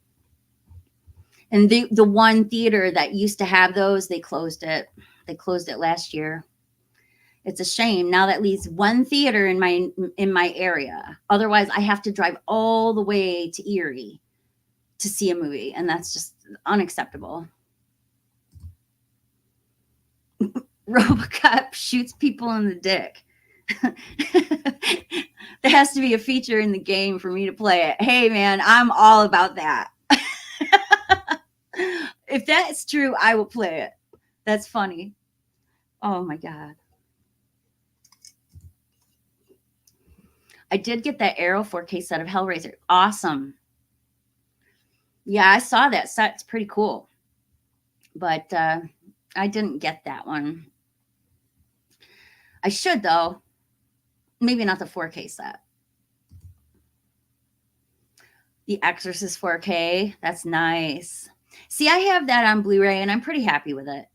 And the one theater that used to have those, they closed it. They closed it last year. It's a shame. Now that leaves one theater in my area. Otherwise, I have to drive all the way to Erie to see a movie, and that's just unacceptable. RoboCop shoots people in the dick. There has to be a feature in the game for me to play it. Hey, man, I'm all about that. If that's true, I will play it. That's funny. Oh my God. I did get that Arrow 4K set of Hellraiser. Awesome. Yeah, I saw that set. It's pretty cool. But I didn't get that one. I should, though. Maybe not the 4K set. The Exorcist 4K. That's nice. See, I have that on Blu-ray, and I'm pretty happy with it.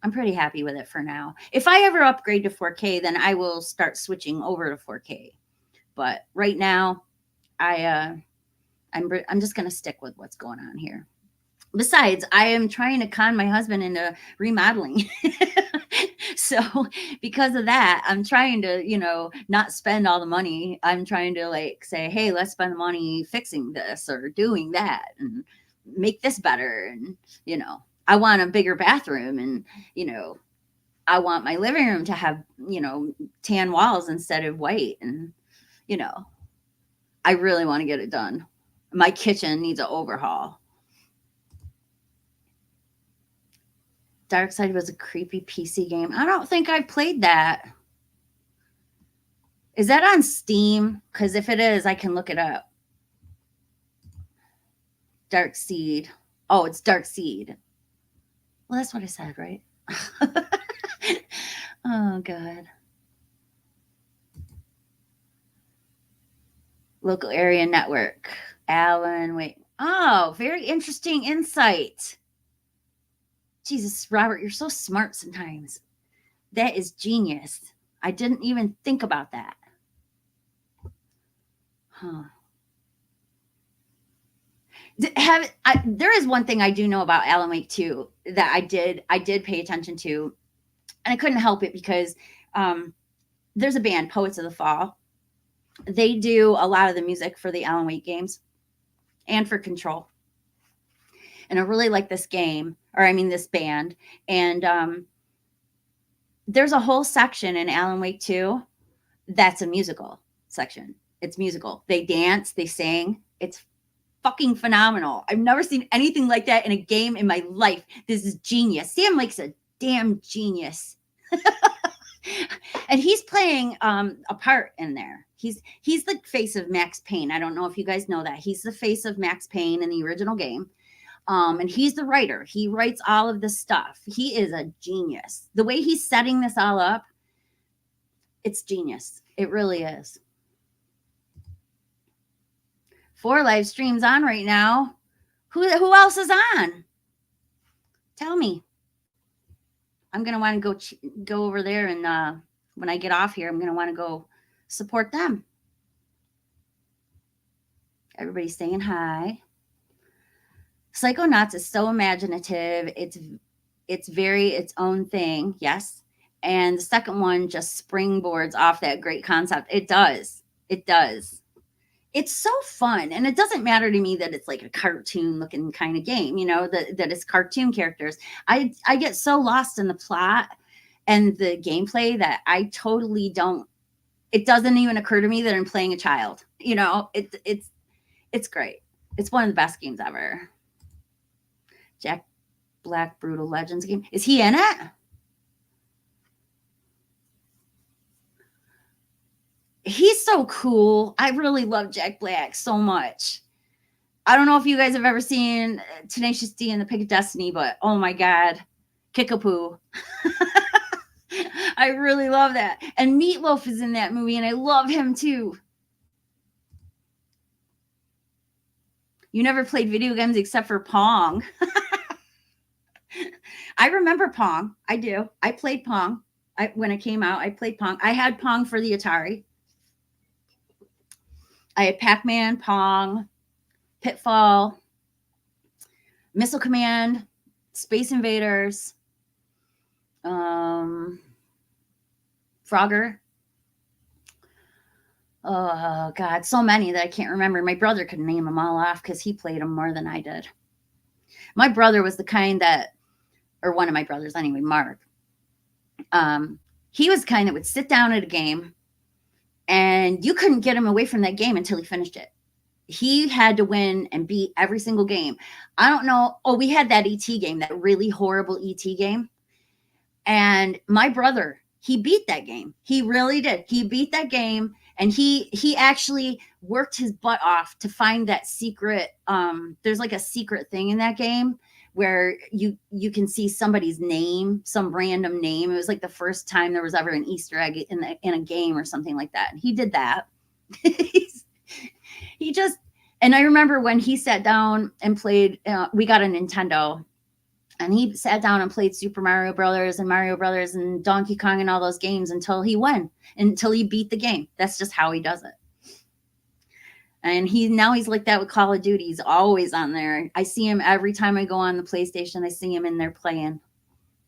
I'm pretty happy with it for now. If I ever upgrade to 4K, then I will start switching over to 4K. But right now, I'm just going to stick with what's going on here. Besides, I am trying to con my husband into remodeling. So because of that, I'm trying to, not spend all the money. I'm trying to like say, hey, let's spend the money fixing this or doing that and make this better. And, I want a bigger bathroom and, I want my living room to have, tan walls instead of white. And, I really want to get it done. My kitchen needs an overhaul. Darkside was a creepy PC game. I don't think I played that. Is that on Steam? Because if it is, I can look it up. Dark Seed. Oh, it's Dark Seed. Well, that's what I said, right? Oh, God. Local area network. Alan, wait. Oh, very interesting insight. Jesus, Robert, you're so smart sometimes. That is genius. I didn't even think about that. Huh. There is one thing I do know about Alan Wake 2 that I did pay attention to, and I couldn't help it because there's a band, Poets of the Fall. They do a lot of the music for the Alan Wake games and for Control. And I really like this game, this band. And there's a whole section in Alan Wake 2 that's a musical section. It's musical. They dance, they sing. It's fucking phenomenal. I've never seen anything like that in a game in my life. This is genius. Sam Lake's a damn genius. And he's playing a part in there. He's the face of Max Payne. I don't know if you guys know that. He's the face of Max Payne in the original game. And he's the writer. He writes all of this stuff. He is a genius. The way he's setting this all up, it's genius. It really is. 4 live streams on right now. Who else is on? Tell me. I'm going to want to go over there, and when I get off here, I'm going to want to go support them. Everybody's saying hi. Psychonauts is so imaginative. It's very its own thing. Yes. And the second one just springboards off that great concept. It does. It's so fun. And it doesn't matter to me that it's like a cartoon looking kind of game, that it's cartoon characters. I get so lost in the plot and the gameplay that I totally don't, it doesn't even occur to me that I'm playing a child. It's great. It's one of the best games ever. Jack Black Brutal Legends game. Is he in it? He's so cool. I really love Jack Black so much. I don't know if you guys have ever seen Tenacious D and the Pick of Destiny, but oh my God, Kickapoo. I really love that. And Meatloaf is in that movie, and I love him too. You never played video games except for Pong. I remember Pong. I do. I played Pong. When it came out, I played Pong. I had Pong for the Atari. I had Pac-Man, Pong, Pitfall, Missile Command, Space Invaders, Frogger. Oh God, so many that I can't remember. My brother could name them all off because he played them more than I did. My brother was the kind that, or one of my brothers anyway, Mark. He was the kind that would sit down at a game, and you couldn't get him away from that game until he finished it. He had to win and beat every single game. I don't know. Oh, we had that ET game, that really horrible ET game. And my brother, he beat that game. He really did. He beat that game, and he actually worked his butt off to find that secret. There's like a secret thing in that game where you can see somebody's name, some random name. It was like the first time there was ever an Easter egg in a game or something like that. And he did that. He just, and I remember when he sat down and played, we got a Nintendo, and he sat down and played Super Mario Brothers and Donkey Kong and all those games until he won, until he beat the game. That's just how he does it. And now he's like that with Call of Duty. He's always on there. I see him every time I go on the PlayStation. I see him in there playing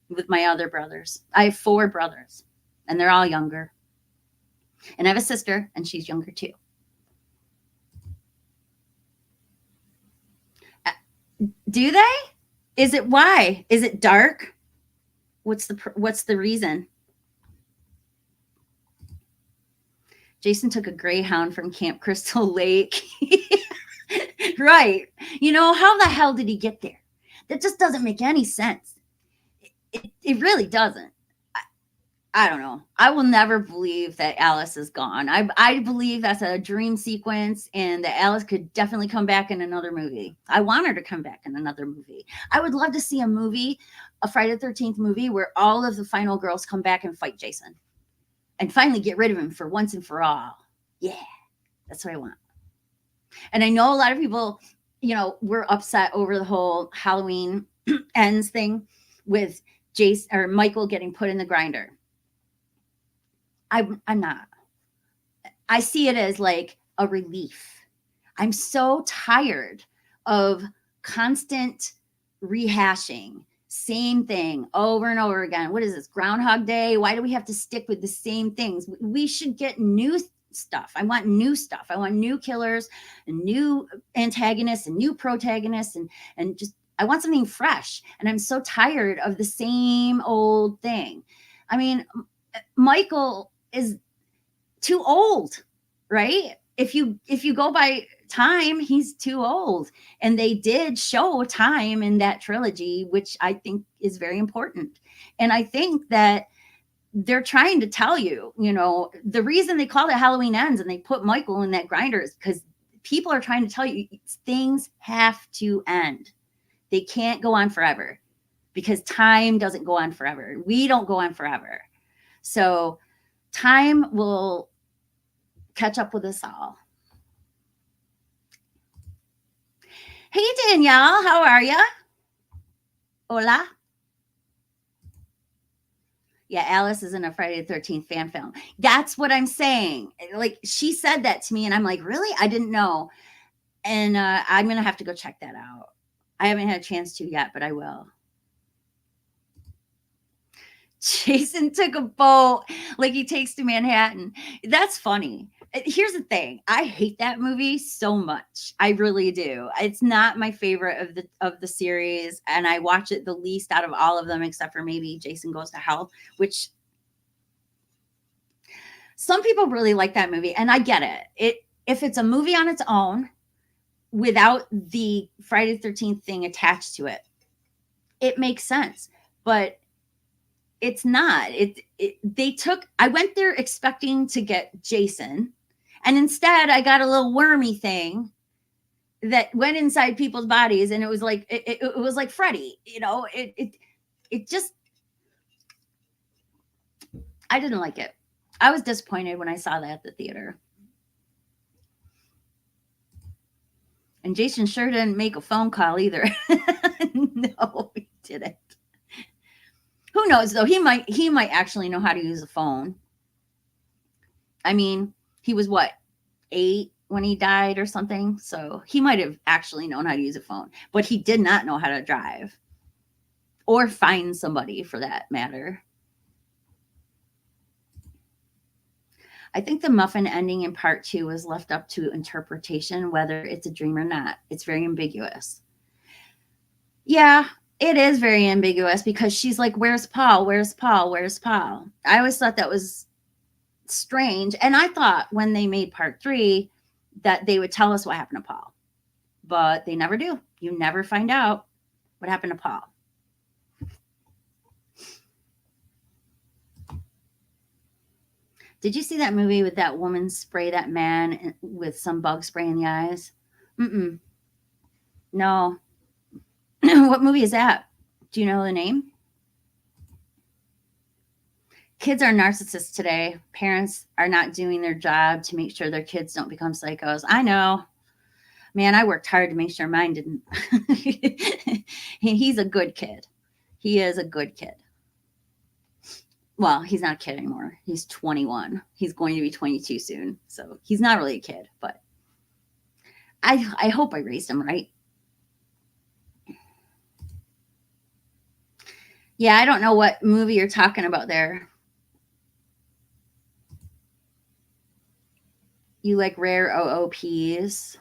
with my other brothers. I have 4 brothers, and they're all younger. And I have a sister, and she's younger too. Do they? Is it why? Is it dark? What's the reason? Jason took a greyhound from Camp Crystal Lake. Right. You know, how the hell did he get there? That just doesn't make any sense. It really doesn't. I don't know. I will never believe that Alice is gone. I believe that's a dream sequence, and that Alice could definitely come back in another movie. I want her to come back in another movie. I would love to see a Friday the 13th movie where all of the final girls come back and fight Jason and finally get rid of him for once and for all. Yeah, that's what I want. And I know a lot of people, were upset over the whole Halloween ends thing with Jason or Michael getting put in the grinder. I'm not. I see it as like a relief. I'm so tired of constant rehashing, same thing over and over again. What is this, Groundhog Day? Why do we have to stick with the same things? We should get new stuff. I want new stuff. I want new killers and new antagonists and new protagonists and just, I want something fresh. And I'm so tired of the same old thing. I mean, Michael is too old, right? If you go by time, he's too old. And they did show time in that trilogy, which I think is very important. And I think that they're trying to tell you, the reason they call it Halloween Ends and they put Michael in that grinder is because people are trying to tell you things have to end. They can't go on forever because time doesn't go on forever. We don't go on forever. So time will catch up with us all. Hey, Danielle, how are you? Hola. Yeah, Alice is in a Friday the 13th fan film. That's what I'm saying. Like, she said that to me, and I'm like, really? I didn't know. And I'm going to have to go check that out. I haven't had a chance to yet, but I will. Jason took a boat like he takes to Manhattan. That's funny. Here's the thing. I hate that movie so much. I really do. It's not my favorite of the series, and I watch it the least out of all of them, except for maybe Jason Goes to Hell, which some people really like that movie, and I get it. If it's a movie on its own without the Friday the 13th thing attached to it, it makes sense. But it's not. I went there expecting to get Jason, and instead I got a little wormy thing that went inside people's bodies, and it was like it was like Freddy. It just, I didn't like it. I was disappointed when I saw that at the theater. And Jason sure didn't make a phone call either. No, he didn't. Who knows though? He might actually know how to use a phone. I mean, he was what, 8 when he died or something? So he might have actually known how to use a phone, but he did not know how to drive or find somebody for that matter. I think the muffin ending in part 2 was left up to interpretation, whether it's a dream or not. It's very ambiguous. Yeah, it is very ambiguous because she's like, "Where's Paul? Where's Paul? Where's Paul?" I always thought that was strange. And I thought when they made part 3 that they would tell us what happened to Paul, but they never do. You never find out what happened to Paul. Did you see that movie with that woman spray that man with some bug spray in the eyes? Mm-mm. No. What movie is that? Do you know the name? Kids are narcissists today. Parents are not doing their job to make sure their kids don't become psychos. I know. Man, I worked hard to make sure mine didn't. He's a good kid. He is a good kid. Well, he's not a kid anymore. He's 21. He's going to be 22 soon. So he's not really a kid, but I hope I raised him right. Yeah, I don't know what movie you're talking about there. You like rare OOPs?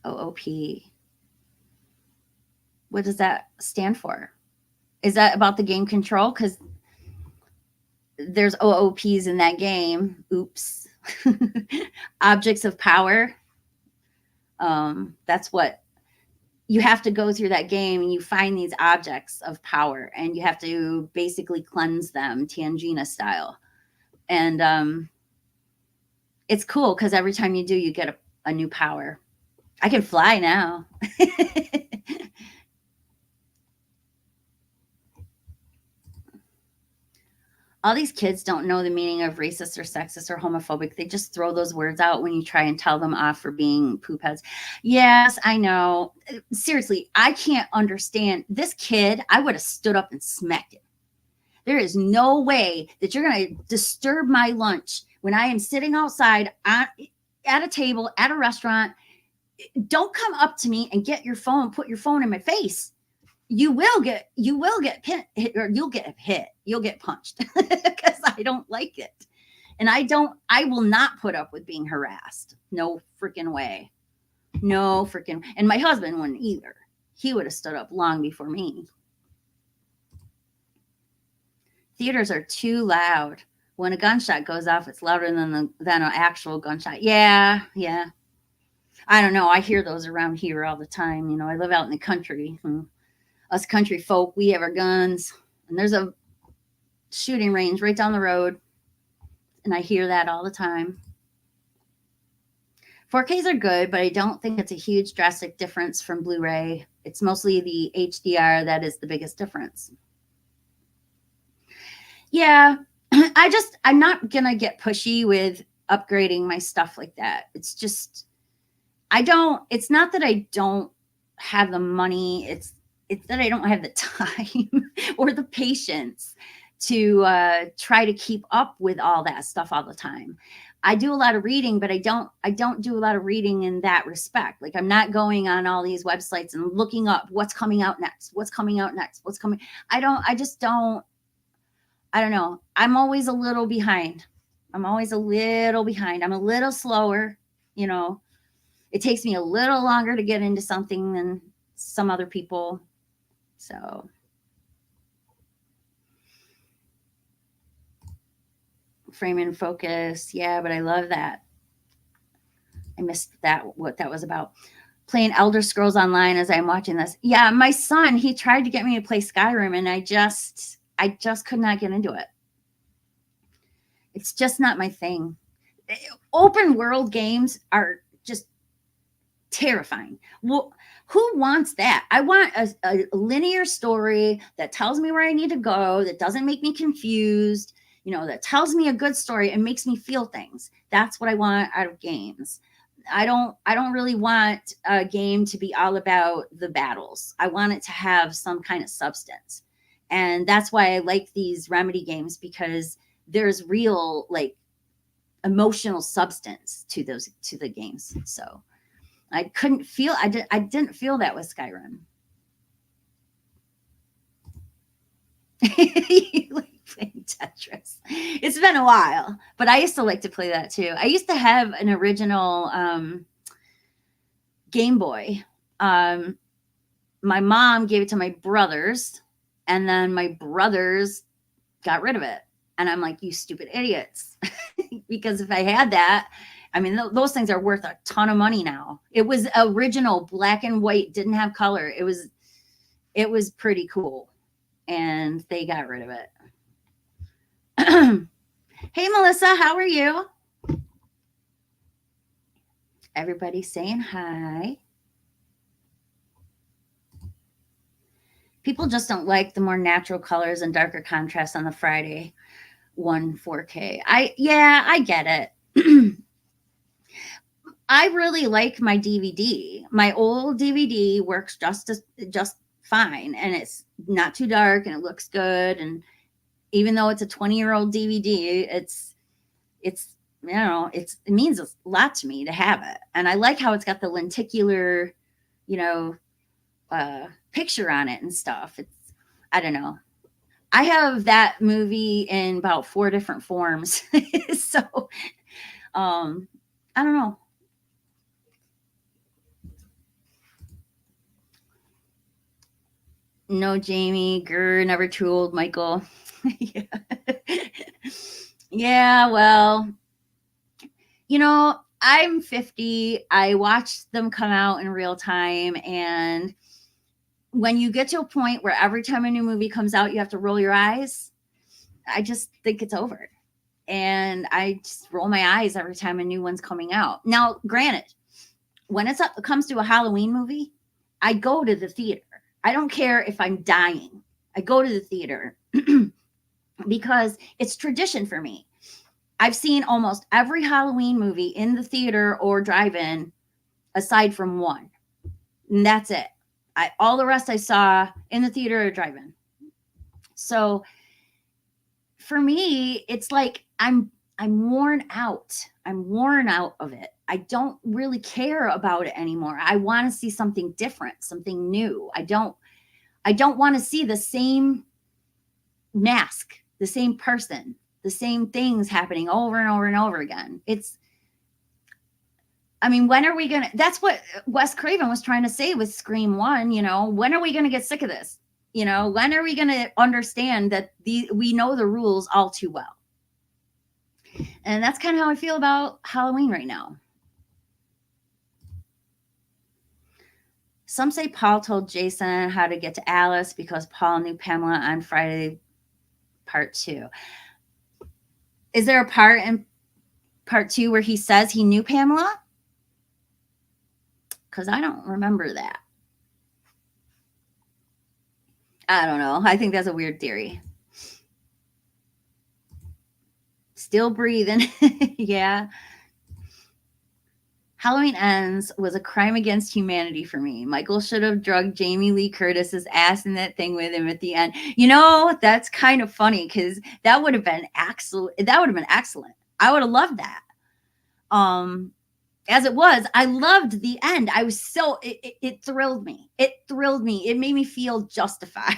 OOP. What does that stand for? Is that about the game Control? Because there's OOPs in that game. Oops. Objects of power. That's what you have to go through that game, and you find these objects of power, and you have to basically cleanse them, Tangina style. And it's cool because every time you do, you get a new power. I can fly now. All these kids don't know the meaning of racist or sexist or homophobic. They just throw those words out when you try and tell them off for being poop heads. Yes, I know. Seriously, I can't understand. This kid, I would have stood up and smacked him. There is no way that you're going to disturb my lunch when I am sitting outside at a table at a restaurant. Don't come up to me and get your phone, put your phone in my face. You will get hit, or you'll get hit. You'll get punched because I don't like it. And I will not put up with being harassed. No freaking way. No freaking. And my husband wouldn't either. He would have stood up long before me. Theaters are too loud. When a gunshot goes off, it's louder than an actual gunshot. Yeah. I don't know. I hear those around here all the time. You know, I live out in the country. Us country folk, we have our guns, and there's a shooting range right down the road, and I hear that all the time. 4Ks are good, but I don't think it's a huge drastic difference from Blu-ray. It's mostly the HDR that is the biggest difference. Yeah, I'm not gonna get pushy with upgrading my stuff like that. It's just, it's not that I don't have the money. It's that I don't have the time or the patience to try to keep up with all that stuff all the time. I do a lot of reading, but I don't do a lot of reading in that respect. Like, I'm not going on all these websites and looking up what's coming out next. I don't know. I'm always a little behind. I'm a little slower. You know, it takes me a little longer to get into something than some other people. So frame and focus. Yeah, but I love that. I missed what that was about. Playing Elder Scrolls Online as I'm watching this. Yeah, my son, he tried to get me to play Skyrim, and I just could not get into it. It's just not my thing. Open world games are just terrifying. Well, who wants that? I want a linear story that tells me where I need to go, that doesn't make me confused, that tells me a good story and makes me feel things. That's what I want out of games. I don't really want a game to be all about the battles. I want it to have some kind of substance. And that's why I like these Remedy games, because there's real like emotional substance to the games. So I didn't feel that with Skyrim. You like playing Tetris. It's been a while, but I used to like to play that too. I used to have an original Game Boy. Um, my mom gave it to my brothers, and then my brothers got rid of it. And I'm like, you stupid idiots. Because if I had that, I mean, those things are worth a ton of money now. It was original, black and white, didn't have color. It was pretty cool, and they got rid of it. Hey, Melissa, how are you? Everybody saying hi. People just don't like the more natural colors and darker contrast on the Friday one 4K. I get it. I really like my DVD. My old DVD works just fine, and it's not too dark, and it looks good. And even though it's a 20-year-old DVD, it's it means a lot to me to have it. And I like how it's got the lenticular, you know, picture on it and stuff. I don't know. I have that movie in about 4 different forms. So I don't know. No, Jamie, grr, never too old, Michael. Yeah. Yeah, well, I'm 50. I watched them come out in real time. And when you get to a point where every time a new movie comes out, you have to roll your eyes, I just think it's over. And I just roll my eyes every time a new one's coming out. Now, granted, when it comes to a Halloween movie, I go to the theater. I don't care if I'm dying. I go to the theater because it's tradition for me. I've seen almost every Halloween movie in the theater or drive-in aside from one. And that's it. All the rest I saw in the theater or drive-in. So for me, it's like I'm worn out. I'm worn out of it. I don't really care about it anymore. I want to see something different, something new. I don't want to see the same mask, the same person, the same things happening over and over and over again. When are we going to, that's what Wes Craven was trying to say with Scream 1, when are we going to get sick of this? When are we going to understand that we know the rules all too well? And that's kind of how I feel about Halloween right now. Some say Paul told Jason how to get to Alice because Paul knew Pamela on Friday part 2. Is there a part in part 2 where he says he knew Pamela? Because I don't remember that. I don't know. I think that's a weird theory. Still breathing. Yeah. Halloween Ends was a crime against humanity for me. Michael should have drugged Jamie Lee Curtis's ass in that thing with him at the end. That's kind of funny because that would have been excellent. I would have loved that. As it was, I loved the end. I was it thrilled me. It thrilled me. It made me feel justified.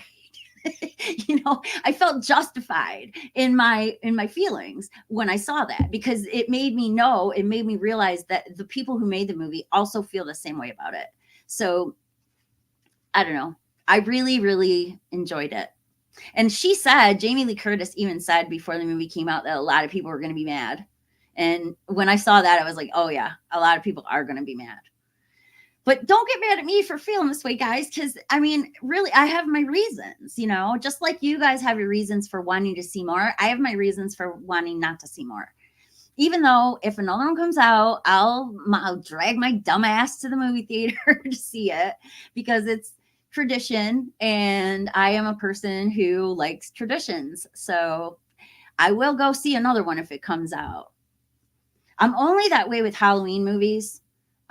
I felt justified in my feelings when I saw that, because it made me realize that the people who made the movie also feel the same way about it. So I don't know. I really, really enjoyed it. And Jamie Lee Curtis even said before the movie came out that a lot of people were going to be mad. And when I saw that, I was like, oh yeah, a lot of people are going to be mad. But don't get mad at me for feeling this way, guys, because, really, I have my reasons, just like you guys have your reasons for wanting to see more. I have my reasons for wanting not to see more. Even though if another one comes out, I'll drag my dumb ass to the movie theater to see it, because it's tradition, and I am a person who likes traditions. So I will go see another one if it comes out. I'm only that way with Halloween movies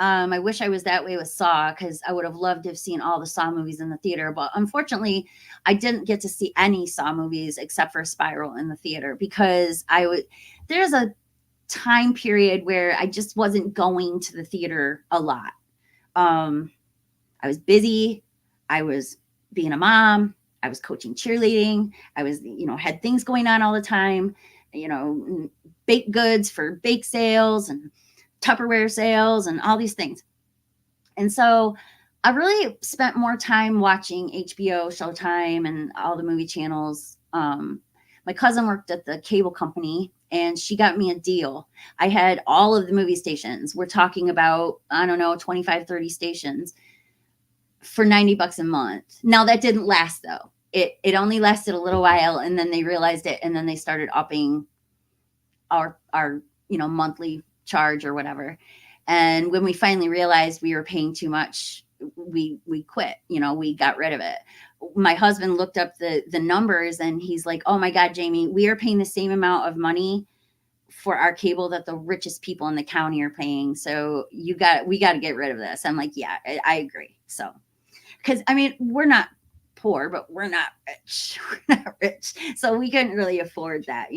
I wish I was that way with Saw, because I would have loved to have seen all the Saw movies in the theater. But unfortunately, I didn't get to see any Saw movies except for Spiral in the theater, because there's a time period where I just wasn't going to the theater a lot. I was busy. I was being a mom. I was coaching cheerleading. I was, had things going on all the time, baked goods for bake sales and Tupperware sales and all these things. And so I really spent more time watching HBO, Showtime, and all the movie channels. My cousin worked at the cable company, and she got me a deal. I had all of the movie stations. We're talking about, I don't know, 25, 30 stations for $90 a month. Now, that didn't last, though. It only lasted a little while, and then they realized it, and then they started upping our monthly charge or whatever. And when we finally realized we were paying too much, we quit. We got rid of it. My husband looked up the numbers, and he's like, "Oh my God, Jamie, we are paying the same amount of money for our cable that the richest people in the county are paying. So we got to get rid of this." I'm like, "Yeah, I agree." So, because we're not poor, but we're not rich. We're not rich, so we couldn't really afford that.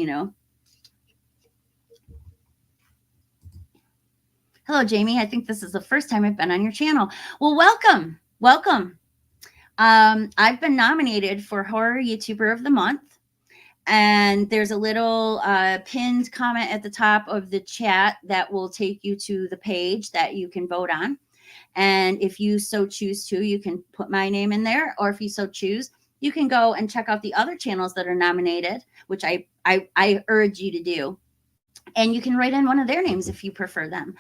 Hello, Jamie. I think this is the first time I've been on your channel. Well, welcome. Welcome. I've been nominated for Horror YouTuber of the Month. And there's a little pinned comment at the top of the chat that will take you to the page that you can vote on. And if you so choose to, you can put my name in there. Or if you so choose, you can go and check out the other channels that are nominated, which I urge you to do. And you can write in one of their names if you prefer them,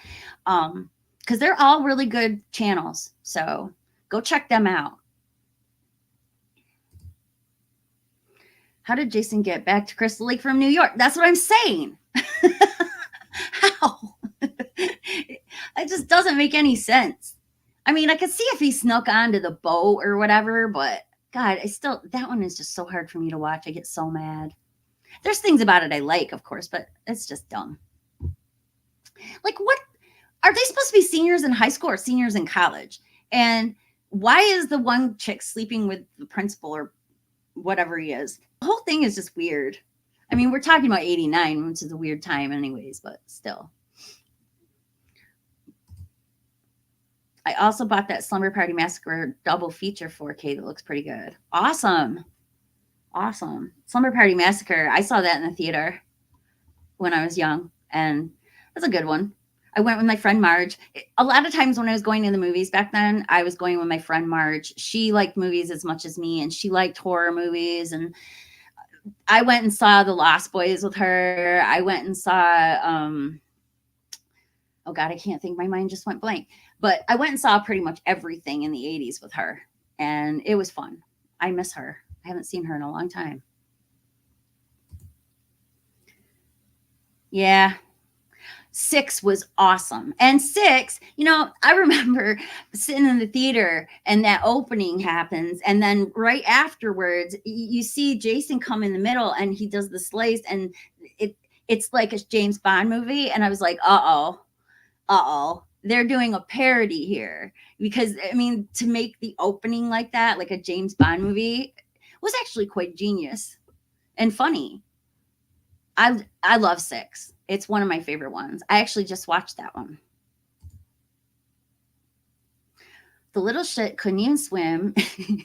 because they're all really good channels. So go check them out. How did Jason get back to Crystal Lake from New York? That's what I'm saying. How? It just doesn't make any sense. I could see if he snuck onto the boat or whatever, but God, that one is just so hard for me to watch. I get so mad. There's things about it I like, of course, but it's just dumb. Like, what are they supposed to be, seniors in high school or seniors in college? And why is the one chick sleeping with the principal or whatever he is? The whole thing is just weird. We're talking about 89, which is a weird time anyways, but still. I also bought that Slumber Party Massacre double feature 4K that looks pretty good. Awesome. Slumber Party Massacre. I saw that in the theater when I was young, and that's a good one. I went with my friend Marge. A lot of times when I was going to the movies back then, I was going with my friend Marge. She liked movies as much as me, and she liked horror movies. And I went and saw The Lost Boys with her. I went and saw, oh God, I can't think. My mind just went blank. But I went and saw pretty much everything in the 80s with her, and it was fun. I miss her. I haven't seen her in a long time. Yeah. 6 was awesome. And 6, I remember sitting in the theater and that opening happens. And then right afterwards, you see Jason come in the middle and he does the slice, and it's like a James Bond movie. And I was like, uh-oh, they're doing a parody here. Because, to make the opening like that, like a James Bond movie, was actually quite genius and funny. I love 6. It's one of my favorite ones. I actually just watched that one. The little shit couldn't even swim.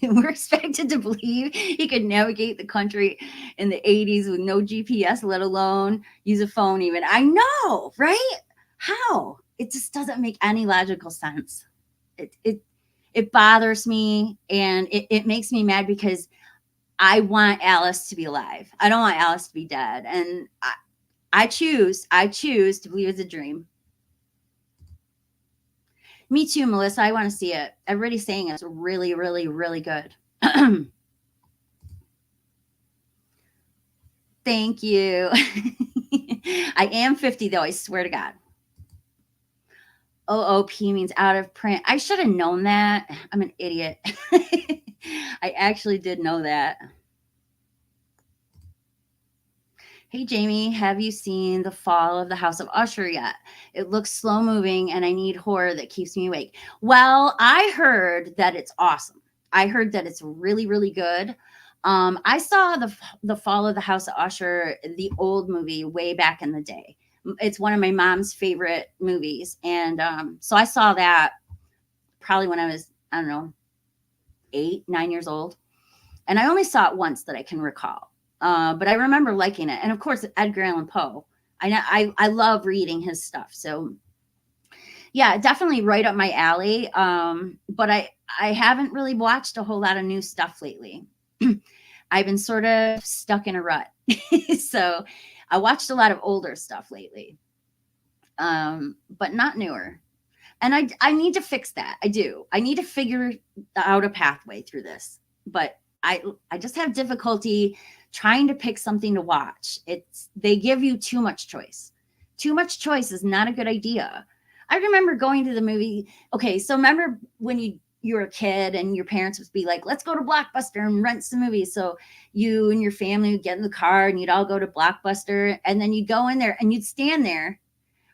We're expected to believe he could navigate the country in the 80s with no GPS, let alone use a phone even. I know, right? How? It just doesn't make any logical sense. It bothers me, and it makes me mad, because I want Alice to be alive. I don't want Alice to be dead. And I choose to believe it's a dream. Me too, Melissa. I want to see it. Everybody's saying it's really, really, really good. Thank you. I am 50, though. I swear to God. OOP means out of print. I should have known that. I'm an idiot. I actually did know that. Hey Jamie, have you seen The Fall of the House of Usher yet? It looks slow moving and I need horror that keeps me awake. Well, I heard that it's awesome. I heard that it's really, really good. I saw the Fall of the House of Usher, the old movie, way back in the day. It's one of my mom's favorite movies, and so I saw that probably when I was, I don't know, 8, 9 years old, and I only saw it once that I can recall. But I remember liking it, and of course Edgar Allan Poe. I love reading his stuff, so yeah, definitely right up my alley. But I haven't really watched a whole lot of new stuff lately. I've been sort of stuck in a rut, so I watched a lot of older stuff lately, but not newer. And I need to fix that. I do. I need to figure out a pathway through this. But I just have difficulty trying to pick something to watch. It's they give you too much choice. Too much choice is not a good idea. I remember going to the movie. Okay, so remember when you were a kid and your parents would be like, let's go to Blockbuster and rent some movies. So you and your family would get in the car and you'd all go to Blockbuster, and then you'd go in there and you'd stand there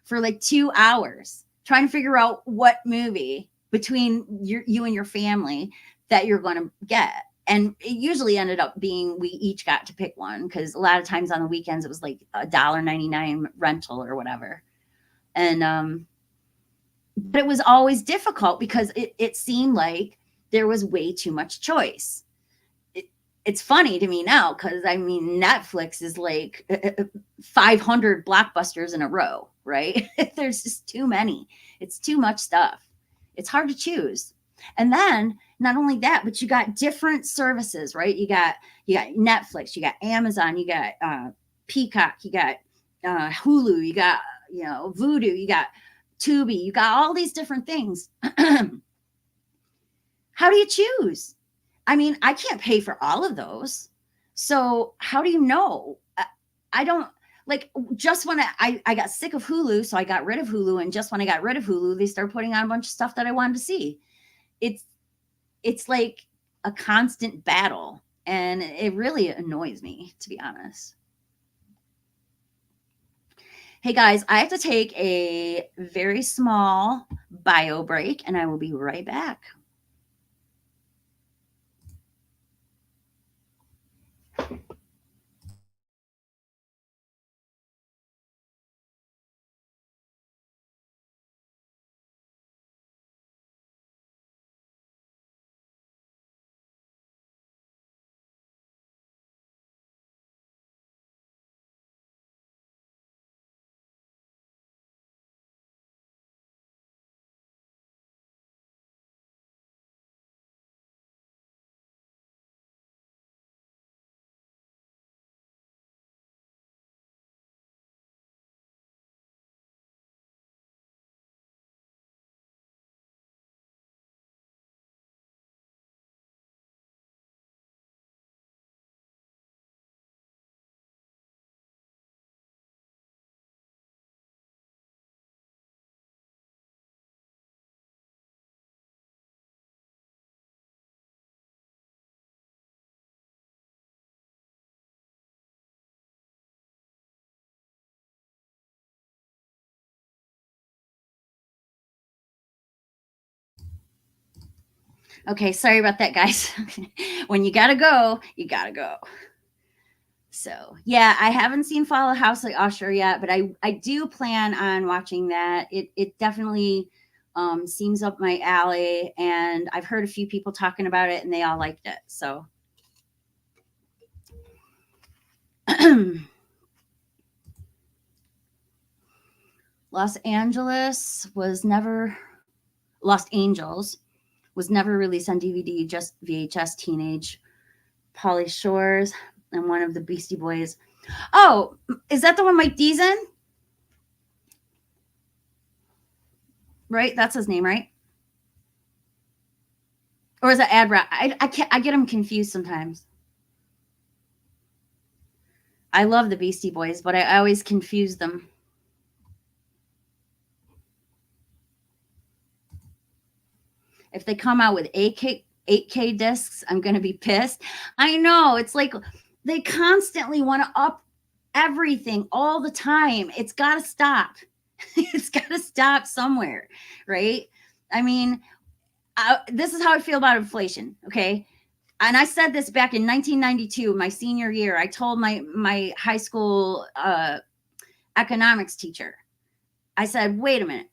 for like 2 hours trying to figure out what movie between you and your family that you're going to get. And it usually ended up being we each got to pick one, because a lot of times on the weekends it was like $1.99 rental or whatever. And but it was always difficult because it seemed like there was way too much choice. It's funny to me now because I mean Netflix is like 500 blockbusters in a row, right? There's just too many. It's too much stuff. It's hard to choose. And then not only that, but you got different services, right? You got Netflix, you got Amazon, you got Peacock, you got Hulu, you got Voodoo, you got Tubi, you got all these different things. How do you choose? I mean, I can't pay for all of those. So how do you know? I don't like just when I got sick of Hulu, so I got rid of Hulu. And just when I got rid of Hulu, they started putting on a bunch of stuff that I wanted to see. It's like a constant battle. And it really annoys me, to be honest. Hey guys, I have to take a very small bio break and I will be right back. Okay, sorry about that, guys. When you gotta go, you gotta go. So yeah, I haven't seen Fall of House like Usher yet, but I do plan on watching that. It definitely seems up my alley, and I've heard a few people talking about it, and they all liked it. So Los Angeles was never Lost Angels was never released on DVD, just VHS. Teenage Polly Shores and one of the Beastie Boys. Oh, is that the one Mike D's in? Right, that's his name, right? Or is it Ad Rock? I can't. I get them confused sometimes. I love the Beastie Boys, but I always confuse them. If they come out with 8K discs, I'm gonna be pissed. I know, it's like they constantly want to everything all the time. It's got to stop. It's got to stop somewhere, right? I mean, this is how I feel about inflation, okay? And I said this back in 1992, my senior year. I told my high school economics teacher, I said, wait a minute.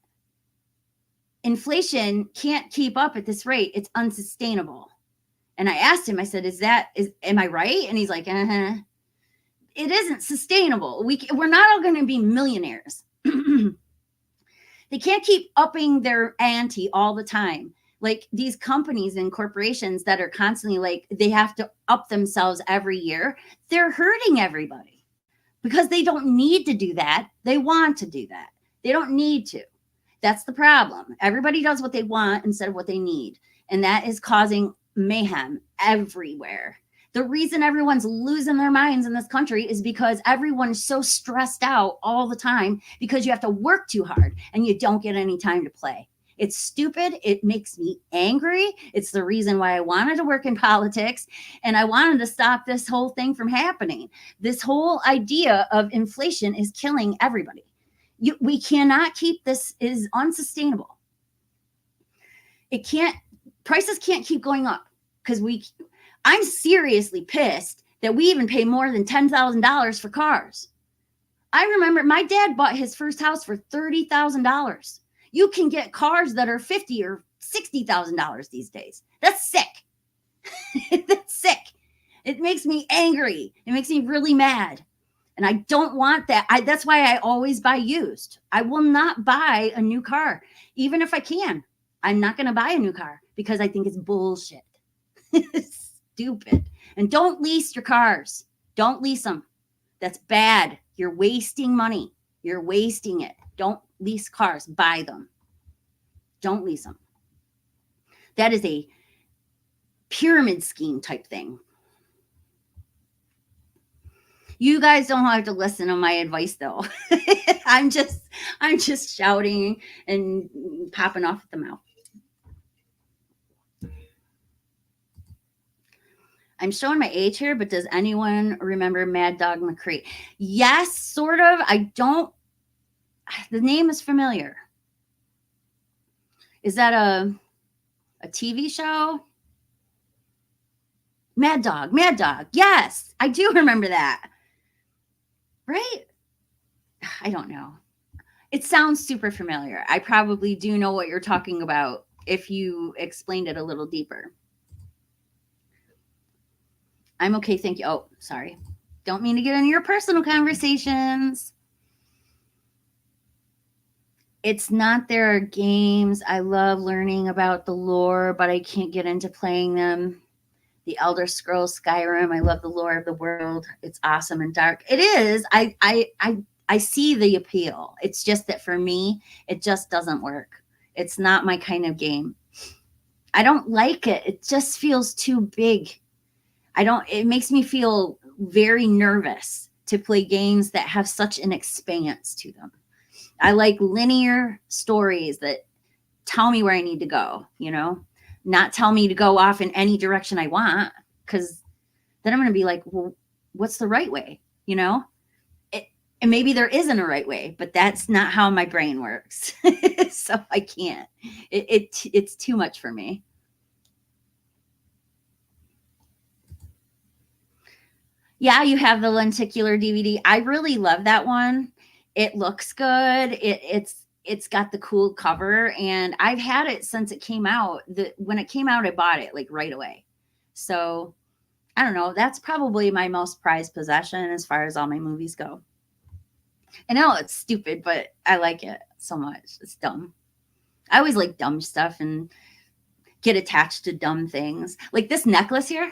Inflation can't keep up at this rate. It's unsustainable. And I asked him, I said, am I right? And he's like, uh-huh. It isn't sustainable. We're not all going to be millionaires. They can't keep upping their ante all the time. Like these companies and corporations that are constantly like, they have to up themselves every year. They're hurting everybody because they don't need to do that. They want to do that. They don't need to. That's the problem. Everybody does what they want instead of what they need. And that is causing mayhem everywhere. The reason everyone's losing their minds in this country is because everyone's so stressed out all the time because you have to work too hard and you don't get any time to play. It's stupid. It makes me angry. It's the reason why I wanted to work in politics and I wanted to stop this whole thing from happening. This whole idea of inflation is killing everybody. We cannot keep this. It is unsustainable. Prices can't keep going up because I'm seriously pissed that we even pay more than $10,000 for cars. I remember my dad bought his first house for $30,000. You can get cars that are $50,000 or $60,000 these days. That's sick. That's sick. It makes me angry. It makes me really mad. And I don't want that. That's why I always buy used. I will not buy a new car, even if I can. I'm not going to buy a new car because I think it's bullshit. It's stupid. And don't lease your cars. Don't lease them. That's bad. You're wasting money. You're wasting it. Don't lease cars. Buy them. Don't lease them. That is a pyramid scheme type thing. You guys don't have to listen to my advice though. I'm just shouting and popping off at the mouth. I'm showing my age here, but does anyone remember Mad Dog McCree? Yes, sort of. The name is familiar. Is that a TV show? Mad Dog. Yes, I do remember that. Right? I don't know. It sounds super familiar. I probably do know what you're talking about if you explained it a little deeper. I'm okay, thank you. Oh, sorry. Don't mean to get into your personal conversations. It's not there are games. I love learning about the lore, but I can't get into playing them. The Elder Scrolls Skyrim. I love the lore of the world. It's awesome and dark. It is. I see the appeal. It's just that for me, it just doesn't work. It's not my kind of game. I don't like it. It just feels too big. It makes me feel very nervous to play games that have such an expanse to them. I like linear stories that tell me where I need to go, not tell me to go off in any direction I want, because then I'm going to be like, well, what's the right way? And maybe there isn't a right way, but that's not how my brain works. So I can't. It's too much for me. Yeah, you have the lenticular DVD. I really love that one. It looks good. It's got the cool cover, and I've had it since it came out. When it came out, I bought it like right away. So I don't know. That's probably my most prized possession as far as all my movies go. I know it's stupid, but I like it so much. It's dumb. I always like dumb stuff and get attached to dumb things. Like this necklace here.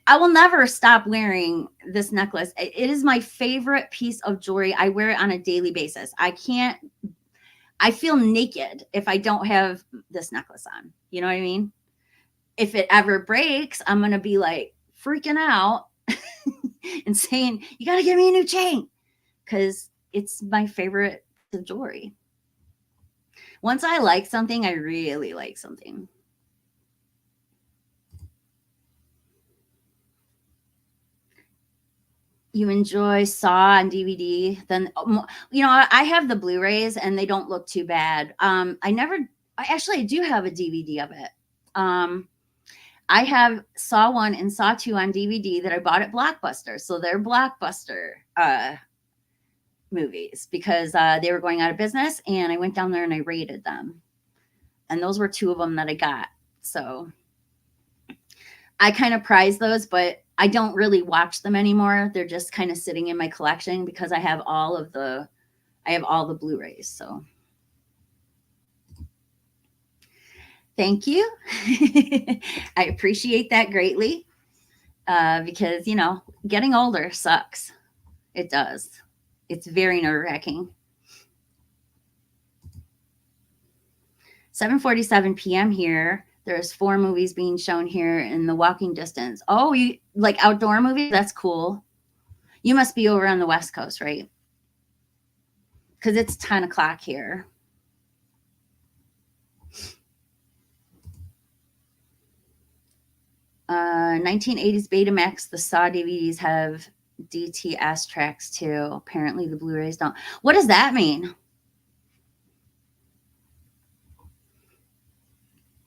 I will never stop wearing this necklace. It is my favorite piece of jewelry. I wear it on a daily basis. I feel naked if I don't have this necklace on. You know what I mean? If it ever breaks, I'm going to be like freaking out and saying, you got to give me a new chain, because it's my favorite piece of jewelry. Once I like something, I really like something. you enjoy Saw on DVD, then I have the Blu-rays and they don't look too bad. I do have a DVD of it. I have Saw 1 and Saw 2 on DVD that I bought at Blockbuster. So they're Blockbuster movies because they were going out of business, and I went down there and I rated them. And those were two of them that I got. So I kind of prize those, but I don't really watch them anymore. They're just kind of sitting in my collection because I have all the Blu-rays. So thank you. I appreciate that greatly because, getting older sucks. It does. It's very nerve-wracking. 7:47 p.m. here. There's 4 movies being shown here in the walking distance. Oh, you like outdoor movies? That's cool. You must be over on the West Coast, right? Because it's 10 o'clock here. 1980s Betamax, the Saw DVDs have DTS tracks too. Apparently the Blu-rays don't. What does that mean?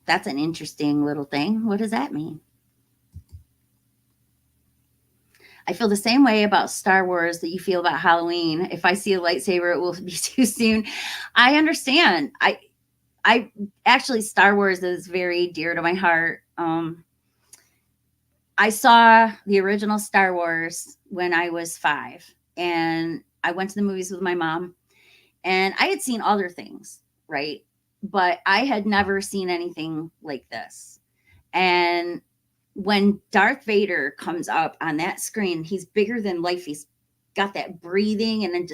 That's an interesting little thing. What does that mean? I feel the same way about Star Wars that you feel about Halloween. If I see a lightsaber, it will be too soon. I understand. I actually, Star Wars is very dear to my heart. I saw the original Star Wars when I was 5, and I went to the movies with my mom, and I had seen other things, right? But I had never seen anything like this. And when Darth Vader comes up on that screen, he's bigger than life. He's got that breathing. And then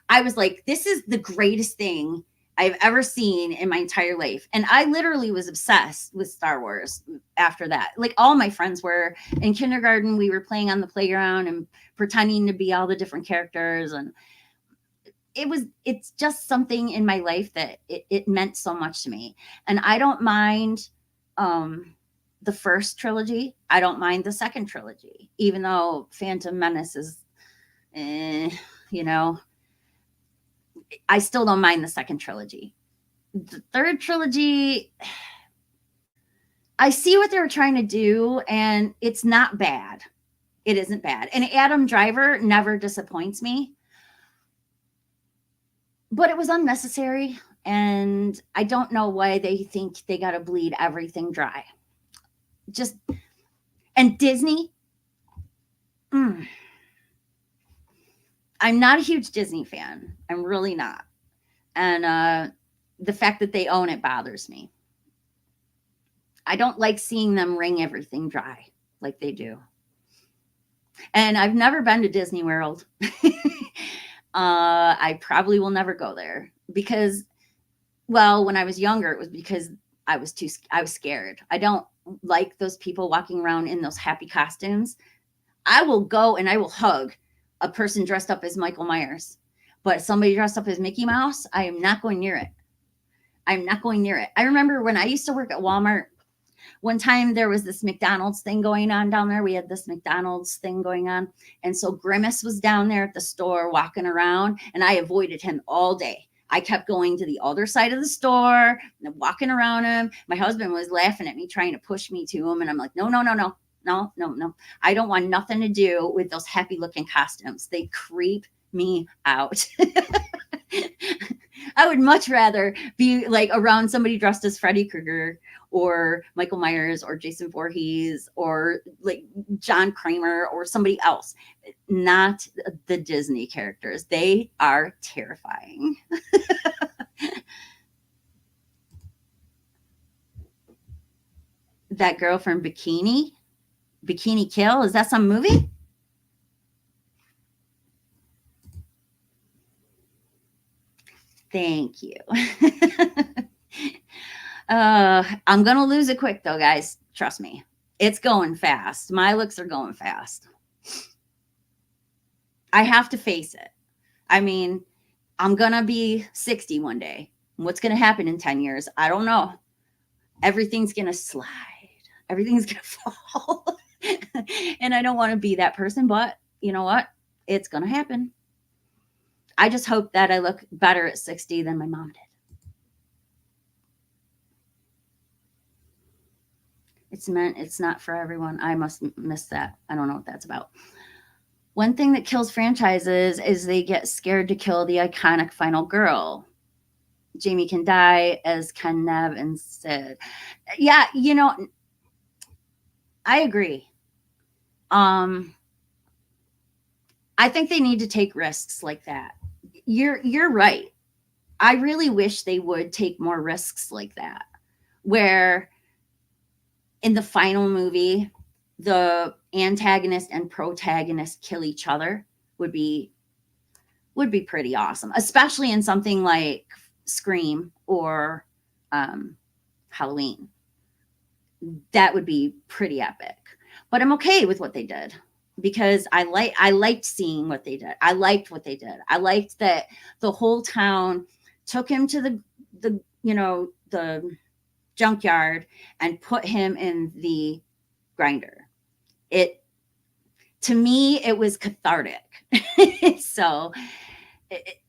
I was like, this is the greatest thing I've ever seen in my entire life. And I literally was obsessed with Star Wars after that. Like all my friends were. In kindergarten, we were playing on the playground and pretending to be all the different characters. And it's just something in my life that it meant so much to me. And I don't mind the first trilogy. I don't mind the second trilogy, even though Phantom Menace is, I still don't mind the second trilogy. The third trilogy, I see what they were trying to do, and it's not bad. It isn't bad. And Adam Driver never disappoints me. But it was unnecessary, and I don't know why they think they got to bleed everything dry. And Disney, I'm not a huge Disney fan. I'm really not. And the fact that they own it bothers me. I don't like seeing them wring everything dry like they do. And I've never been to Disney World. I probably will never go there because, when I was younger, it was because I was scared. I don't like those people walking around in those happy costumes. I will go and I will hug a person dressed up as Michael Myers, but somebody dressed up as Mickey Mouse, I am not going near it. I'm not going near it. I remember when I used to work at Walmart, one time there was this McDonald's thing going on down there. We had this McDonald's thing going on. And so Grimace was down there at the store walking around, and I avoided him all day. I kept going to the other side of the store and walking around him. My husband was laughing at me, trying to push me to him. And I'm like, no. I don't want nothing to do with those happy looking costumes. They creep me out. I would much rather be like around somebody dressed as Freddy Krueger or Michael Myers or Jason Voorhees or like John Kramer or somebody else, not the Disney characters. They are terrifying. That girl from Bikini Kill, is that some movie? Thank you. I'm going to lose it quick though, guys. Trust me. It's going fast. My looks are going fast. I have to face it. I mean, I'm going to be 60 one day. What's going to happen in 10 years? I don't know. Everything's going to slide. Everything's going to fall. And I don't want to be that person, but you know what? It's going to happen. I just hope that I look better at 60 than my mom did. It's not for everyone. I must miss that. I don't know what that's about. One thing that kills franchises is they get scared to kill the iconic final girl. Jamie can die as Ken, Nev, and Sid. Yeah, I agree. I think they need to take risks like that. You're right. I really wish they would take more risks like that, where in the final movie, the antagonist and protagonist kill each other would be pretty awesome, especially in something like Scream or Halloween. That would be pretty epic. But I'm okay with what they did because I liked seeing what they did. I liked what they did. I liked that the whole town took him to the junkyard and put him in the grinder. To me, it was cathartic. So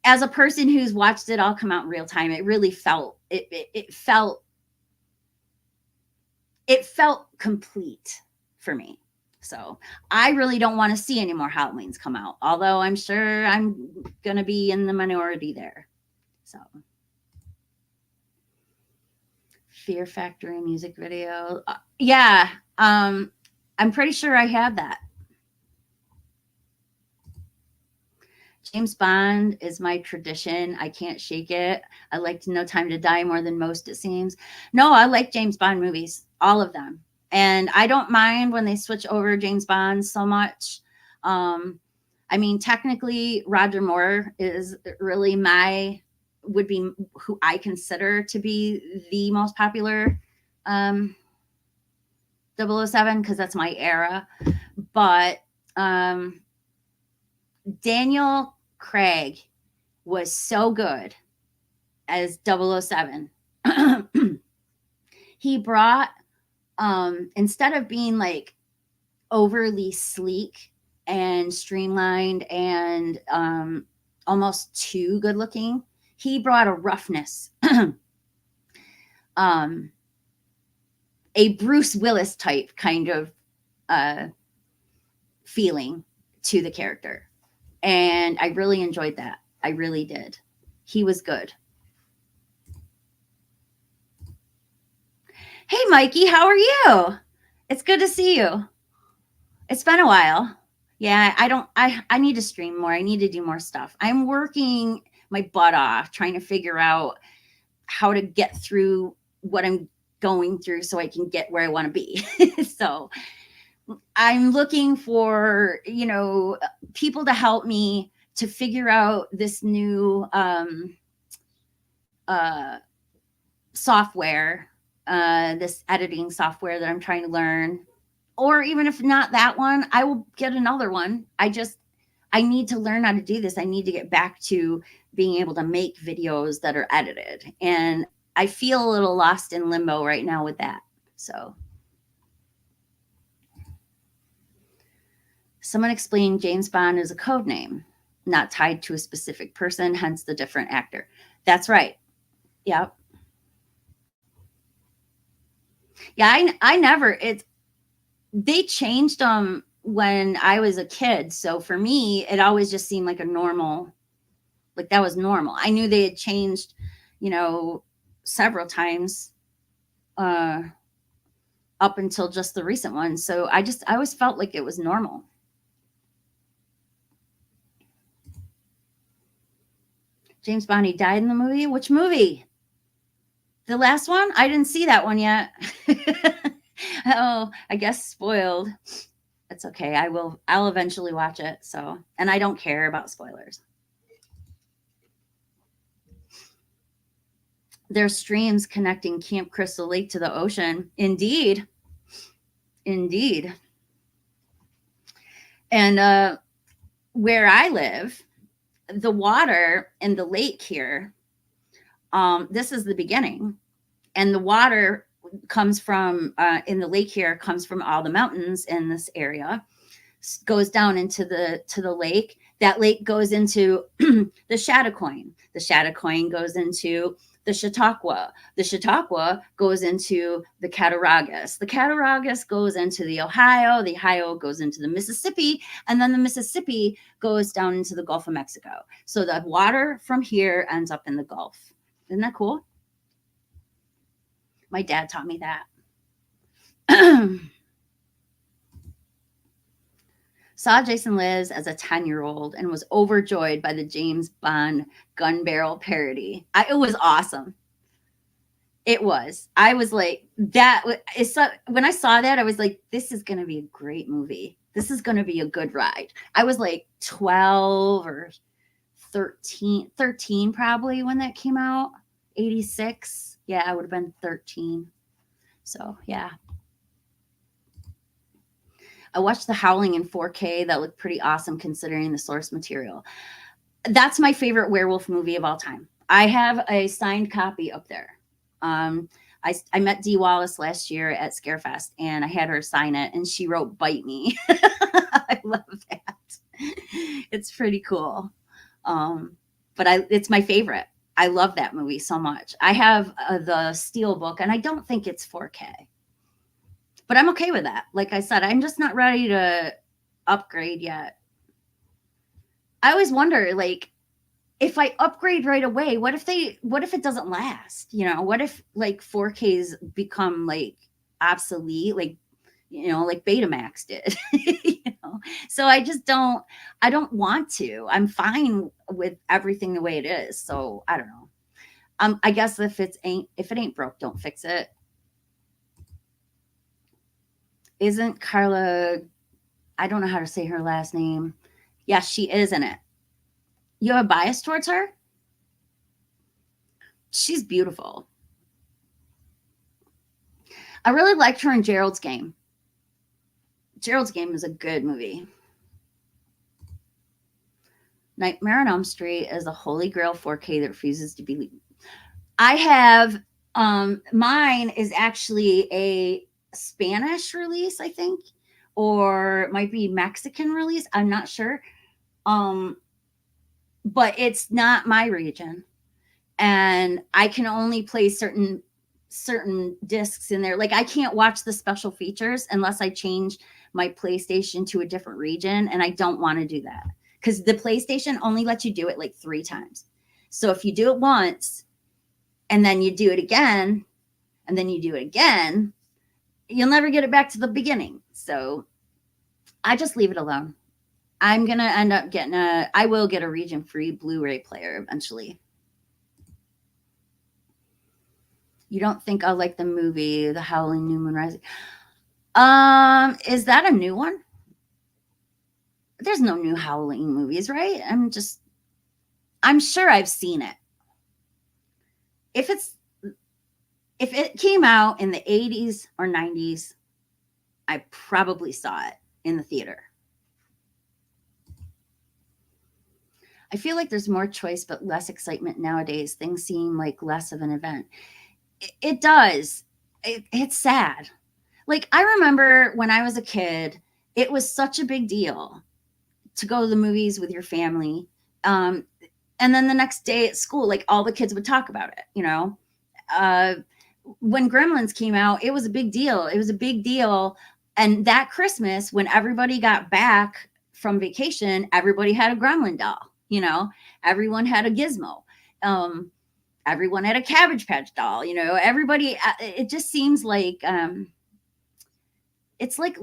as a person who's watched it all come out in real time, it really felt it felt complete for me. So I really don't want to see any more Halloweens come out, although I'm sure I'm gonna be in the minority there. So Fear Factory music video. Yeah. I'm pretty sure I have that. James Bond is my tradition. I can't shake it. I like No Time to Die more than most, it seems. No, I like James Bond movies, all of them. And I don't mind when they switch over James Bond so much. I mean, technically, Roger Moore is really would be who I consider to be the most popular 007 because that's my era. But Daniel Craig was so good as 007. He brought, instead of being like overly sleek and streamlined and almost too good looking, he brought a roughness, a Bruce Willis type kind of feeling to the character. And I really enjoyed that. I really did. He was good. Hey, Mikey, how are you? It's good to see you. It's been a while. Yeah, I need to stream more. I need to do more stuff. I'm working my butt off trying to figure out how to get through what I'm going through so I can get where I want to be. So I'm looking for, people to help me to figure out this new software, this editing software that I'm trying to learn. Or even if not that one, I will get another one. I need to learn how to do this. I need to get back to being able to make videos that are edited. And I feel a little lost in limbo right now with that. So someone explained James Bond is a code name, not tied to a specific person, hence the different actor. That's right. Yep. Yeah, they changed them when I was a kid. So for me, it always just seemed like that was normal. I knew they had changed, several times up until just the recent one. So I always felt like it was normal. James Bond, he died in the movie? Which movie? The last one? I didn't see that one yet. Oh, I guess spoiled. That's okay. I'll eventually watch it. So, and I don't care about spoilers. There's streams connecting Camp Crystal Lake to the ocean. Indeed. And where I live, the water in the lake here, this is the beginning. And the water comes from, in the lake here, comes from all the mountains in this area, goes down into the lake. That lake goes into the Chattacoin. The Chattacoin goes into the Chautauqua. The Chautauqua goes into the Cattaraugus. The Cattaraugus goes into the Ohio. The Ohio goes into the Mississippi. And then the Mississippi goes down into the Gulf of Mexico. So the water from here ends up in the Gulf. Isn't that cool? My dad taught me that. Saw Jason Lives as a 10-year-old and was overjoyed by the James Bond gun barrel parody. It was awesome. It was. I was like, when I saw that, I was like, this is going to be a great movie. This is going to be a good ride. I was like 12 or 13 probably when that came out. 86. Yeah, I would have been 13. So, yeah. I watched The Howling in 4K. That looked pretty awesome considering the source material. That's my favorite werewolf movie of all time. I have a signed copy up there. I met Dee Wallace last year at Scarefest, and I had her sign it, and she wrote "Bite Me." I love that. It's pretty cool. But it's my favorite. I love that movie so much. I have the Steel book, and I don't think it's 4K. But I'm okay with that. Like I said, I'm just not ready to upgrade yet. I always wonder, like, if I upgrade right away, what if it doesn't last? You know, what if like 4Ks become like obsolete, like, you know, like Betamax did, you know? So I don't want to. I'm fine with everything the way it is. So I don't know. I guess if it ain't broke, don't fix it. Isn't Carla, I don't know how to say her last name. Yes, she is in it. You have a bias towards her? She's beautiful. I really liked her in Gerald's Game. Gerald's Game is a good movie. Nightmare on Elm Street is a holy grail 4K that refuses to be. I have, mine is actually a Spanish release, I think, or it might be Mexican release. I'm not sure. But it's not my region. And I can only play certain discs in there. Like I can't watch the special features unless I change my PlayStation to a different region. And I don't want to do that because the PlayStation only lets you do it like 3 times. So if you do it once and then you do it again, and then you do it again, you'll never get it back to the beginning. So I just leave it alone. I'm going to end up I will get a region-free Blu-ray player eventually. You don't think I'll like the movie, The Howling New Moon Rising? Is that a new one? There's no new Howling movies, right? I'm sure I've seen it. If it came out in the 80s or 90s, I probably saw it in the theater. I feel like there's more choice but less excitement nowadays. Things seem like less of an event. It does. It's sad. Like I remember when I was a kid, it was such a big deal to go to the movies with your family. And then the next day at school, like all the kids would talk about it, you know. When Gremlins came out, it was a big deal. It was a big deal. And that Christmas, when everybody got back from vacation, everybody had a Gremlin doll, you know, everyone had a Gizmo. Everyone had a Cabbage Patch doll, you know, everybody, it just seems like, it's like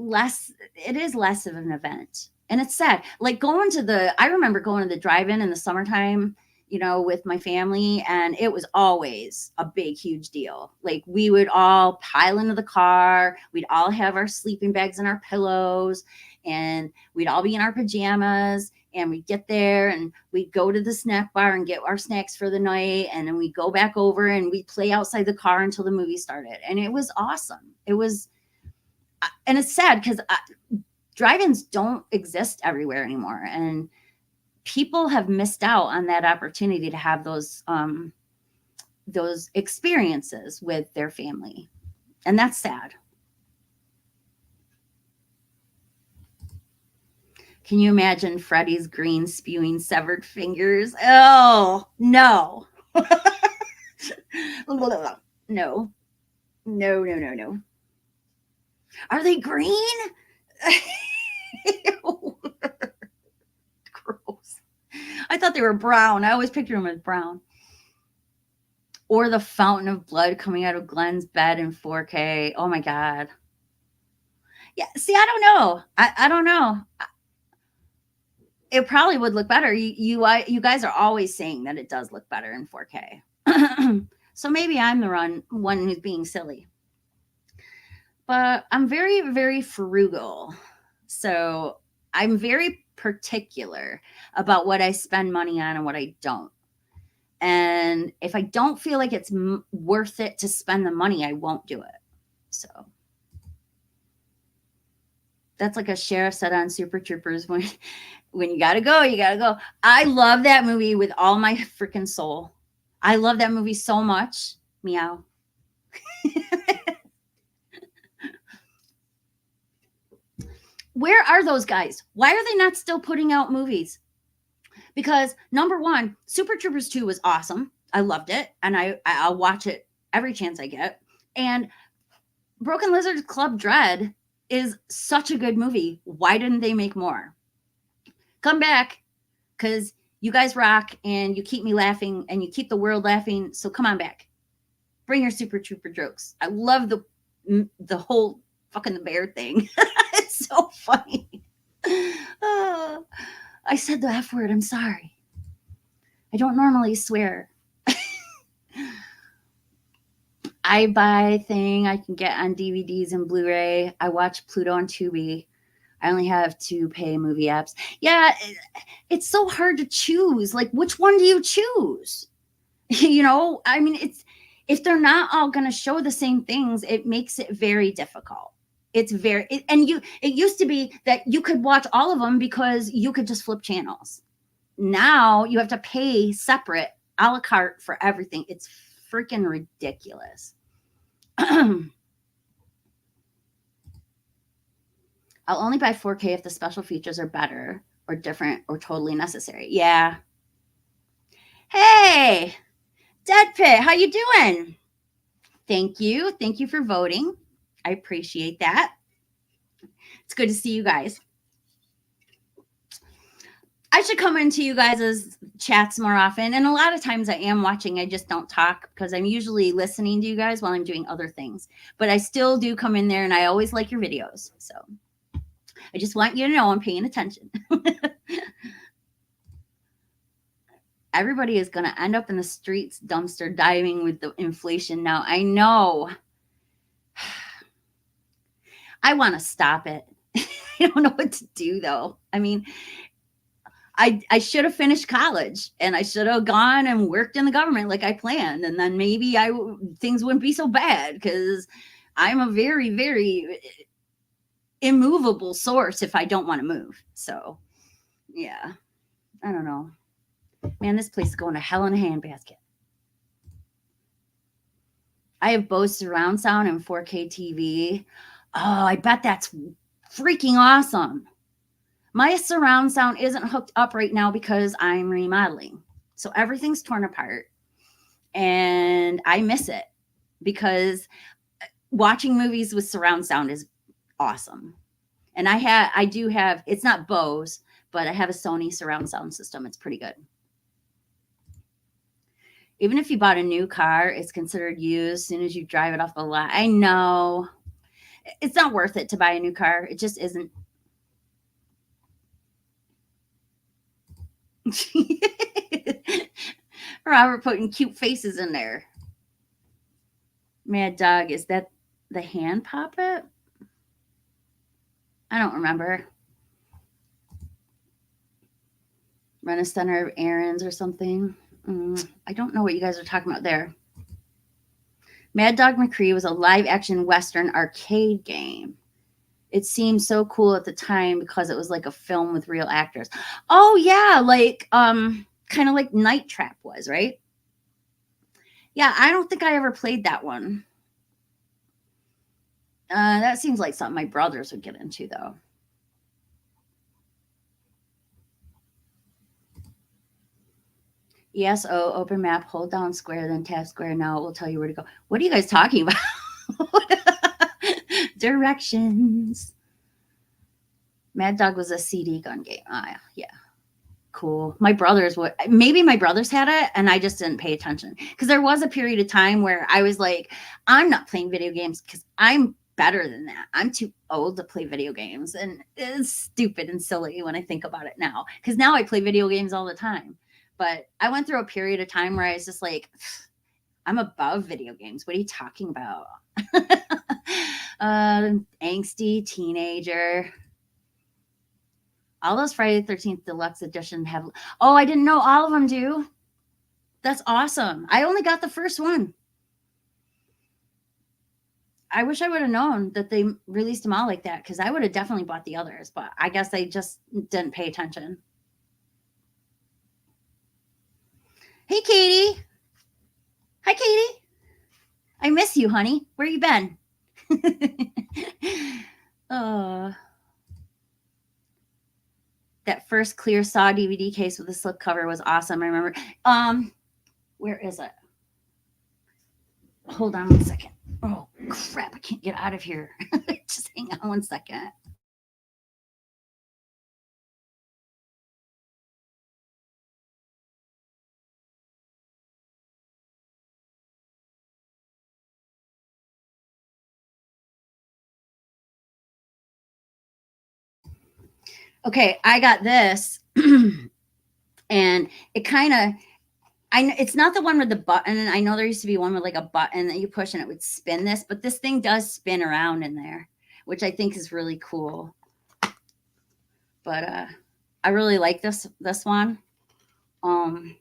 it is less of an event. And it's sad. Like I remember going to the drive-in in the summertime, you know, with my family, and it was always a big, huge deal. Like we would all pile into the car. We'd all have our sleeping bags and our pillows, and we'd all be in our pajamas, and we'd get there and we'd go to the snack bar and get our snacks for the night. And then we'd go back over and we'd play outside the car until the movie started. And it was awesome. And it's sad because drive-ins don't exist everywhere anymore. And people have missed out on that opportunity to have those experiences with their family. And that's sad. Can you imagine Freddy's green spewing severed fingers? Oh, no. No. No, no, no, no. Are they green? Ew. Gross. I thought they were brown. I always pictured them as brown. Or the fountain of blood coming out of Glenn's bed in 4K. Oh my God. Yeah, see, I don't know. I don't know. It probably would look better. You guys are always saying that it does look better in 4K. So maybe I'm the one who's being silly. But I'm very, very frugal. So I'm very particular about what I spend money on and what I don't. And if I don't feel like it's worth it to spend the money, I won't do it. So that's like a sheriff said on Super Troopers, when you gotta go, you gotta go. I love that movie with all my freaking soul. I love that movie so much. Meow. Where are those guys? Why are they not still putting out movies? Because number one, Super Troopers 2 was awesome. I loved it, and I'll watch it every chance I get. And Broken Lizard Club Dread is such a good movie. Why didn't they make more? Come back, because you guys rock and you keep me laughing and you keep the world laughing. So come on back. Bring your Super Trooper jokes. I love the whole fucking the bear thing. It's so funny. I said the F word. I'm sorry. I don't normally swear. I buy thing I can get on DVDs and Blu-ray. I watch Pluto on Tubi. I only have to pay movie apps. Yeah, it's so hard to choose. Like, which one do you choose? I mean, if they're not all going to show the same things, it makes it very difficult. It used to be that you could watch all of them because you could just flip channels. Now you have to pay separate a la carte for everything. It's freaking ridiculous. I'll only buy 4K if the special features are better or different or totally necessary. Yeah. Hey, Dead Pit, how you doing? Thank you. Thank you for voting. I appreciate that. It's good to see you guys. I should come into you guys' chats more often. And a lot of times I am watching. I just don't talk because I'm usually listening to you guys while I'm doing other things. But I still do come in there, and I always like your videos. So I just want you to know I'm paying attention. Everybody is going to end up in the streets dumpster diving with the inflation now. I know. I want to stop it. I don't know what to do, though. I mean, I should have finished college, and I should have gone and worked in the government like I planned. And then maybe things wouldn't be so bad, because I'm a very, very immovable source if I don't want to move. So, yeah, I don't know. Man, this place is going to hell in a handbasket. I have Bose surround sound and 4K TV. Oh, I bet that's freaking awesome. My surround sound isn't hooked up right now because I'm remodeling. So everything's torn apart. And I miss it because watching movies with surround sound is awesome. And I do have, it's not Bose, but I have a Sony surround sound system. It's pretty good. Even if you bought a new car, it's considered used as soon as you drive it off the lot. I know. It's not worth it to buy a new car. It just isn't. Robert putting cute faces in there. Mad Dog, is that the hand puppet? I don't remember. Run a center of errands or something. I don't know what you guys are talking about there. Mad Dog McCree was a live-action Western arcade game. It seemed so cool at the time because it was like a film with real actors. Oh, yeah, like kind of like Night Trap was, right? Yeah, I don't think I ever played that one. That seems like something my brothers would get into, though. ESO, open map, hold down square, then tap square. Now it will tell you where to go. What are you guys talking about? Directions. Mad Dog was a CD gun game. Ah, yeah. Cool. My brothers would, maybe my brothers had it and I just didn't pay attention. Because there was a period of time where I was like, I'm not playing video games because I'm better than that. I'm too old to play video games. And it's stupid and silly when I think about it now. Because now I play video games all the time. But I went through a period of time where I was just like, I'm above video games. What are you talking about? Angsty teenager. All those Friday the 13th Deluxe Edition have. Oh, I didn't know all of them do. That's awesome. I only got the first one. I wish I would have known that they released them all like that because I would have definitely bought the others, but I guess I just didn't pay attention. Hey, Katie. Hi, Katie. I miss you, honey. Where you been? That first clear Saw DVD case with the slipcover was awesome. I remember. Where is it? Hold on 1 second. Oh crap! I can't get out of here. Just hang on 1 second. Okay, I got this, and it kind of. It's not the one with the button. I know there used to be one with like a button that you push and it would spin this, but this thing does spin around in there, which I think is really cool. But I really like this one. The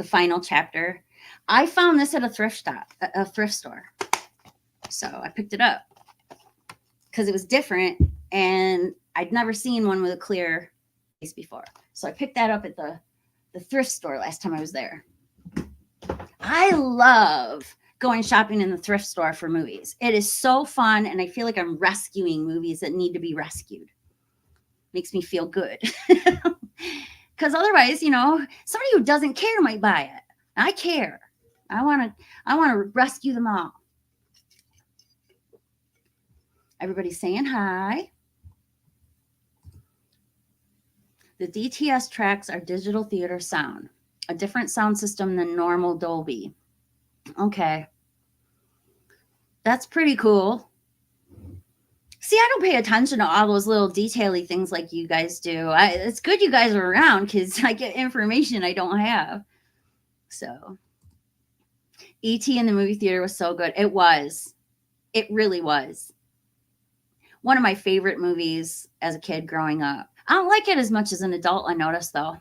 final chapter. I found this at a thrift store. So I picked it up because it was different and I'd never seen one with a clear case before. So I picked that up at the thrift store last time I was there. I love going shopping in the thrift store for movies. It is so fun, and I feel like I'm rescuing movies that need to be rescued. Makes me feel good. Because otherwise, somebody who doesn't care might buy it. I care. I want to rescue them all. Everybody's saying hi. The DTS tracks are digital theater sound, a different sound system than normal Dolby. Okay. That's pretty cool. See, I don't pay attention to all those little detaily things like you guys do. It's good you guys are around because I get information I don't have. So, E.T. in the movie theater was so good. It was. It really was. One of my favorite movies as a kid growing up. I don't like it as much as an adult, I noticed, though.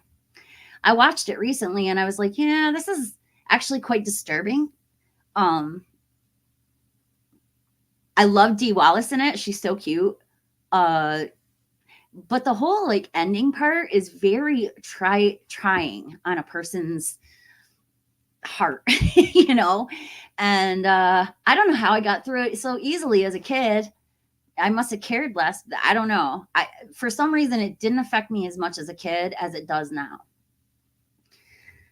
I watched it recently, and I was like, yeah, this is actually quite disturbing. I love Dee Wallace in it. She's so cute. But the whole ending part is very trying on a person's heart, and I don't know how I got through it so easily as a kid. I must have cared less. I don't know. For some reason, it didn't affect me as much as a kid as it does now.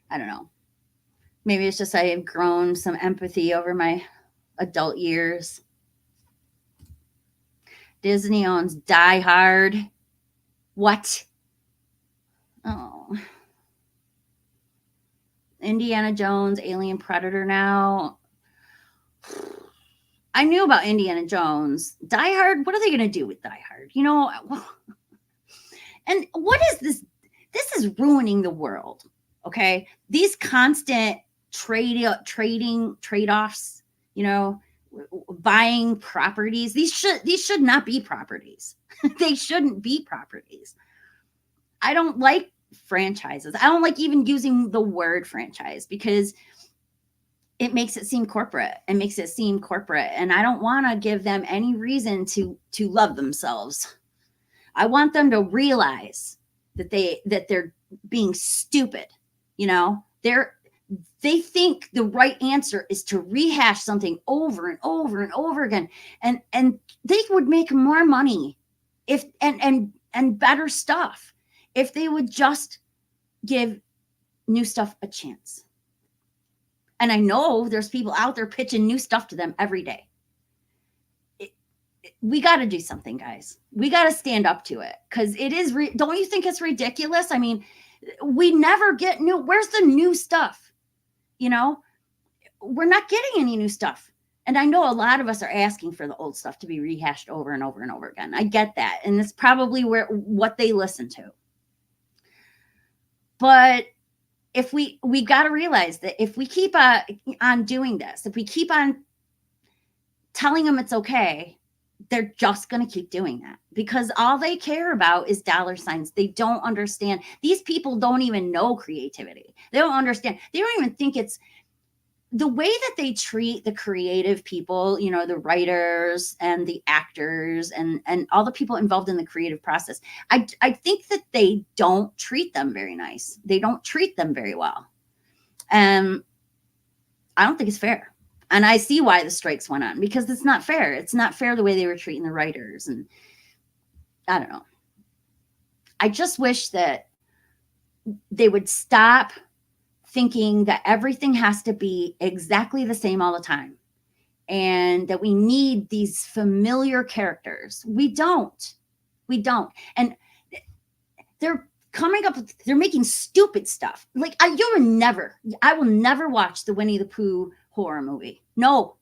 I don't know. Maybe it's just I have grown some empathy over my adult years. Disney owns Die Hard. What? Oh. Indiana Jones, Alien Predator now. I knew about Indiana Jones. Die Hard, what are they going to do with Die Hard? And what is this? This is ruining the world, okay? These constant trading trade-offs, buying properties. These should not be properties. They shouldn't be properties. I don't like franchises. I don't like even using the word franchise because it makes it seem corporate. And I don't want to give them any reason to love themselves. I want them to realize that they're being stupid. They think the right answer is to rehash something over and over and over again. And they would make more money and better stuff if they would just give new stuff a chance. And I know there's people out there pitching new stuff to them every day. We got to do something, guys. We got to stand up to it, because it is, don't you think it's ridiculous? I mean, we never get new. Where's the new stuff? You know, we're not getting any new stuff. And I know a lot of us are asking for the old stuff to be rehashed over and over and over again. I get that. And it's probably what they listen to. But if we got to realize that if we keep on doing this, if we keep on telling them it's okay, they're just going to keep doing that, because all they care about is dollar signs. They don't understand. These people don't even know creativity. They don't understand. They don't even think it's the way that they treat the creative people, you know, the writers and the actors and all the people involved in the creative process. I think that they don't treat them very nice. They don't treat them very well. And I don't think it's fair. And I see why the strikes went on, because it's not fair. It's not fair the way they were treating the writers. And I don't know. I just wish that they would stop thinking that everything has to be exactly the same all the time, and that we need these familiar characters. We don't. And they're coming up with, they're making stupid stuff. Like I will never watch the Winnie the Pooh horror movie. No,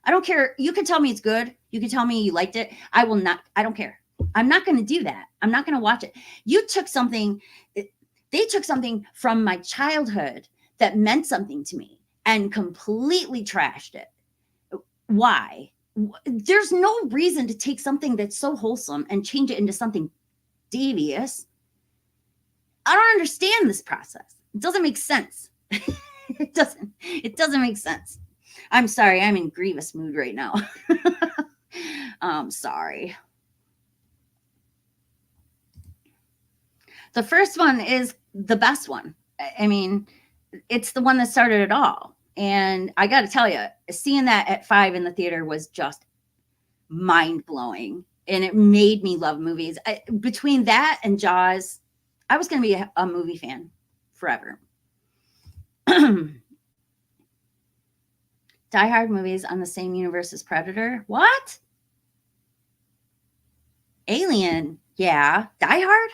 I don't care. You can tell me it's good. You can tell me you liked it. I will not. I don't care. I'm not going to do that. I'm not going to watch it. They took something from my childhood that meant something to me and completely trashed it. Why? There's no reason to take something that's so wholesome and change it into something devious. I don't understand this process. It doesn't make sense. It doesn't make sense. I'm sorry. I'm in grievous mood right now. I'm sorry. The first one is the best one. I mean, it's the one that started it all. And I got to tell you, seeing that at 5 in the theater was just mind blowing. And it made me love movies. Between that and Jaws, I was going to be a movie fan forever. Die Hard movies on the same universe as Predator. What? Alien. Yeah. Die Hard?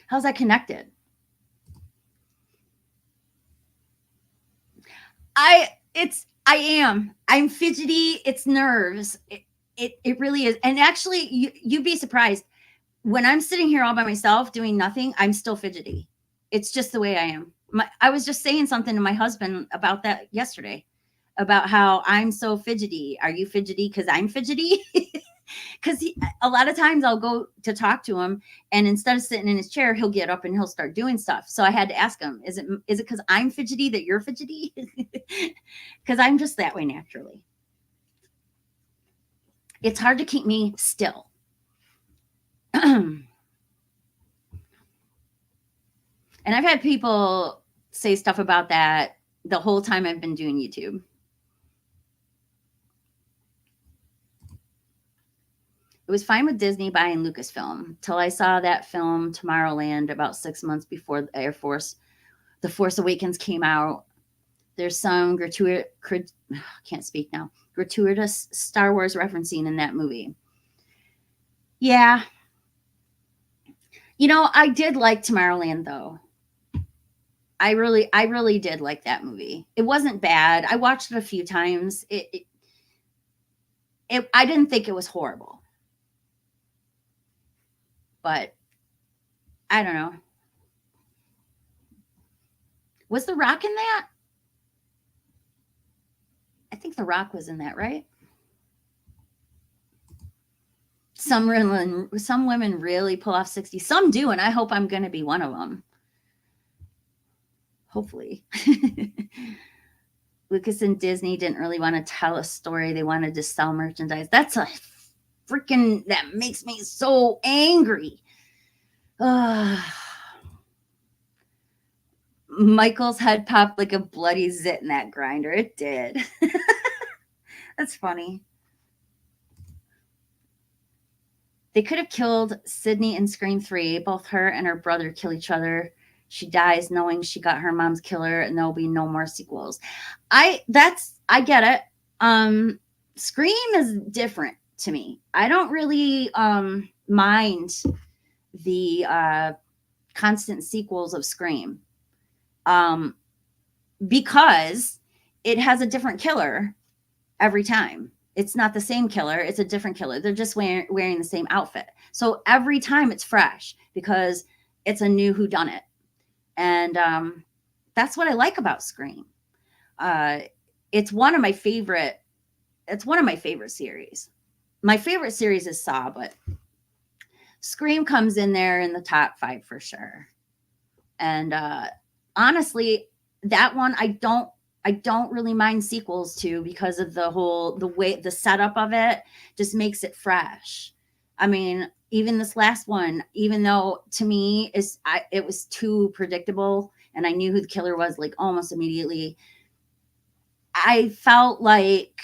How's that connected? I'm fidgety. It's nerves. It really is. And actually, you'd be surprised. When I'm sitting here all by myself doing nothing, I'm still fidgety. It's just the way I am. I was just saying something to my husband about that yesterday, about how I'm so fidgety. Are you fidgety because I'm fidgety? Because a lot of times I'll go to talk to him, and instead of sitting in his chair, he'll get up and he'll start doing stuff. So I had to ask him, is it because I'm fidgety that you're fidgety? Because I'm just that way naturally. It's hard to keep me still. And I've had people say stuff about that the whole time I've been doing YouTube. It was fine with Disney buying Lucasfilm till I saw that film Tomorrowland about 6 months before The Force Awakens came out. There's some gratuitous Star Wars referencing in that movie. Yeah. You know, I did like Tomorrowland though. I really did like that movie. It wasn't bad. I watched it a few times. I didn't think it was horrible. But I don't know. Was The Rock in that? I think The Rock was in that, right? Some women really pull off 60. Some do, and I hope I'm going to be one of them. Hopefully. Lucas and Disney didn't really want to tell a story. They wanted to sell merchandise. That makes me so angry. Michael's head popped like a bloody zit in that grinder. It did. That's funny. They could have killed Sydney in Scream 3. Both her and her brother kill each other. She dies knowing she got her mom's killer, and there'll be no more sequels. I get it. Scream is different to me. I don't really mind the constant sequels of Scream, because it has a different killer every time. It's not the same killer, it's a different killer. They're just wearing the same outfit. So every time it's fresh because it's a new whodunit. And that's what I like about Scream. It's one of my favorite series. My favorite series is Saw, but Scream comes in there in the top 5 for sure. And honestly, that one I don't really mind sequels to, because of the setup of it just makes it fresh. I mean, even this last one, even though to me it was too predictable and I knew who the killer was like almost immediately, I felt like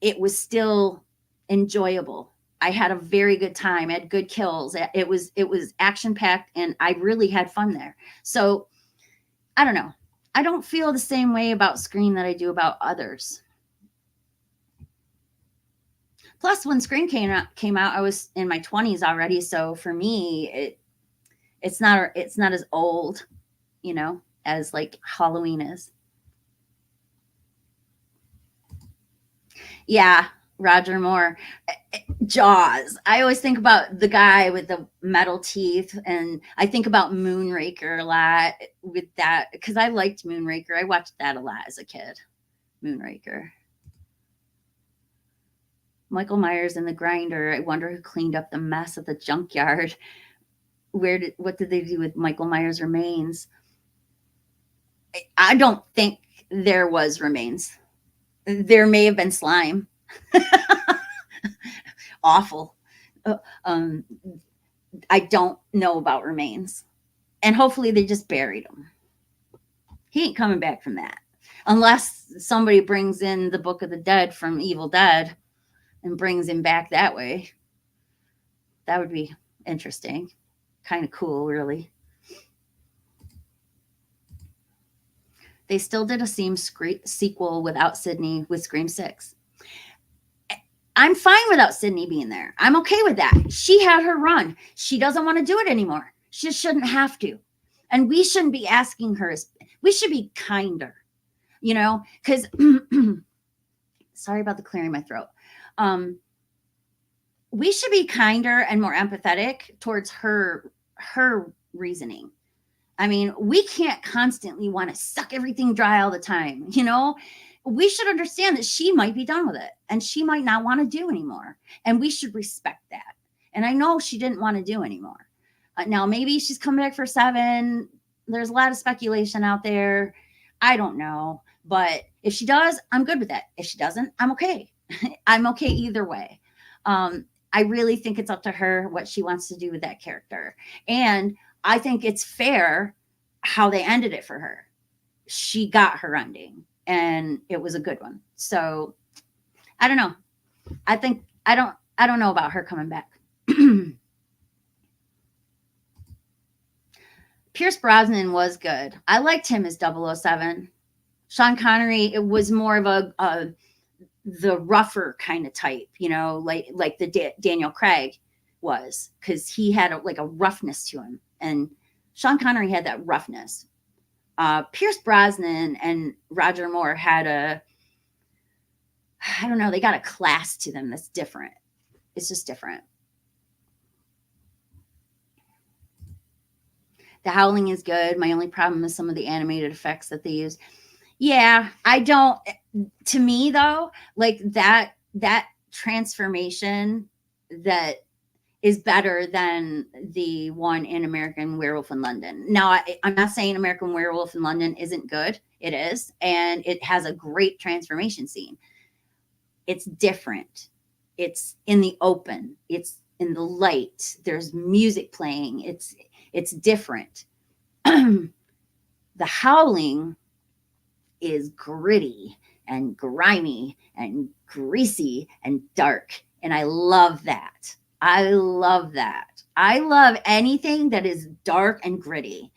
it was still enjoyable. I had a very good time. I had good kills. It was action packed, and I really had fun there. So I don't know. I don't feel the same way about Scream that I do about others. Plus, when Scream came out, I was in my 20s already. So for me, it's not as old, as like Halloween is. Yeah, Roger Moore. Jaws. I always think about the guy with the metal teeth, and I think about Moonraker a lot with that, because I liked Moonraker. I watched that a lot as a kid. Moonraker. Michael Myers and the Grinder. I wonder who cleaned up the mess at the junkyard. What did they do with Michael Myers' remains? I don't think there was remains. There may have been slime. Awful. I don't know about remains. And hopefully they just buried him. He ain't coming back from that. Unless somebody brings in the Book of the Dead from Evil Dead and brings him back that way. That would be interesting. Kind of cool, really. They still did a sequel without Sydney with Scream 6. I'm fine without Sydney being there. I'm okay with that. She had her run. She doesn't want to do it anymore. She shouldn't have to. And we shouldn't be asking her. We should be kinder, because sorry about the clearing my throat. We should be kinder and more empathetic towards her reasoning. I mean, we can't constantly want to suck everything dry all the time, We should understand that she might be done with it and she might not want to do anymore. And we should respect that. And I know she didn't want to do anymore. Now, maybe she's coming back for 7. There's a lot of speculation out there. I don't know. But if she does, I'm good with that. If she doesn't, I'm okay. I'm okay either way. I really think it's up to her what she wants to do with that character. And I think it's fair how they ended it for her. She got her ending and it was a good one. So I don't know. I don't know about her coming back. Pierce Brosnan was good. I liked him as 007. Sean Connery, it was more of the rougher kind of type, like the Daniel Craig was, because he had a roughness to him, and Sean Connery had that roughness. Pierce Brosnan and Roger Moore had they got a class to them that's different. It's just different. The Howling is good. My only problem is some of the animated effects that they use. Yeah, to me though, like that transformation that is better than the one in American Werewolf in London. Now, I'm not saying American Werewolf in London isn't good. It is, and it has a great transformation scene. It's different. It's in the open. It's in the light. There's music playing. It's different. The Howling is gritty and grimy and greasy and dark, and I love that. I love that. I love anything that is dark and gritty.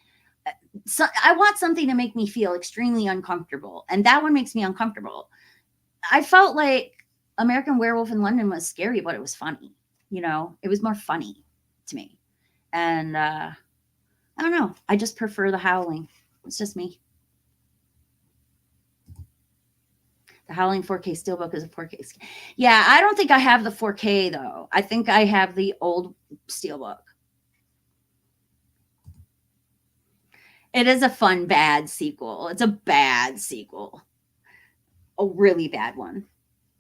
So I want something to make me feel extremely uncomfortable, and that one makes me uncomfortable. I felt like American Werewolf in London was scary, but it was funny. It was more funny to me. And I don't know. I just prefer The Howling. It's just me. The Howling 4K Steelbook is a 4K. Yeah, I don't think I have the 4K though. I think I have the old Steelbook. It is a fun, bad sequel. It's a bad sequel. A really bad one.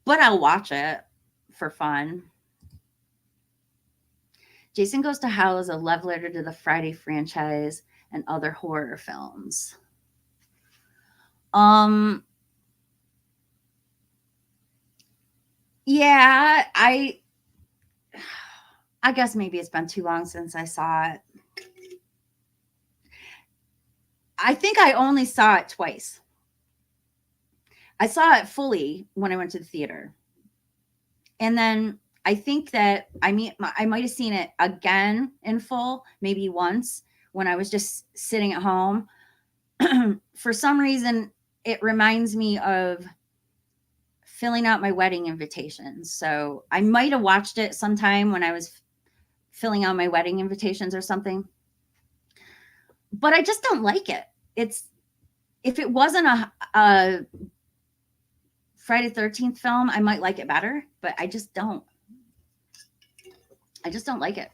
But I'll watch it for fun. Jason Goes to Hell is a love letter to the Friday franchise and other horror films. Yeah, I guess maybe it's been too long since I saw it. I think I only saw it twice. I saw it fully when I went to the theater. And then I think that I might have seen it again in full, maybe once when I was just sitting at home. For some reason, it reminds me of filling out my wedding invitations. So I might have watched it sometime when I was filling out my wedding invitations or something. But I just don't like it. If it wasn't a Friday the 13th film, I might like it better, but I just don't. I just don't like it.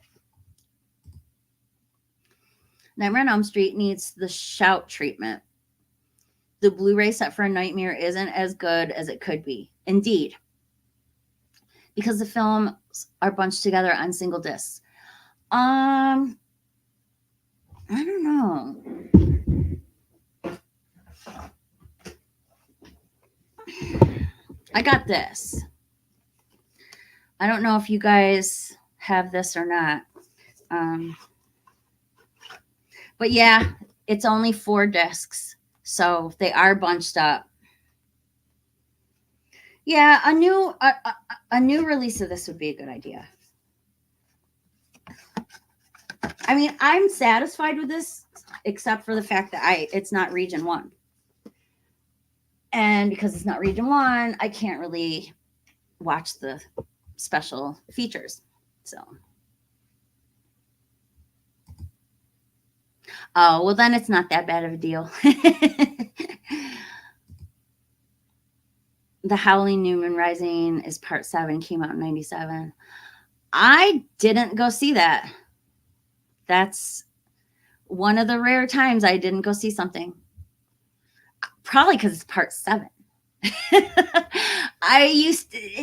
Nightmare on Elm Street needs the shout treatment. The Blu-ray set for A Nightmare isn't as good as it could be. Indeed. Because the films are bunched together on single discs. I don't know. I got this. I don't know if you guys have this or not. But yeah, it's only 4 discs. So they are bunched up. Yeah, a new release of this would be a good idea. I mean, I'm satisfied with this, except for the fact that it's not Region 1. And because it's not Region 1, I can't really watch the special features. So. Oh, well, then it's not that bad of a deal. The Howling New Moon Rising is part 7, came out in 97. I didn't go see that. That's one of the rare times I didn't go see something. Probably because it's part 7.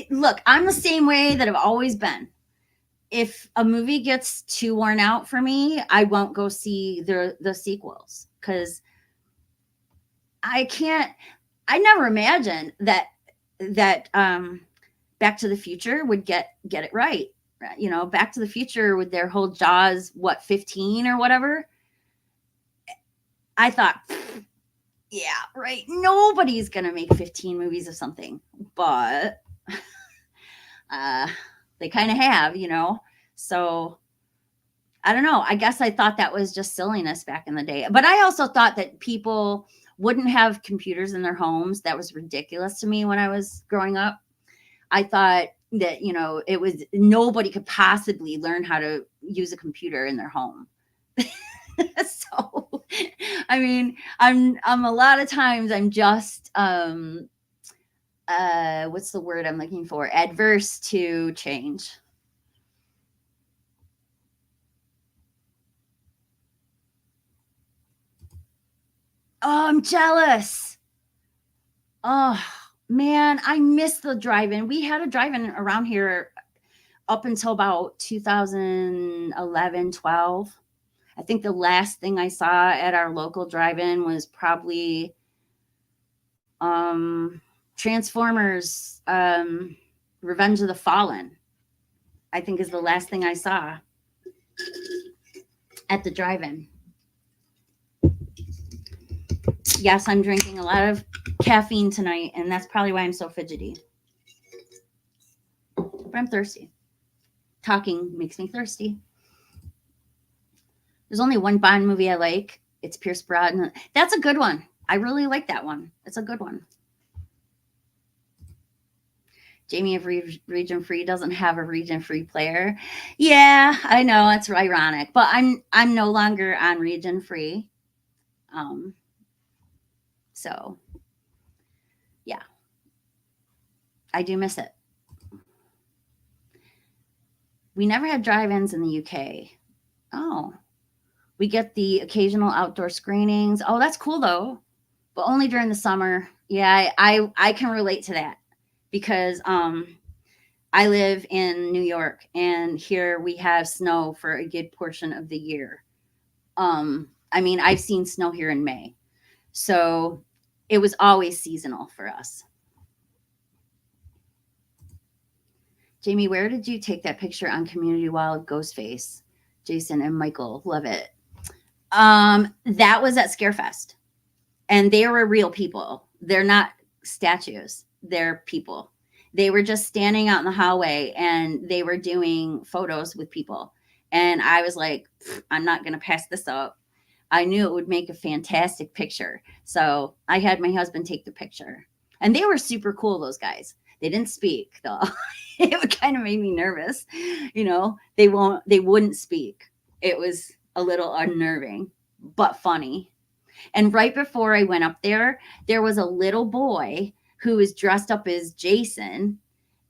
Look, I'm the same way that I've always been. If a movie gets too worn out for me, I won't go see the sequels, because I never imagined that Back to the Future would get it right. Back to the Future with their whole Jaws, 15 or whatever. I thought, yeah, right. Nobody's going to make 15 movies of something, but they kind of have, so I don't know. I guess I thought that was just silliness back in the day, but I also thought that people wouldn't have computers in their homes. That was ridiculous to me when I was growing up. I thought that, it was, nobody could possibly learn how to use a computer in their home. So, I mean, I'm a lot of times I'm just, what's the word I'm looking for? Adverse to change. Oh, I'm jealous. Oh, man, I miss the drive-in. We had a drive-in around here up until about 2011, 12. I think the last thing I saw at our local drive-in was probably Transformers, Revenge of the Fallen, I think is the last thing I saw at the drive-in. Yes, I'm drinking a lot of caffeine tonight, and that's probably why I'm so fidgety. But I'm thirsty. Talking makes me thirsty. There's only one Bond movie I like. It's Pierce Brosnan. That's a good one. I really like that one. It's a good one. Jamie of Region Free doesn't have a Region Free player. Yeah, I know it's ironic, but I'm no longer on Region Free. So yeah, I do miss it. We never had drive-ins in the UK. Oh, we get the occasional outdoor screenings. Oh, that's cool though, but only during the summer. Yeah, I can relate to that because I live in New York, and here we have snow for a good portion of the year. I mean, I've seen snow here in May, so it was always seasonal for us. Jamie, where did you take that picture on Community Wall of Ghostface? Jason and Michael, love it. That was at Scarefest, and they were real people. They're not statues; they're people. They were just standing out in the hallway, and they were doing photos with people. And I was like, I'm not going to pass this up. I knew it would make a fantastic picture, so I had my husband take the picture. And they were super cool, those guys. They didn't speak though. It kind of made me nervous. They wouldn't speak. It was a little unnerving, but funny. And right before I went up there was a little boy who was dressed up as Jason,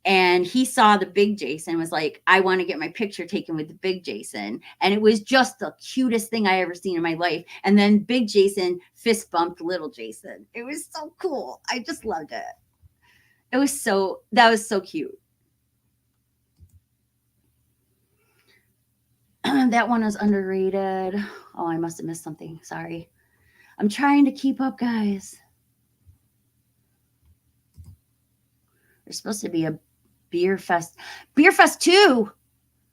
and he saw the big Jason, was like, I want to get my picture taken with the big Jason. And it was just the cutest thing I ever seen in my life. And then big Jason fist bumped little Jason. It was so cool. I just loved it. That was so cute. That one is underrated. Oh, I must have missed something. Sorry. I'm trying to keep up, guys. There's supposed to be a beer fest 2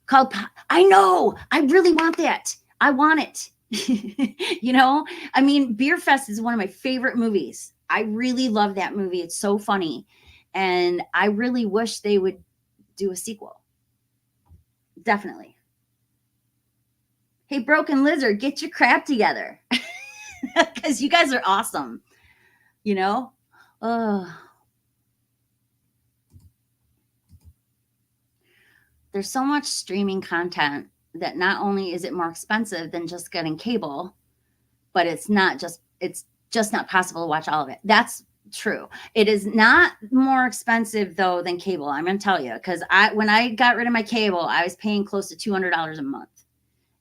called, I know, I really want that. I want it. I mean, Beer Fest is one of my favorite movies. I really love that movie. It's so funny. And I really wish they would do a sequel. Definitely. Hey, Broken Lizard, get your crap together. Because you guys are awesome. There's so much streaming content that not only is it more expensive than just getting cable, but it's just not possible to watch all of it. That's true. It is not more expensive though than cable. I'm going to tell you, because when I got rid of my cable, I was paying close to $200 a month,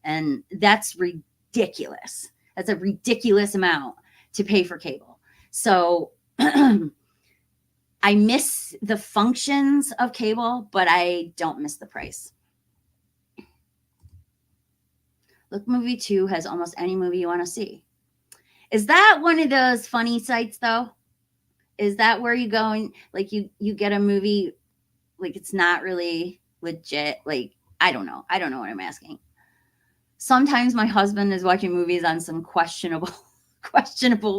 and that's ridiculous. That's a ridiculous amount to pay for cable. So I miss the functions of cable, but I don't miss the price. Look Movie 2 has almost any movie you want to see. Is that one of those funny sites though? Is that where you go and like you get a movie, like it's not really legit? Like, I don't know what I'm asking. Sometimes my husband is watching movies on some questionable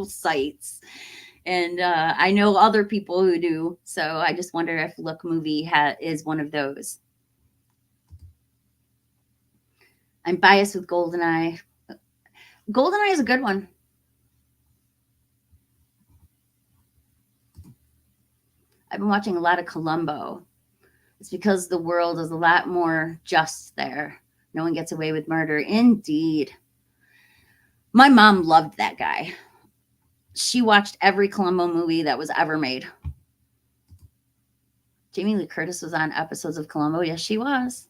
sites. And I know other people who do. So I just wonder if Look Movie is one of those. I'm biased with GoldenEye. GoldenEye is a good one. I've been watching a lot of Columbo. It's because the world is a lot more just there. No one gets away with murder. Indeed. My mom loved that guy. She watched every Columbo movie that was ever made. Jamie Lee Curtis was on episodes of Columbo. Yes, she was.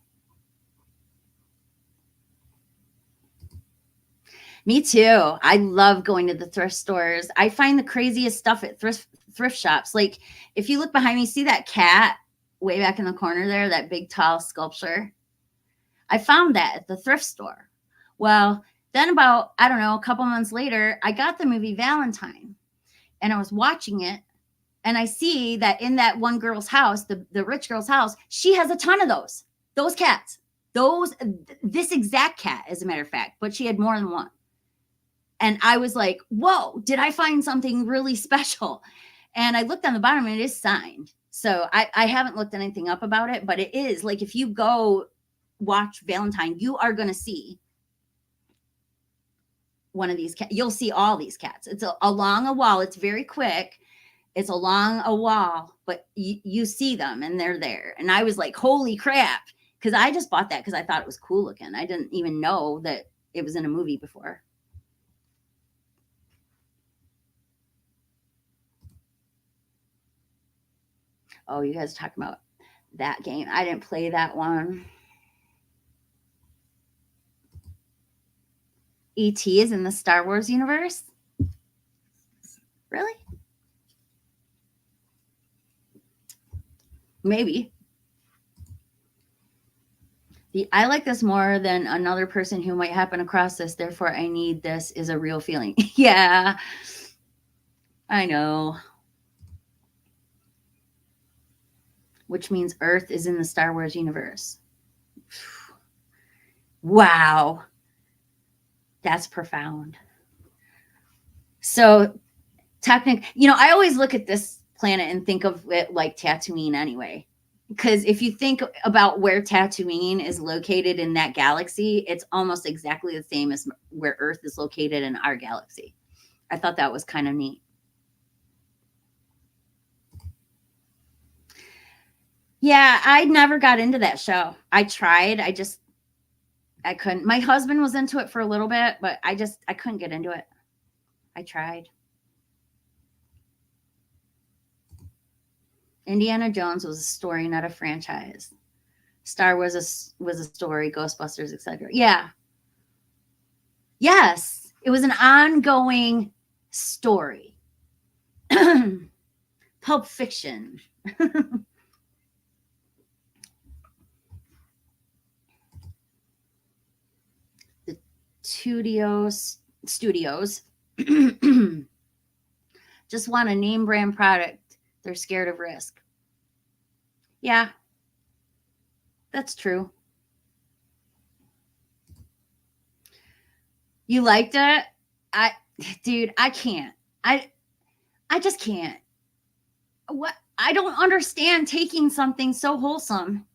Me too. I love going to the thrift stores. I find the craziest stuff at thrift shops. Like, if you look behind me, see that cat way back in the corner there, that big tall sculpture? I found that at the thrift store. Well, then about, I don't know, a couple months later, I got the movie Valentine, and I was watching it, and I see that in that one girl's house, the rich girl's house, she has a ton of those cats, this exact cat, as a matter of fact, but she had more than one. And I was like, whoa, did I find something really special? And I looked on the bottom, and it is signed. So I haven't looked anything up about it, but it is like, if you go watch Valentine, you are going to see one of these cats. You'll see all these cats. It's along a wall. It's very quick. It's along a wall, but you see them and they're there. And I was like, holy crap. Because I just bought that because I thought it was cool looking. I didn't even know that it was in a movie before. Oh, you guys are talking about that game. I didn't play that one. E.T. is in the Star Wars universe? Really? Maybe. I like this more than another person who might happen across this. Therefore, I need this is a real feeling. Yeah, I know. Which means Earth is in the Star Wars universe. Wow. That's profound. So, I always look at this planet and think of it like Tatooine anyway. Because if you think about where Tatooine is located in that galaxy, it's almost exactly the same as where Earth is located in our galaxy. I thought that was kind of neat. Yeah, I never got into that show. I tried. I couldn't. My husband was into it for a little bit, but I couldn't get into it. I tried. Indiana Jones was a story, not a franchise. Star Wars was a story, Ghostbusters, etc. Yeah. Yes, it was an ongoing story. Pulp Fiction. The studios just want a name brand product. They're scared of risk. Yeah, that's true. You liked it? Dude, I can't. I just can't. What? I don't understand taking something so wholesome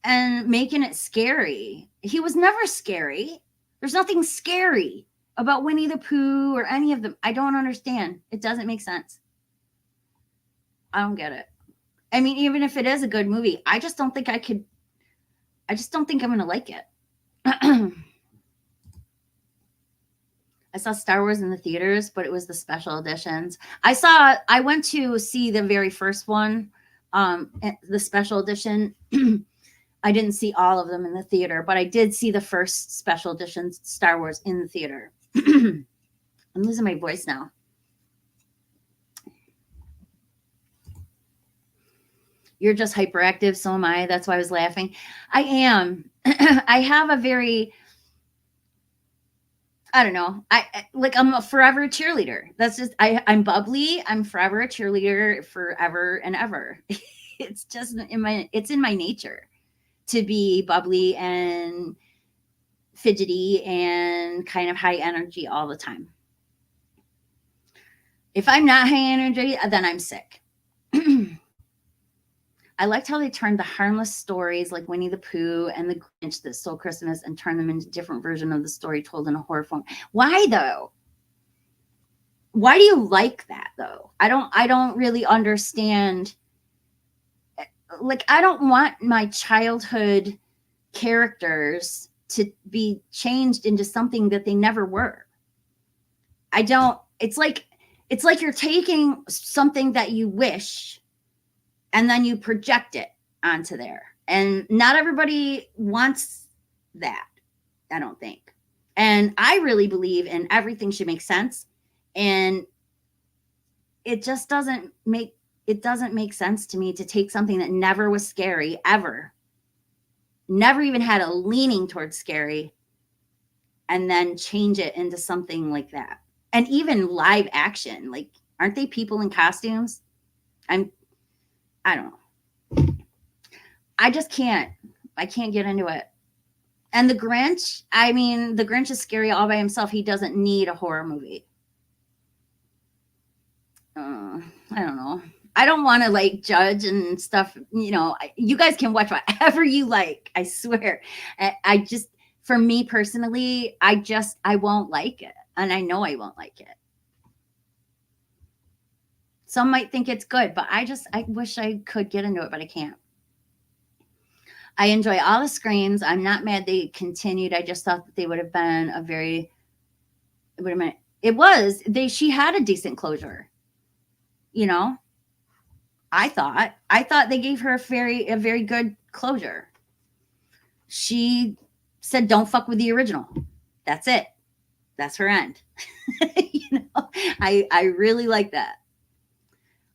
and making it scary. He was never scary. There's nothing scary about Winnie the Pooh or any of them. I don't understand. It doesn't make sense. I don't get it. I mean, even if it is a good movie, I just don't think I just don't think I'm going to like it. I saw Star Wars in the theaters, but it was the special editions. I went to see the very first one, the special edition. I didn't see all of them in the theater, but I did see the first special edition Star Wars in the theater. I'm losing my voice now. You're just hyperactive, so am I. That's why I was laughing. I am. I have a very, I don't know. I'm a forever cheerleader. That's just I'm bubbly. I'm forever a cheerleader forever and ever. It's just in my nature to be bubbly and fidgety and kind of high energy all the time. If I'm not high energy, then I'm sick. I liked how they turned the harmless stories like Winnie the Pooh and the Grinch that stole Christmas and turned them into a different version of the story told in a horror form. Why though? Why do you like that though? I don't really understand. Like, I don't want my childhood characters to be changed into something that they never were. I don't. It's like you're taking something that you wish and then you project it onto there. And not everybody wants that, I don't think. And I really believe in everything should make sense. And it just doesn't make sense to me to take something that never was scary, ever. Never even had a leaning towards scary, and then change it into something like that. And even live action, like, aren't they people in costumes? I don't know. I just can't. I can't get into it. And the Grinch, the Grinch is scary all by himself. He doesn't need a horror movie. I don't know. I don't want to like judge and stuff. You know, you guys can watch whatever you like. I swear. I just, for me personally, I won't like it. And I know I won't like it. Some might think it's good, but I wish I could get into it, but I can't. I enjoy all the screams. I'm not mad they continued. I just thought that they would have been a very, it would have been, it was, she had a decent closure, you know? I thought they gave her a very good closure. She said, "Don't fuck with the original." That's it. That's her end. You know, I really like that.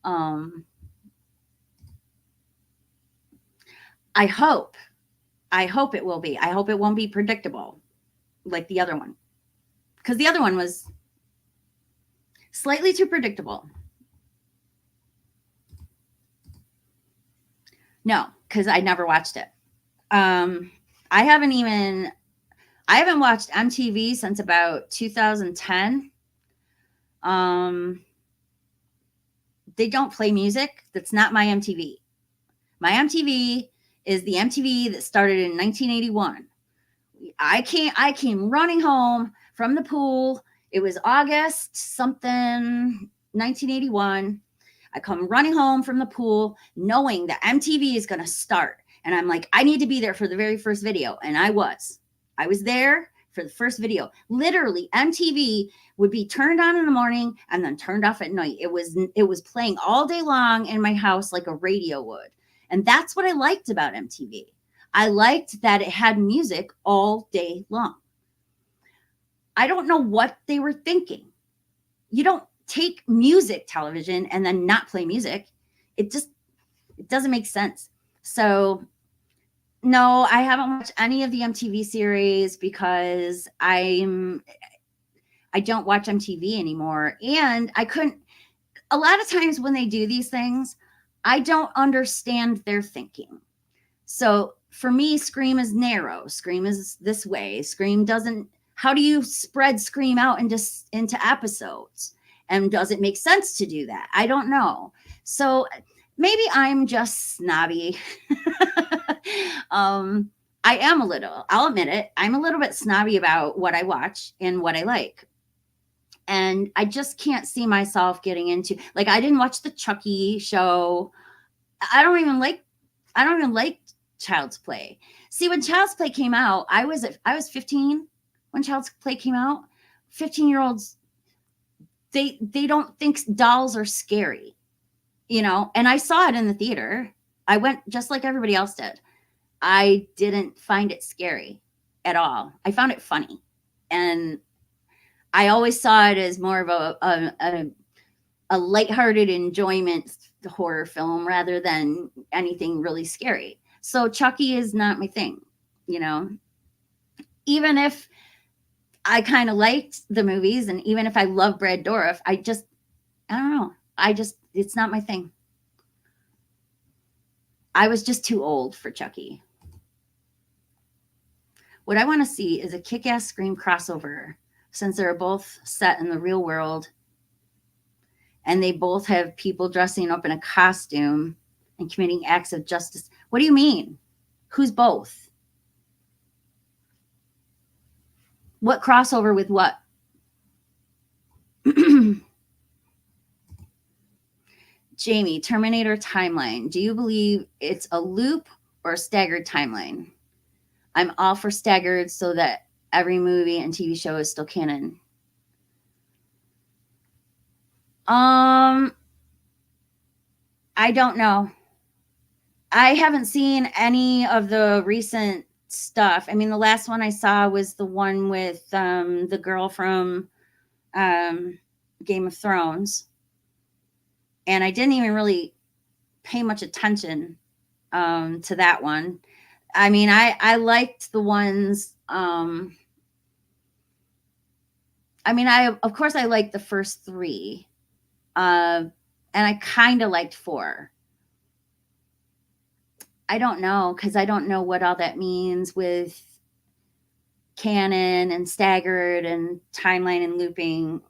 Um, I hope it will be. I hope it won't be predictable like the other one, because the other one was slightly too predictable. No, because I never watched it. I haven't watched MTV since about 2010. They don't play music. That's not my MTV. My MTV is the MTV that started in 1981. I came running home from the pool. It was August something 1981. I come running home from the pool knowing that MTV is going to start. And I'm like, I need to be there for the very first video. And I was there for the first video. Literally, MTV would be turned on in the morning and then turned off at night. It was playing all day long in my house like a radio would. And that's what I liked about MTV. I liked that it had music all day long. I don't know what they were thinking. You don't take music television and then not play music. It doesn't make sense. So no, I haven't watched any of the MTV series because I don't watch MTV anymore. And a lot of times when they do these things, I don't understand their thinking. So for me, Scream is narrow. Scream is this way. Scream doesn't, how do you spread Scream out into episodes? And does it make sense to do that? I don't know. So maybe I'm just snobby. I am a little, I'll admit it. I'm a little bit snobby about what I watch and what I like. And I just can't see myself getting into, like, I didn't watch the Chucky show. I don't even like Child's Play. See, when Child's Play came out, I was 15 when Child's Play came out. 15-year-olds, they don't think dolls are scary, you know? And I saw it in the theater. I went just like everybody else did. I didn't find it scary at all. I found it funny. And I always saw it as more of a lighthearted enjoyment horror film rather than anything really scary. So Chucky is not my thing, you know. Even if I kind of liked the movies and even if I love Brad Dourif, I don't know. It's not my thing. I was just too old for Chucky. What I want to see is a kick-ass Scream crossover, since they're both set in the real world and they both have people dressing up in a costume and committing acts of justice. What do you mean? Who's both? What crossover with what? Jamie, Terminator timeline. Do you believe it's a loop or a staggered timeline? I'm all for staggered so that every movie and TV show is still canon. I don't know. I haven't seen any of the recent stuff. I mean, the last one I saw was the one with the girl from Game of Thrones. And I didn't even really pay much attention to that one. I mean, I liked the ones. Of course, I liked the first three. And I kind of liked 4. I don't know, because I don't know what all that means with canon and staggered and timeline and looping,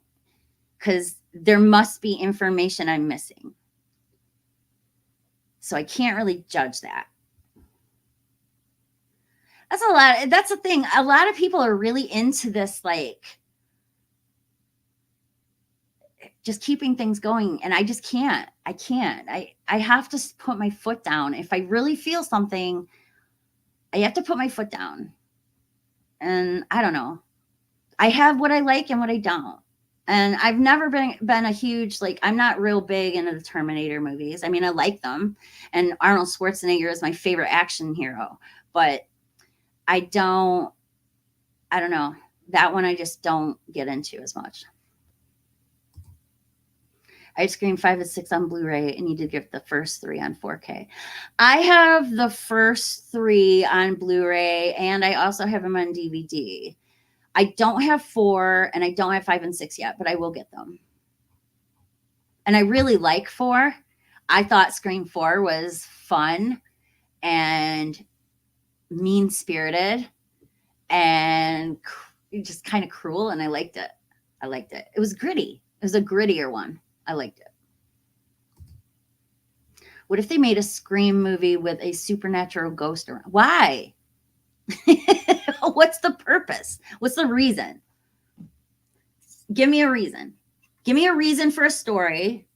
because there must be information I'm missing. So I can't really judge that. That's a lot. That's the thing. A lot of people are really into this, like, just keeping things going. And I just can't. I can't. I have to put my foot down. If I really feel something, I have to put my foot down. And I don't know. I have what I like and what I don't. And I've never been a huge, like, I'm not real big into the Terminator movies. I mean, I like them. And Arnold Schwarzenegger is my favorite action hero. But I don't know. That one I just don't get into as much. I Scream 5 and 6 on Blu-ray, and you did get the first 3 on 4K. I have the first 3 on Blu-ray, and I also have them on DVD. I don't have 4, and I don't have 5 and 6 yet, but I will get them. And I really like 4. I thought Scream 4 was fun and mean-spirited and just kind of cruel, and I liked it. It was gritty. It was a grittier one. I liked it. What if they made a Scream movie with a supernatural ghost around? Why? What's the purpose? What's the reason? Give me a reason. Give me a reason for a story,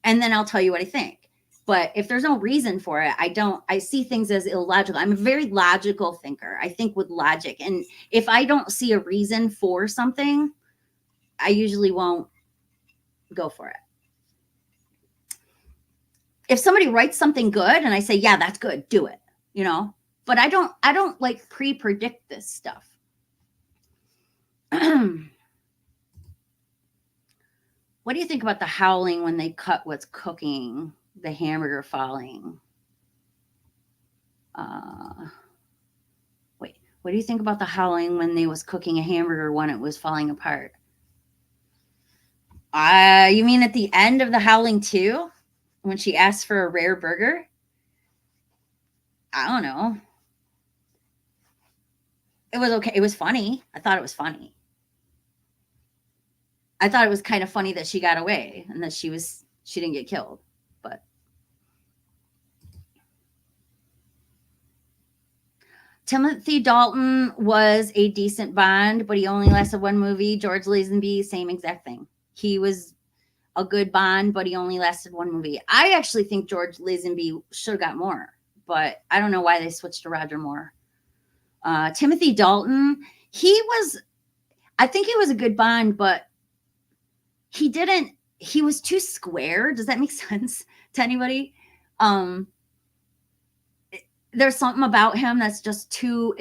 and then I'll tell you what I think. But if there's no reason for it, I see things as illogical. I'm a very logical thinker. I think with logic. And if I don't see a reason for something, I usually won't go for it. If somebody writes something good and I say, yeah, that's good, do it, but I don't like pre-predict this stuff. What do you think about the howling when they cut what's cooking, the hamburger falling? Wait, what do you think about the howling when they was cooking a hamburger when it was falling apart? You mean at the end of the Howling 2? When she asked for a rare burger? I don't know. It was okay. It was funny. I thought it was funny. I thought it was kind of funny that she got away and that she didn't get killed. But Timothy Dalton was a decent Bond, but he only lasted 1 movie. George Lazenby, same exact thing. He was a good Bond, but he only lasted 1 movie. I actually think George Lazenby should have got more, but I don't know why they switched to Roger Moore. Timothy Dalton, I think he was a good Bond, but he was too square. Does that make sense to anybody? There's something about him that's just too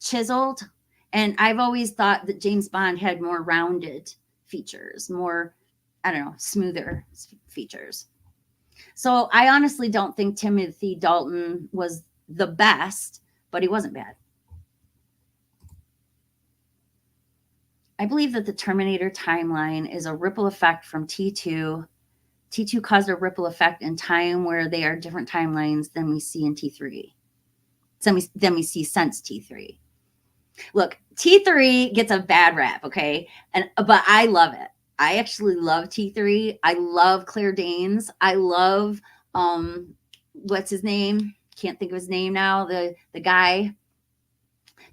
chiseled. And I've always thought that James Bond had more rounded features, more, I don't know, smoother features. So I honestly don't think Timothy Dalton was the best, but he wasn't bad. I believe that the Terminator timeline is a ripple effect from T2. T2 caused a ripple effect in time where they are different timelines than we see in T3. Than we see since T3. Look, T3 gets a bad rap, okay? But I love it. I actually love T3. I love Claire Danes. I love what's his name? Can't think of his name now. The guy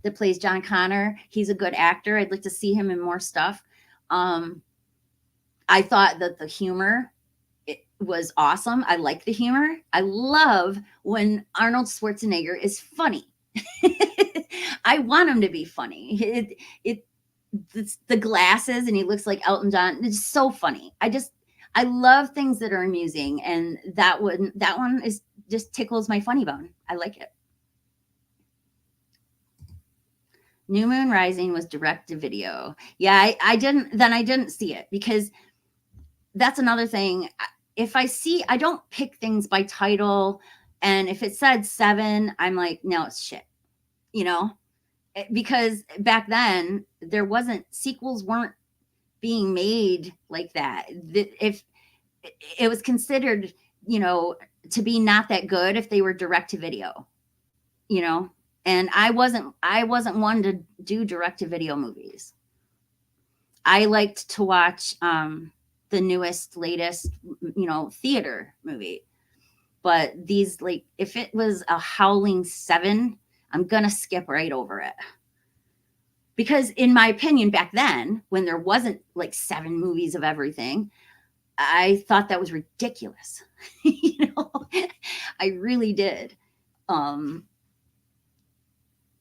that plays John Connor. He's a good actor. I'd like to see him in more stuff. I thought that the humor was awesome. I like the humor. I love when Arnold Schwarzenegger is funny. I want him to be funny. It's the glasses and he looks like Elton John. It's so funny. I love things that are amusing, and that one is just tickles my funny bone. I like it. New Moon Rising was direct to video. Yeah, I didn't see it, because that's another thing. If I don't pick things by title, and if it said 7, I'm like, no, it's shit. Because back then sequels weren't being made like that. If it was considered, to be not that good if they were direct to video, and I wasn't one to do direct to video movies. I liked to watch the latest, theater movie. But these, like, if it was a Howling 7, I'm going to skip right over it. Because in my opinion, back then, when there wasn't like 7 movies of everything, I thought that was ridiculous. You know, I really did.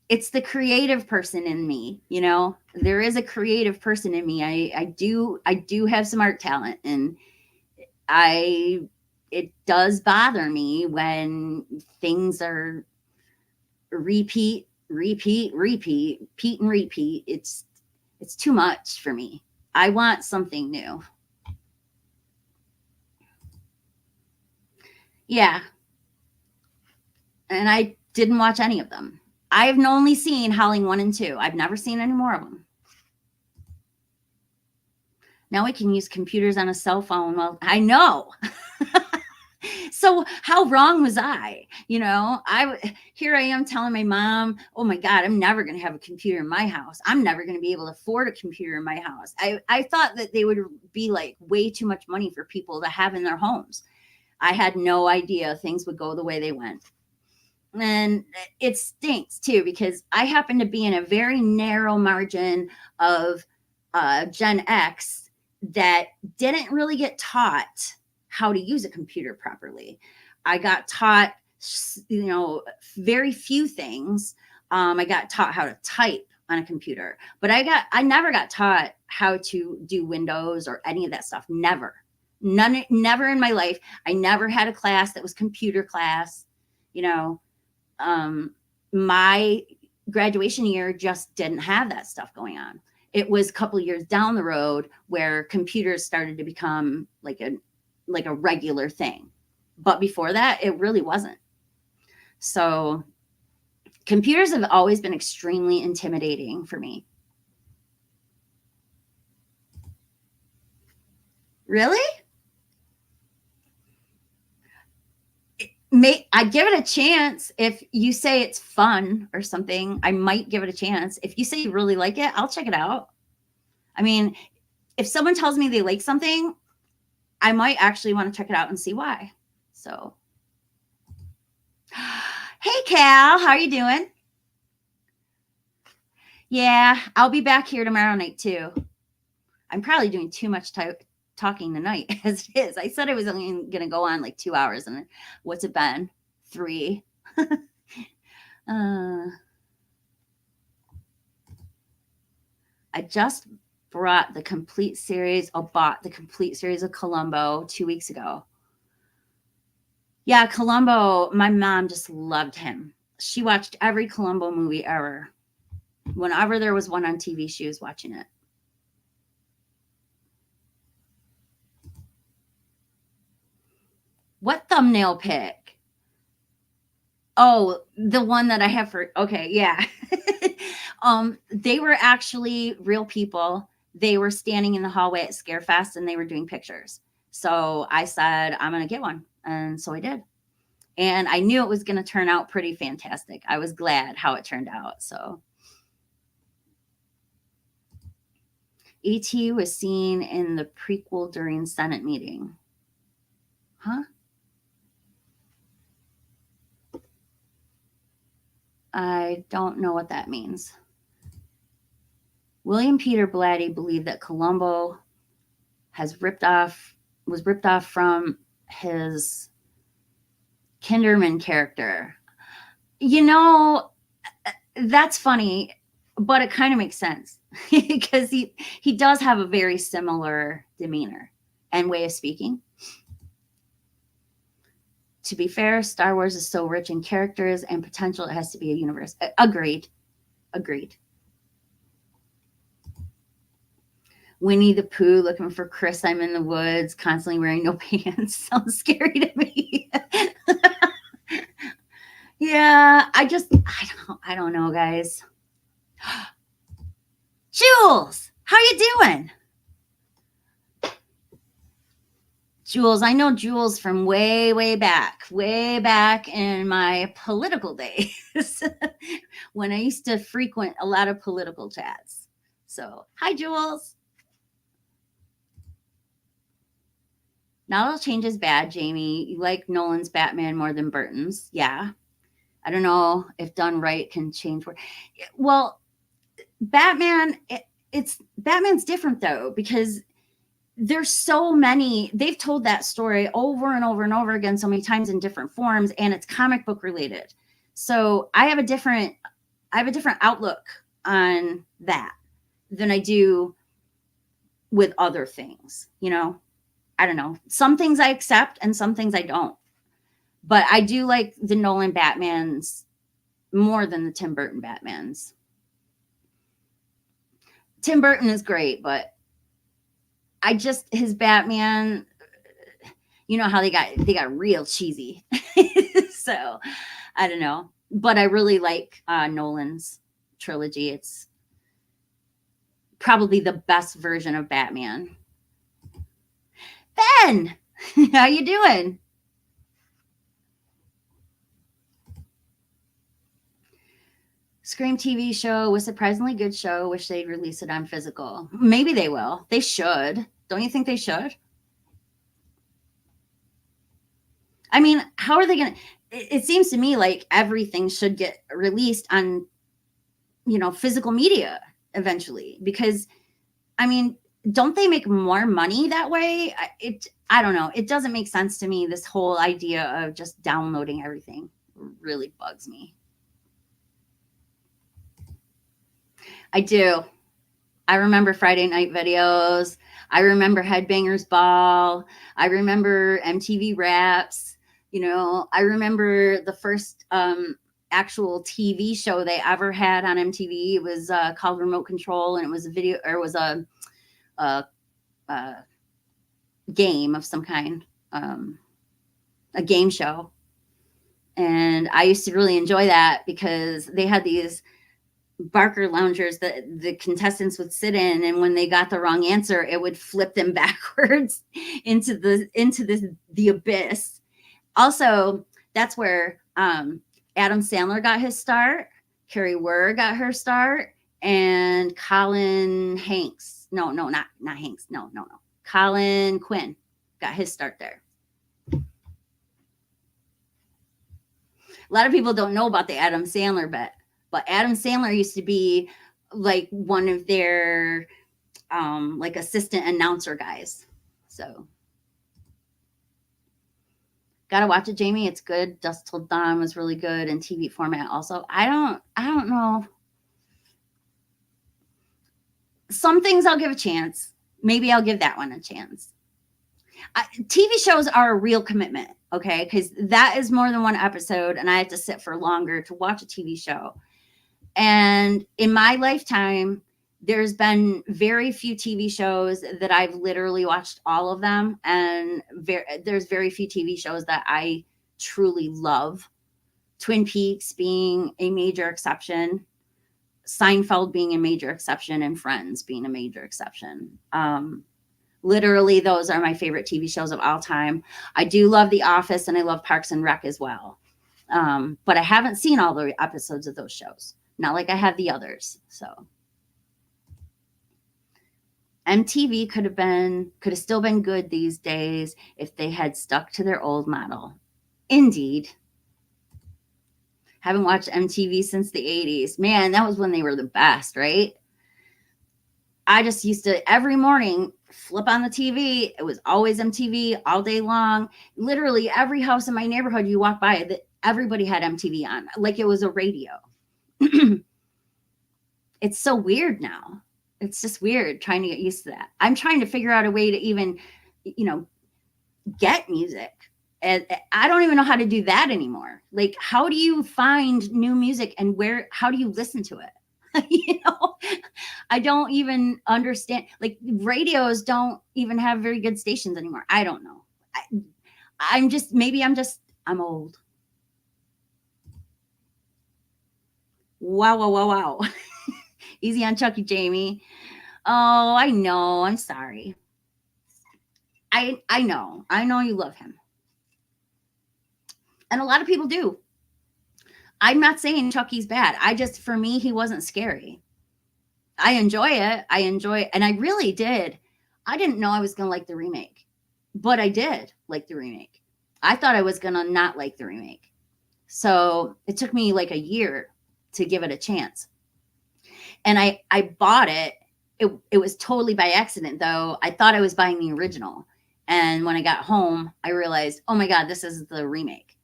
It's the creative person in me, you know. There is a creative person in me. I do have some art talent, and it does bother me when things are repeat and repeat. It's too much for me. I want something new. Yeah. And I didn't watch any of them. I've only seen Howling 1 and 2. I've never seen any more of them. Now we can use computers on a cell phone. Well, I know. So how wrong was I? You know, here I am telling my mom, oh my God, I'm never going to have a computer in my house. I'm never going to be able to afford a computer in my house. I thought that they would be like way too much money for people to have in their homes. I had no idea things would go the way they went. And it stinks too, because I happen to be in a very narrow margin of Gen X that didn't really get taught how to use a computer properly. I got taught, you know, very few things. I got taught how to type on a computer, but I never got taught how to do Windows or any of that stuff. Never in my life. I never had a class that was computer class. You know, my graduation year just didn't have that stuff going on. It was a couple of years down the road where computers started to become like a regular thing. But before that, it really wasn't. So computers have always been extremely intimidating for me. Really? I'd give it a chance. If you say it's fun or something, I might give it a chance. If you say you really like it, I'll check it out. I mean, if someone tells me they like something, I might actually want to check it out and see why. So, hey Cal, how are you doing? Yeah, I'll be back here tomorrow night too. I'm probably doing too much talking tonight as it is. I said I was only going to go on like 2 hours, and what's it been? 3. I just bought the complete series of Columbo 2 weeks ago. Yeah, Columbo, my mom just loved him. She watched every Columbo movie ever. Whenever there was one on TV, she was watching it. What thumbnail pic? Oh, the one that I have for, okay, yeah. They were actually real people. They were standing in the hallway at Scarefest and they were doing pictures. So I said, I'm going to get one. And so I did. And I knew it was going to turn out pretty fantastic. I was glad how it turned out. So E.T. was seen in the prequel during Senate meeting. Huh? I don't know what that means. William Peter Blatty believed that Columbo was ripped off from his Kinderman character. You know, that's funny, but it kind of makes sense because he does have a very similar demeanor and way of speaking. To be fair, Star Wars is so rich in characters and potential, it has to be a universe. Agreed. Winnie the Pooh looking for Chris. I'm in the woods, constantly wearing no pants. Sounds scary to me. Yeah, I don't know, guys. Jules, how you doing? Jules, I know Jules from way back in my political days when I used to frequent a lot of political chats. So, hi, Jules. Not all change is bad, Jamie. You like Nolan's Batman more than Burton's. Yeah. I don't know if done right can change. Well, Batman, it's Batman's different though, because there's so many, they've told that story over and over and over again so many times in different forms, and it's comic book related. So I have a different outlook on that than I do with other things, you know. I don't know. Some things I accept and some things I don't. But I do like the Nolan Batmans more than the Tim Burton Batmans. Tim Burton is great, but his Batman, you know how they got real cheesy. So I don't know. But I really like Nolan's trilogy. It's probably the best version of Batman. Ben, how you doing? Scream TV show was surprisingly good show. Wish they'd release it on physical. Maybe they will. They should. Don't you think they should? I mean, how are they going to? It seems to me like everything should get released on, physical media eventually, because, I mean, don't they make more money that way? I don't know. It doesn't make sense to me. This whole idea of just downloading everything really bugs me. I do. I remember Friday night videos. I remember Headbangers Ball. I remember MTV Raps. I remember the first actual TV show they ever had on MTV. It was called Remote Control, and it was a game of some kind, a game show. And I used to really enjoy that because they had these Barker loungers that the contestants would sit in, and when they got the wrong answer, it would flip them backwards into the abyss. Also, that's where Adam Sandler got his start, Carrie Werr got her start, and Colin Hanks. No, not Hanks. No. Colin Quinn got his start there. A lot of people don't know about the Adam Sandler bit, but Adam Sandler used to be like one of their like assistant announcer guys. So gotta watch it, Jamie. It's good. Dusk Till Dawn was really good in TV format also. I don't know. Some things I'll give a chance. Maybe I'll give that one a chance. TV shows are a real commitment, okay? Because that is more than one episode, and I have to sit for longer to watch a TV show. And in my lifetime, there's been very few TV shows that I've literally watched all of them. And there's very few TV shows that I truly love. Twin Peaks being a major exception, Seinfeld being a major exception, and Friends being a major exception. Literally, those are my favorite TV shows of all time. I do love The Office, and I love Parks and Rec as well. But I haven't seen all the episodes of those shows. Not like I have the others. So MTV could have still been good these days if they had stuck to their old model. Indeed. Haven't watched MTV since the 80s. Man, that was when they were the best, right? I just used to every morning flip on the TV. It was always MTV all day long. Literally every house in my neighborhood you walk by, everybody had MTV on, like it was a radio. It's so weird now. It's just weird trying to get used to that. I'm trying to figure out a way to even, get music. And I don't even know how to do that anymore. Like, how do you find new music, and how do you listen to it? I don't even understand. Like, radios don't even have very good stations anymore. I don't know. I'm old. Wow. Easy on Chucky, Jamie. Oh, I know. I'm sorry. I know. I know you love him. And a lot of people do. I'm not saying Chucky's bad. For me, he wasn't scary. I enjoy it. And I really did. I didn't know I was going to like the remake. but I did like the remake. I thought I was going to not like the remake. So it took me like a year to give it a chance. And I bought it. It was totally by accident, though. I thought I was buying the original. And when I got home, I realized, oh my God, this is the remake.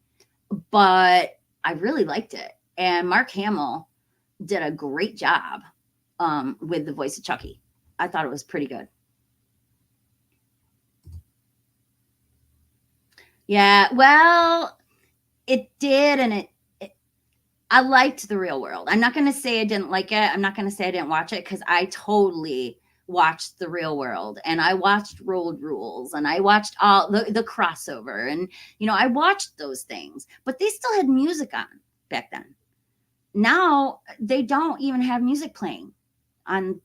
But I really liked it. And Mark Hamill did a great job with the voice of Chucky. I thought it was pretty good. Yeah, well, it did, and I liked The Real World. I'm not going to say I didn't like it. I'm not going to say I didn't watch it, because I totally watched The Real World, and I watched Road Rules, and I watched all the crossover, and I watched those things, but they still had music on back then. Now they don't even have music playing on.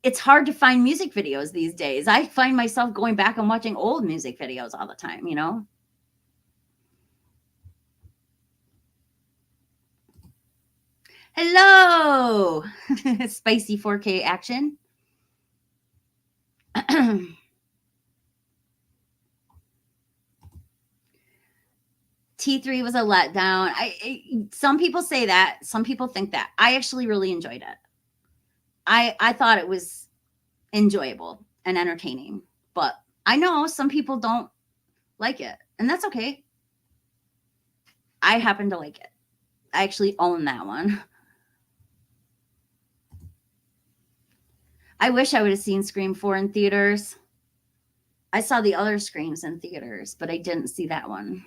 It's hard to find music videos these days. I find myself going back and watching old music videos all the time, Hello, spicy 4K action. T3 was a letdown. Some people say that. Some people think that. I actually really enjoyed it. I thought it was enjoyable and entertaining, but I know some people don't like it, and that's okay. I happen to like it. I actually own that one. I wish I would have seen Scream 4 in theaters. I saw the other Screams in theaters, but I didn't see that one.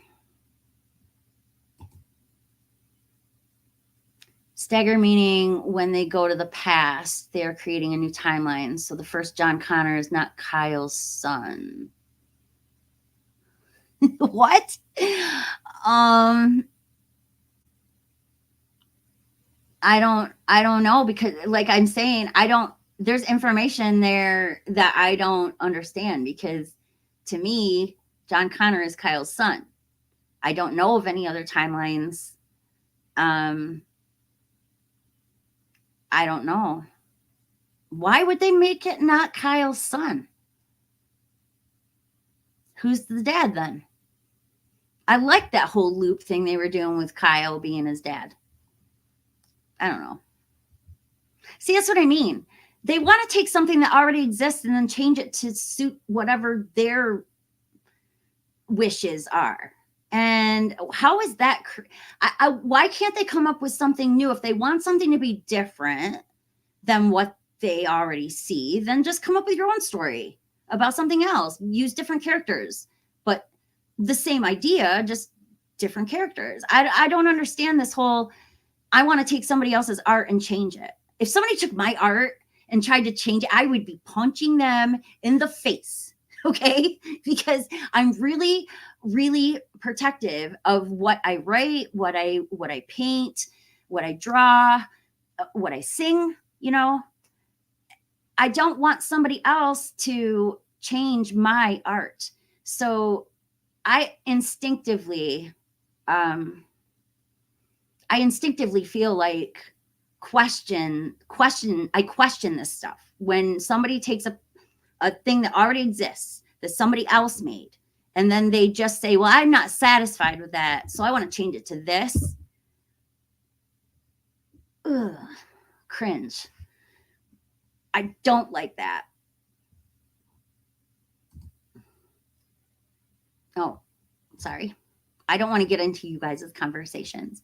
Stagger meaning when they go to the past, they're creating a new timeline. So the first John Connor is not Kyle's son. What? I don't know, because like I'm saying, there's information there that I don't understand, because to me, John Connor is Kyle's son. I don't know of any other timelines. I don't know. Why would they make it not Kyle's son? Who's the dad then? I like that whole loop thing they were doing with Kyle being his dad. I don't know. See, that's what I mean. They want to take something that already exists and then change it to suit whatever their wishes are. And how is that? Why can't they come up with something new? If they want something to be different than what they already see, then just come up with your own story about something else. Use different characters, but the same idea, just different characters. I don't understand this whole, I want to take somebody else's art and change it. If somebody took my art and tried to change it, I would be punching them in the face. Okay. Because I'm really, really protective of what I write, what I paint, what I draw, what I sing, I don't want somebody else to change my art. So I instinctively feel like I question this stuff. When somebody takes a thing that already exists that somebody else made, and then they just say, well, I'm not satisfied with that, so I want to change it to this. Ugh, cringe. I don't like that. Oh, sorry. I don't want to get into you guys' conversations.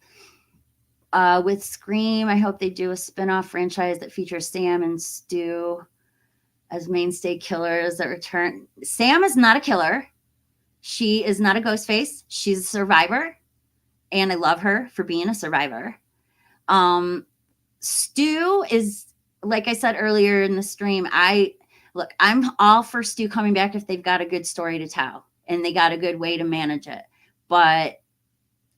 With Scream, I hope they do a spin-off franchise that features Sam and Stu as mainstay killers that return. Sam is not a killer. She is not a ghost face. She's a survivor, and I love her for being a survivor. Stu is, like I said earlier in the stream, I'm all for Stu coming back if they've got a good story to tell and they got a good way to manage it. But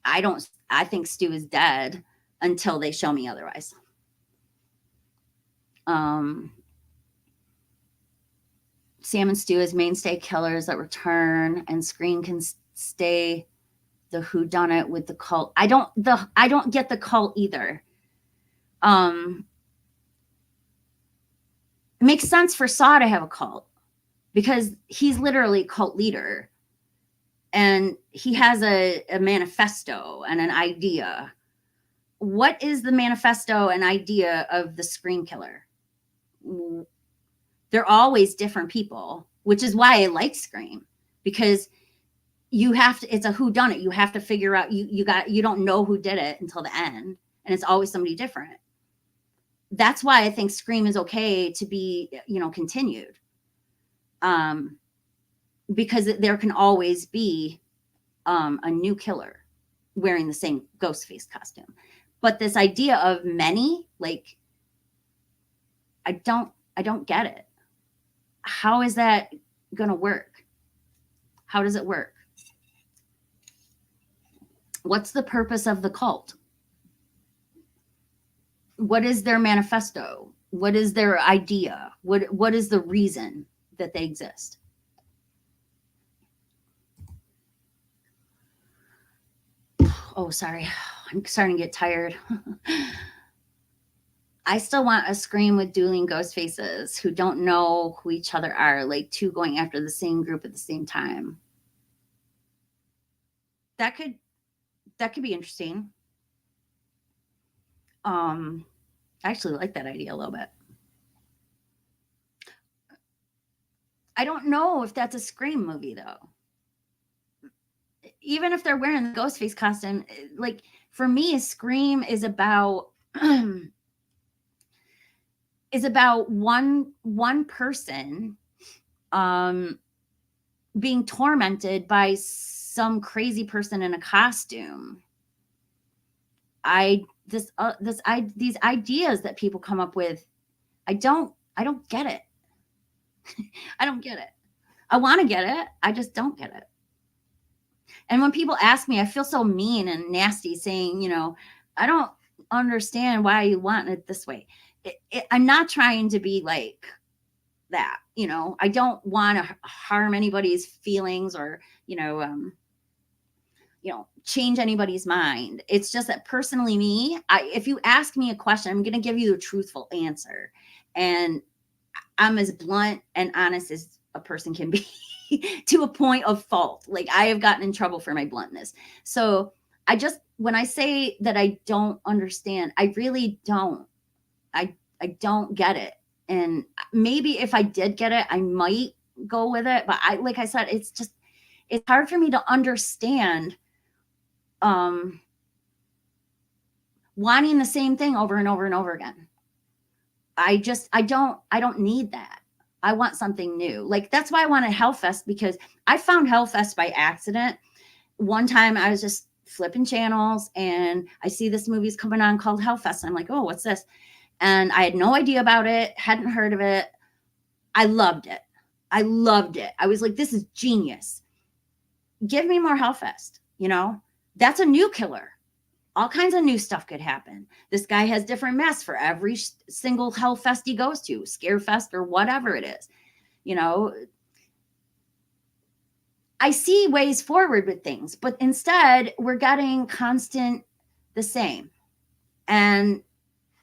I think Stu is dead until they show me otherwise. Sam and Stu as mainstay killers that return, and Scream can stay the whodunit with the cult. I don't get the cult either. It makes sense for Saw to have a cult because he's literally a cult leader and he has a manifesto and an idea. What is the manifesto and idea of the Scream Killer? They're always different people, which is why I like Scream, because you have to, it's a whodunit. You have to figure out, you don't know who did it until the end, and it's always somebody different. That's why I think Scream is okay to be, continued. Because there can always be a new killer wearing the same ghost face costume. But this idea of many, like, I don't get it. How is that going to work? How does it work? What's the purpose of the cult? What is their manifesto? What is their idea? What is the reason that they exist? Oh, sorry. I'm starting to get tired. I still want a Scream with dueling ghost faces who don't know who each other are, like two going after the same group at the same time. That could be interesting. I actually like that idea a little bit. I don't know if that's a Scream movie though. Even if they're wearing the ghost face costume, like, for me, Scream is about one person being tormented by some crazy person in a costume. These ideas that people come up with, I don't get it. I don't get it. I want to get it. I just don't get it. And when people ask me, I feel so mean and nasty saying, I don't understand why you want it this way. I'm not trying to be like that. I don't want to harm anybody's feelings or, change anybody's mind. It's just that personally me, if you ask me a question, I'm going to give you a truthful answer. And I'm as blunt and honest as a person can be to a point of fault. Like, I have gotten in trouble for my bluntness. So when I say that I don't understand, I really don't. I don't get it. And maybe if I did get it, I might go with it. But like I said, it's hard for me to understand wanting the same thing over and over and over again. I don't need that. I want something new. Like, that's why I wanted Hellfest, because I found Hellfest by accident. One time I was just flipping channels and I see this movie's coming on called Hellfest. I'm like, oh, what's this? And I had no idea about it, hadn't heard of it. I loved it. I was like, this is genius. Give me more Hellfest. That's a new killer. All kinds of new stuff could happen. This guy has different masks for every single Hellfest he goes to, Scarefest or whatever it is. I see ways forward with things, but instead we're getting constant the same. And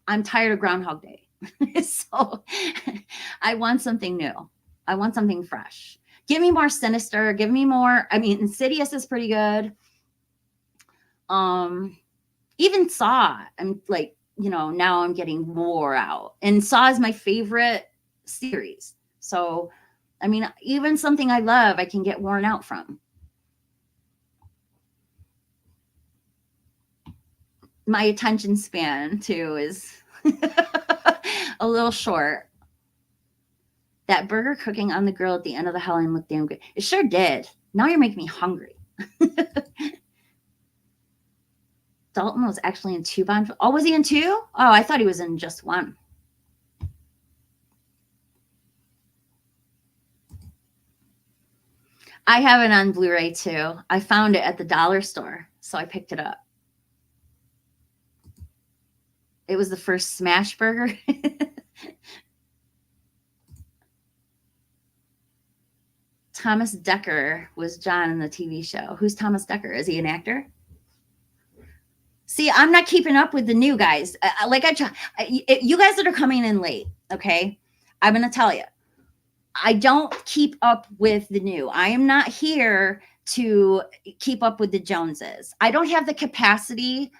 I'm tired of Groundhog Day. So I want something new. I want something fresh. Give me more sinister. Give me more. I mean, Insidious is pretty good. Even Saw, I'm like, now I'm getting wore out. And Saw is my favorite series. So, I mean, even something I love, I can get worn out from. My attention span, too, is a little short. That burger cooking on the grill at the end of the Halloween looked damn good. It sure did. Now you're making me hungry. Dalton was actually in 2 Bond. Oh, was he in 2? Oh, I thought he was in just 1. I have it on Blu-ray too. I found it at the dollar store, so I picked it up. It was the first smash burger. Thomas Dekker was John in the TV show. Who's Thomas Dekker? Is he an actor? See, I'm not keeping up with the new guys. You guys that are coming in late, okay? I'm going to tell you. I don't keep up with the new. I am not here to keep up with the Joneses. I don't have the capacity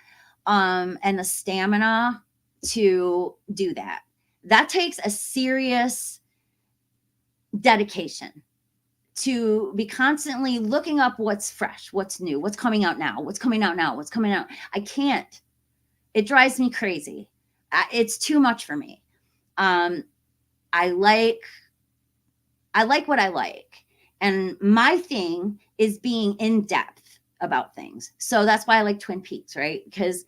and the stamina to do that. That takes a serious dedication to be constantly looking up what's fresh, what's new, what's coming out now, what's coming out now, what's coming out. I can't. It drives me crazy. It's too much for me. I like what I like. And my thing is being in depth about things. So that's why I like Twin Peaks, right? Because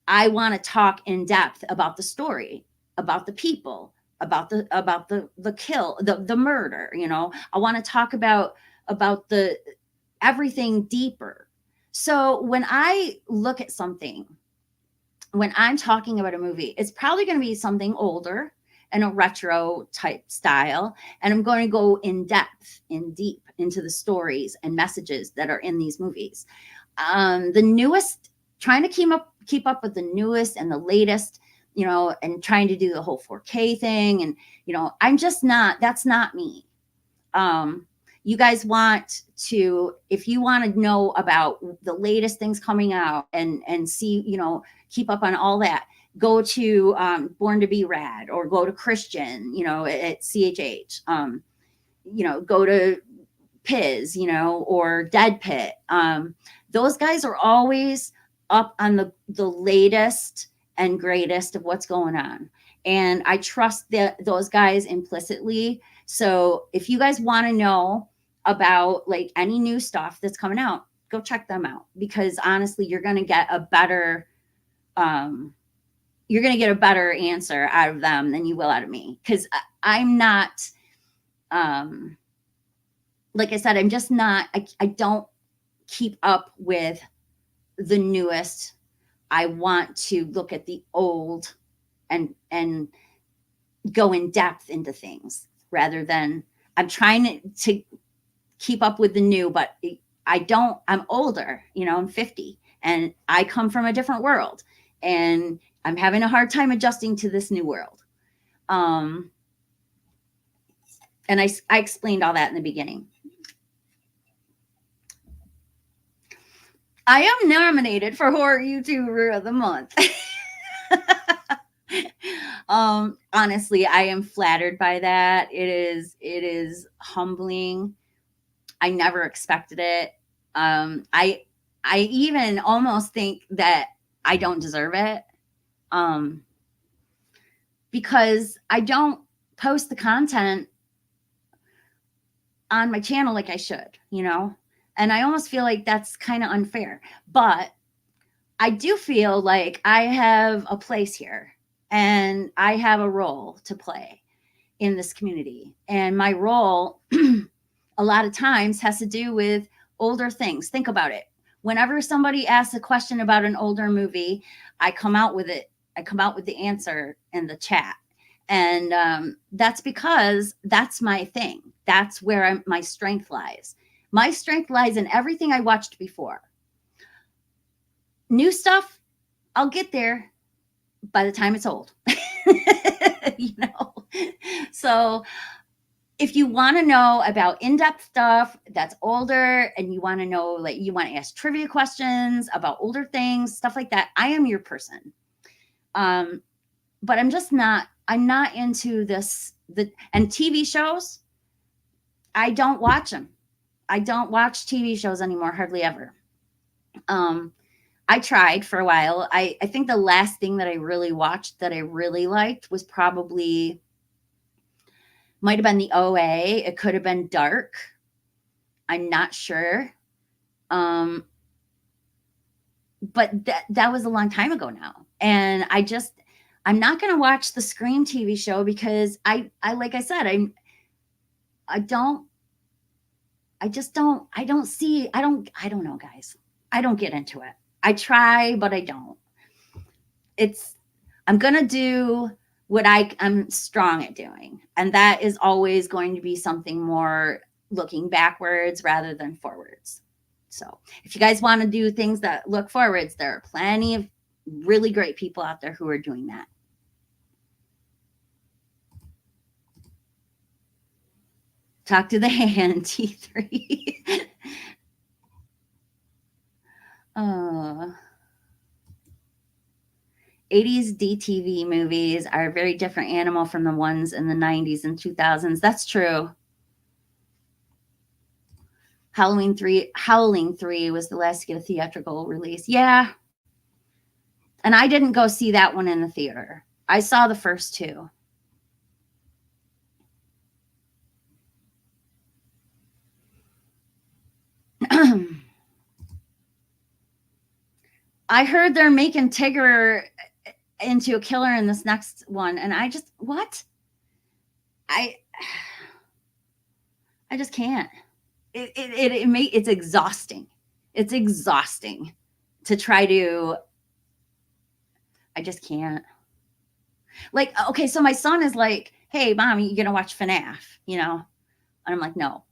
I want to talk in depth about the story, about the people, about the kill, the murder, you know. I want to talk about the everything deeper. So when I look at something, when I'm talking about a movie, it's probably going to be something older and a retro type style. And I'm going to go in depth, in deep into the stories and messages that are in these movies. The newest, trying to keep up with the newest and the latest, you know, and trying to do the whole 4K thing. And, you know, I'm just not, that's not me. You guys want to, if you want to know about the latest things coming out and see, you know, keep up on all that, go to Born to Be Rad, or go to Christian, you know, at CHH, you know, go to Piz, you know, or Dead Pit. Those guys are always up on the latest and greatest of what's going on. And I trust those guys implicitly. So if you guys want to know about like any new stuff that's coming out, go check them out, because honestly, you're going to get a better answer out of them than you will out of me. Because I'm not, like I said, I'm just not, I don't keep up with the newest. I want to look at the old and go in depth into things, rather than I'm trying to keep up with the new, but I'm older, you know, I'm 50 and I come from a different world, and I'm having a hard time adjusting to this new world. And I explained all that in the beginning. I am nominated for Horror YouTuber of the Month. Honestly, I am flattered by that. It is humbling. I never expected it. I even almost think that I don't deserve it. Because I don't post the content on my channel like I should, you know? And I almost feel like that's kind of unfair. But I do feel like I have a place here and I have a role to play in this community. And my role, a lot of times, has to do with older things. Think about it. Whenever somebody asks a question about an older movie, I come out with it. I come out with the answer in the chat. And that's because that's my thing. That's where my strength lies. My strength lies in everything I watched before. New stuff, I'll get there by the time it's old. You know? So if you want to know about in-depth stuff that's older, and you want to know, like, you want to ask trivia questions about older things, stuff like that, I am your person. But I'm not into this, and TV shows, I don't watch them. I don't watch TV shows anymore, hardly ever. I tried for a while. I think the last thing that I really watched that I really liked was probably, might have been the OA. It could have been Dark. I'm not sure. But that was a long time ago now. And I'm not going to watch the Scream TV show because I like I said, I don't know, guys. I don't get into it. I try, but I don't. I'm going to do what I'm strong at doing. And that is always going to be something more looking backwards rather than forwards. So if you guys want to do things that look forwards, there are plenty of really great people out there who are doing that. Talk to the hand, T3. uh, 80s DTV movies are a very different animal from the ones in the 90s and 2000s. That's true. Howling 3 was the last to get a theatrical release. Yeah. And I didn't go see that one in the theater. I saw the first two. I heard they're making Tigger into a killer in this next one, and I just what? I just can't. It's exhausting. It's exhausting to try to. I just can't. Like, okay, so my son is like, "Hey, mom, you gonna watch FNAF?" You know, and I'm like, "No."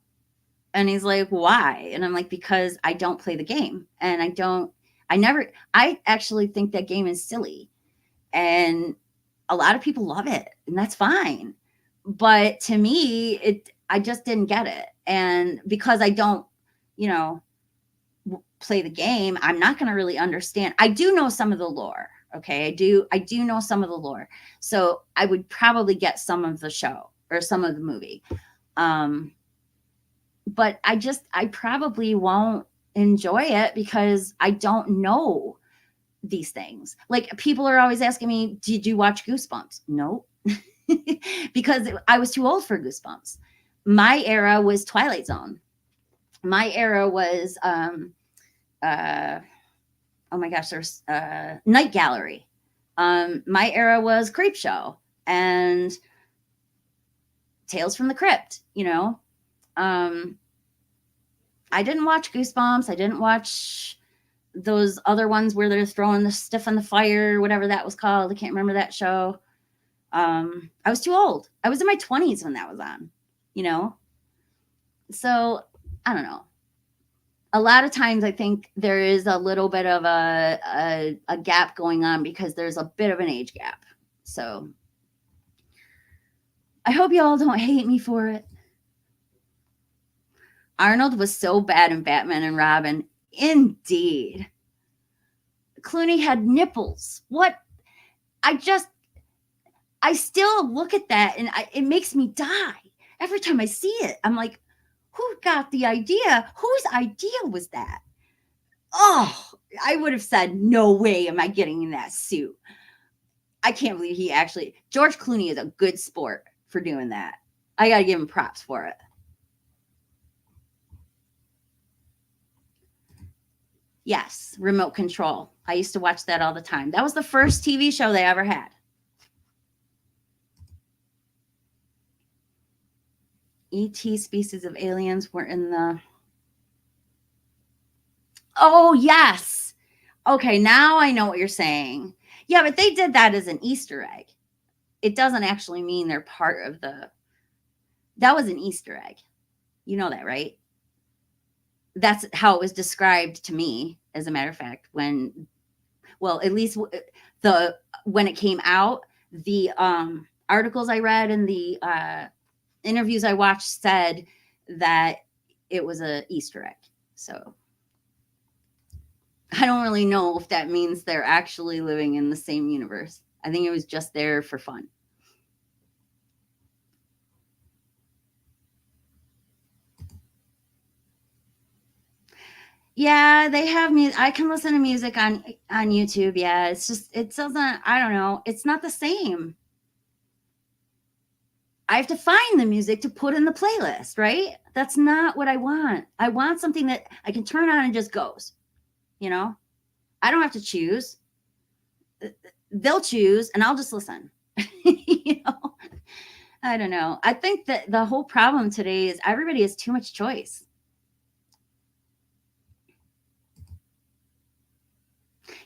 And he's like, "Why?" And I'm like, "Because I don't play the game, and I actually think that game is silly, and a lot of people love it, and that's fine. But to me, I just didn't get it, and because I don't, you know, play the game, I'm not going to really understand. I do know some of the lore. Okay, I do know some of the lore, so I would probably get some of the show or some of the movie. But I probably won't enjoy it because I don't know these things. Like, people are always asking me, did you watch Goosebumps? No. Because I was too old for Goosebumps. My era was Twilight Zone. My era was oh my gosh, there's Night Gallery. My era was Creepshow and Tales from the Crypt, you know. I didn't watch Goosebumps. I didn't watch those other ones where they're throwing the stuff in the fire, whatever that was called. I can't remember that show. I was too old. I was in my 20s when that was on, you know? So I don't know. A lot of times I think there is a little bit of a gap going on because there's a bit of an age gap. So I hope y'all don't hate me for it. Arnold was so bad in Batman and Robin. Indeed. Clooney had nipples. What? I still look at that and it makes me die. Every time I see it, I'm like, who got the idea? Whose idea was that? Oh, I would have said, no way am I getting in that suit. I can't believe George Clooney is a good sport for doing that. I got to give him props for it. Yes, Remote Control. I used to watch that all the time. That was the first TV show they ever had. E.T. species of aliens were in the... Oh, yes. Okay, now I know what you're saying. Yeah, but they did that as an Easter egg. It doesn't actually mean they're part of the... That was an Easter egg. You know that, right? That's how it was described to me, as a matter of fact, when... Well, at least when it came out, the articles I read and the interviews I watched said that it was an Easter egg. So I don't really know if that means they're actually living in the same universe. I think it was just there for fun. Yeah, they have music. I can listen to music on YouTube. Yeah, it's just, it doesn't, I don't know. It's not the same. I have to find the music to put in the playlist, right? That's not what I want. I want something that I can turn on and just goes, you know? I don't have to choose. They'll choose and I'll just listen. You know? I don't know. I think that the whole problem today is everybody has too much choice.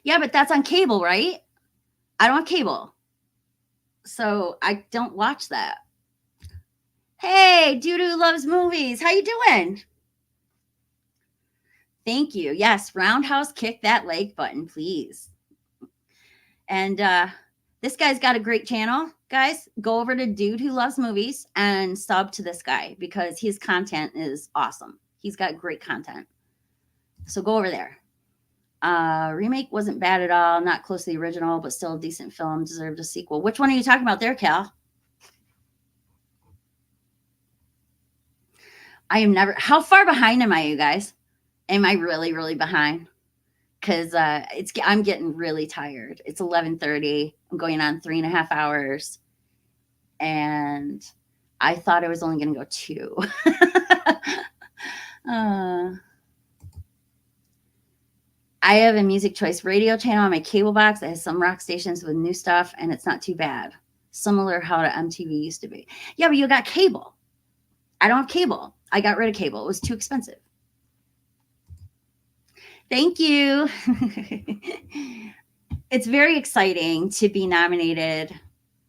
Yeah, but that's on cable, right? I don't have cable. So I don't watch that. Hey, Doodoo loves movies. How you doing? Thank you. Yes, Roundhouse kick that like button, please. And this guy's got a great channel. guys, go over to Dude Who Loves Movies and sub to this guy because his content is awesome. He's got great content. So go over there. Remake wasn't bad at all, not close to the original, but still a decent film, deserved a sequel. Which one are you talking about there, Cal? I am never. How far behind am I, you guys? Am I really, really behind? Because I'm getting really tired. It's 11:30. I'm going on 3.5 hours, and I thought I was only going to go 2. I have a Music Choice radio channel on my cable box that has some rock stations with new stuff, and it's not too bad. Similar how to MTV used to be. Yeah, but you got cable. I don't have cable. I got rid of cable. It was too expensive. Thank you. It's very exciting to be nominated.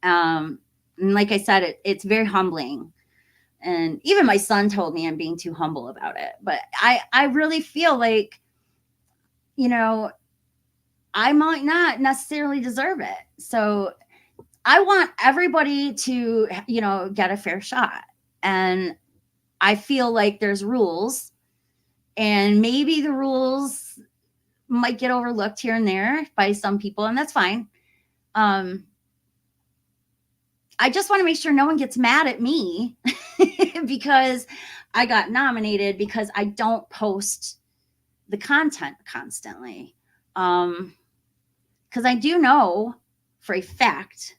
And like I said, it's very humbling. And even my son told me I'm being too humble about it. But I really feel like, you know, I might not necessarily deserve it. So I want everybody to, you know, get a fair shot. And I feel like there's rules, and maybe the rules might get overlooked here and there by some people, and that's fine. I just want to make sure no one gets mad at me because I got nominated because I don't post the content constantly. Because I do know for a fact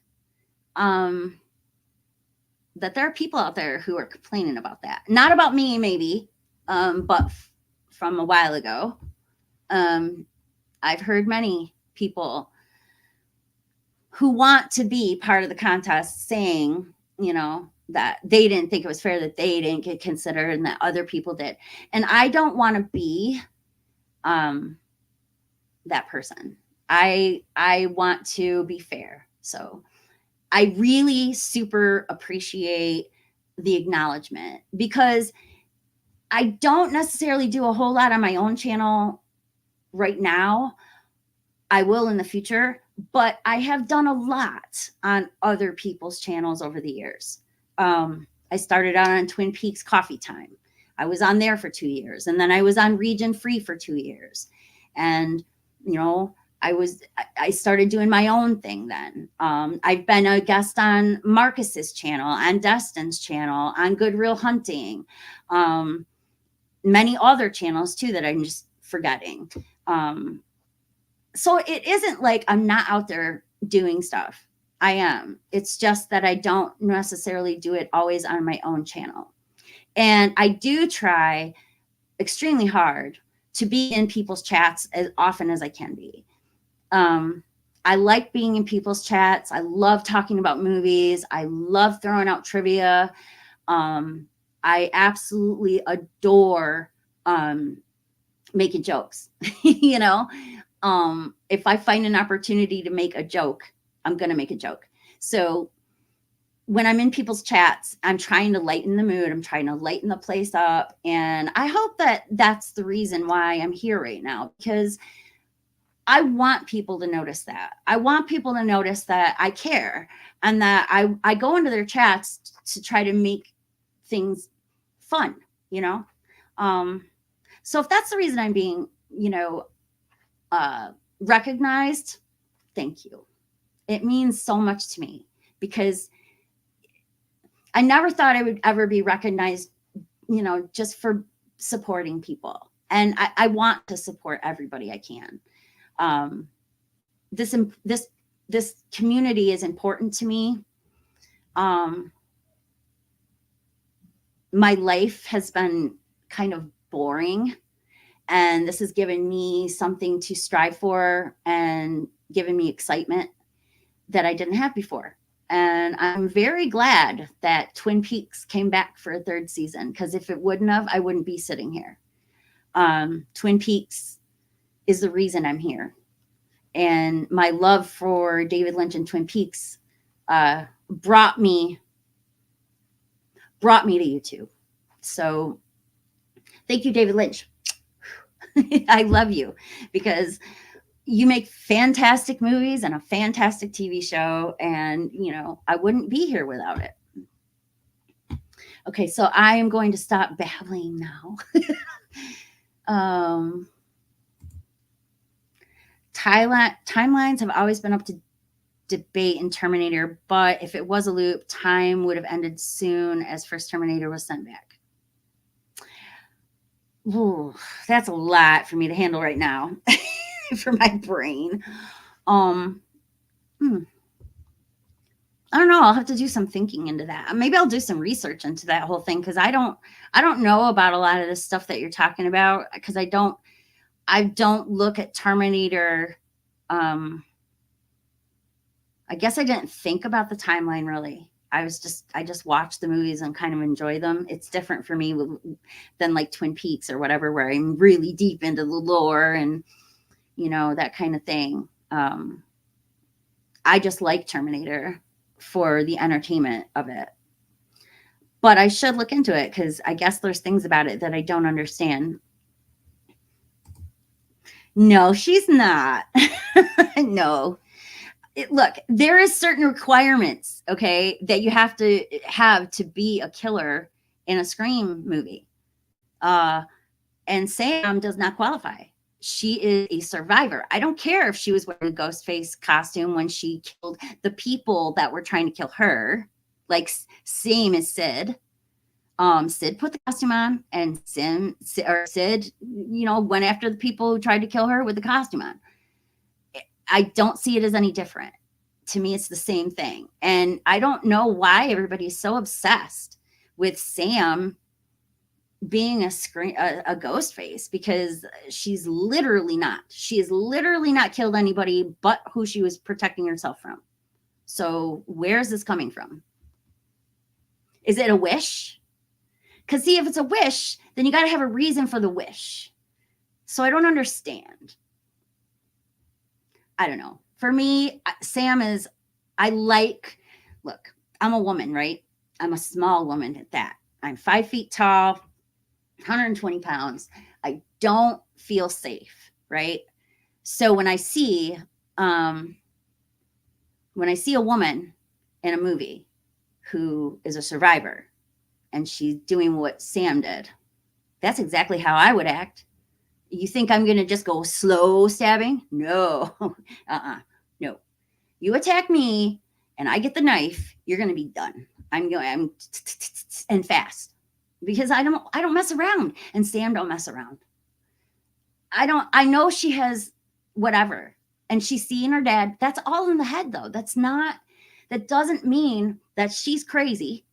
that there are people out there who are complaining about that. Not about me, maybe, but from a while ago. I've heard many people who want to be part of the contest saying, you know, that they didn't think it was fair, that they didn't get considered, and that other people did. And I don't want to be that person. I want to be fair. So I really super appreciate the acknowledgement, because I don't necessarily do a whole lot on my own channel right now. I will in the future, but I have done a lot on other people's channels over the years. I started out on Twin Peaks Coffee Time. I was on there for 2 years, and then I was on Region Free for 2 years. And, you know, I started doing my own thing then. I've been a guest on Marcus's channel, on Destin's channel, on Good Real Hunting, many other channels too that I'm just forgetting. So it isn't like I'm not out there doing stuff. I am. It's just that I don't necessarily do it always on my own channel. And I do try extremely hard to be in people's chats as often as I can be. I like being in people's chats. I love talking about movies. I love throwing out trivia. I absolutely adore making jokes. You know, if I find an opportunity to make a joke, I'm going to make a joke. So when I'm in people's chats, I'm trying to lighten the mood. I'm trying to lighten the place up. And I hope that that's the reason why I'm here right now, because I want people to notice that. I want people to notice that I care, and that I go into their chats to try to make things fun, you know? So if that's the reason I'm being, you know, recognized, thank you. It means so much to me, because I never thought I would ever be recognized, you know, just for supporting people. And I want to support everybody I can. This community is important to me. My life has been kind of boring, and this has given me something to strive for and given me excitement that I didn't have before. And I'm very glad that Twin Peaks came back for a 3rd season, because if it wouldn't have, I wouldn't be sitting here. Twin Peaks is the reason I'm here. And my love for David Lynch and Twin Peaks brought me to YouTube. So thank you, David Lynch. I love you, because you make fantastic movies and a fantastic TV show, and I wouldn't be here without it. Okay, so I am going to stop babbling now. Timelines have always been up to debate in Terminator, but if it was a loop, time would have ended soon as first Terminator was sent back. Ooh, that's a lot for me to handle right now for my brain. I don't know. I'll have to do some thinking into that. Maybe I'll do some research into that whole thing, because I don't know about a lot of this stuff that you're talking about, because I don't look at Terminator. I guess I didn't think about the timeline really. I just watch the movies and kind of enjoy them. It's different for me than like Twin Peaks or whatever, where I'm really deep into the lore and that kind of thing. I just like Terminator for the entertainment of it. But I should look into it, because I guess there's things about it that I don't understand. No, she's not. No. Look, there is certain requirements, okay, that you have to be a killer in a Scream movie. And Sam does not qualify. She is a survivor. I don't care if she was wearing a ghost face costume when she killed the people that were trying to kill her, like same as Sid. Sid put the costume on, and Sid, went after the people who tried to kill her with the costume on. I don't see it as any different. To me, it's the same thing. And I don't know why everybody's so obsessed with Sam being a ghost face, because she's literally not. She has literally not killed anybody but who she was protecting herself from. So where is this coming from? Is it a wish? Because see, if it's a wish, then you got to have a reason for the wish. So I don't understand. I don't know. For me, Sam is, look, I'm a woman, right? I'm a small woman at that. I'm 5 feet tall, 120 pounds. I don't feel safe, right? So when I see a woman in a movie who is a survivor and she's doing what Sam did, that's exactly how I would act. You think I'm going to just go slow stabbing? No. No. You attack me and I get the knife, you're going to be done. I'm and fast, because I don't mess around, and Sam don't mess around. I know she has whatever, and she's seeing her dad. That's all in the head though. That doesn't mean that she's crazy.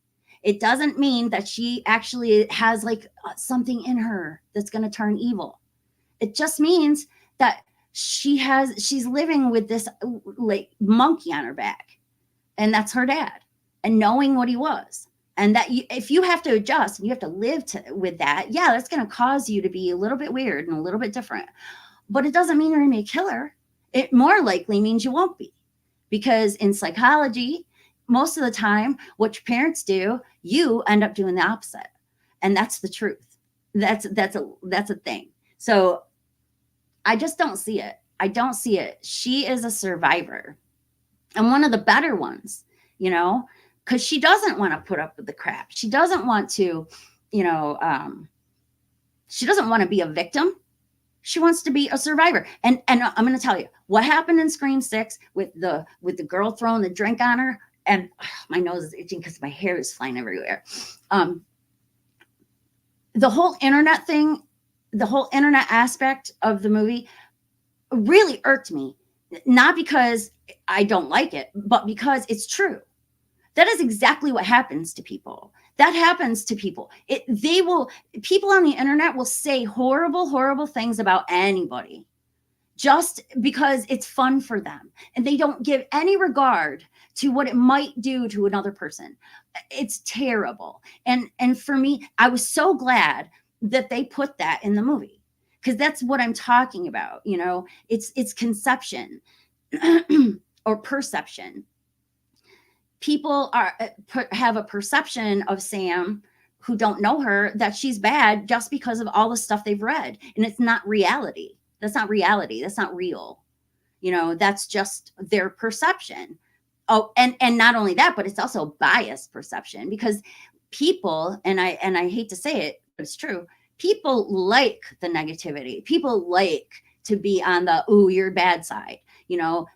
It doesn't mean that she actually has like something in her that's going to turn evil. It just means that she's living with this like monkey on her back, and that's her dad, and knowing what he was, and that if you have to adjust and you have to live with that, yeah, that's going to cause you to be a little bit weird and a little bit different. But it doesn't mean you're going to be a killer. It more likely means you won't be, because in psychology, most of the time, what your parents do, you end up doing the opposite, and that's the truth. That's a thing. So I just don't see it. I don't see it. She is a survivor, and one of the better ones, because she doesn't want to put up with the crap. She doesn't want to, she doesn't want to be a victim. She wants to be a survivor. And I'm going to tell you what happened in Scream 6 with the girl throwing the drink on her. And my nose is itching because my hair is flying everywhere. The whole internet thing, the whole internet aspect of the movie really irked me. Not because I don't like it, but because it's true. That is exactly what happens to people. That happens to people. People on the internet will say horrible, horrible things about anybody just because it's fun for them. And they don't give any regard to what it might do to another person. It's terrible. And for me, I was so glad that they put that in the movie, because that's what I'm talking about. It's conception or perception. People have a perception of Sam who don't know her that she's bad just because of all the stuff they've read. And it's not reality. That's not reality. That's not real. That's just their perception. Oh, and not only that, but it's also biased perception, because people, and I hate to say it, but it's true, people like the negativity. People like to be on the, ooh, you're bad side.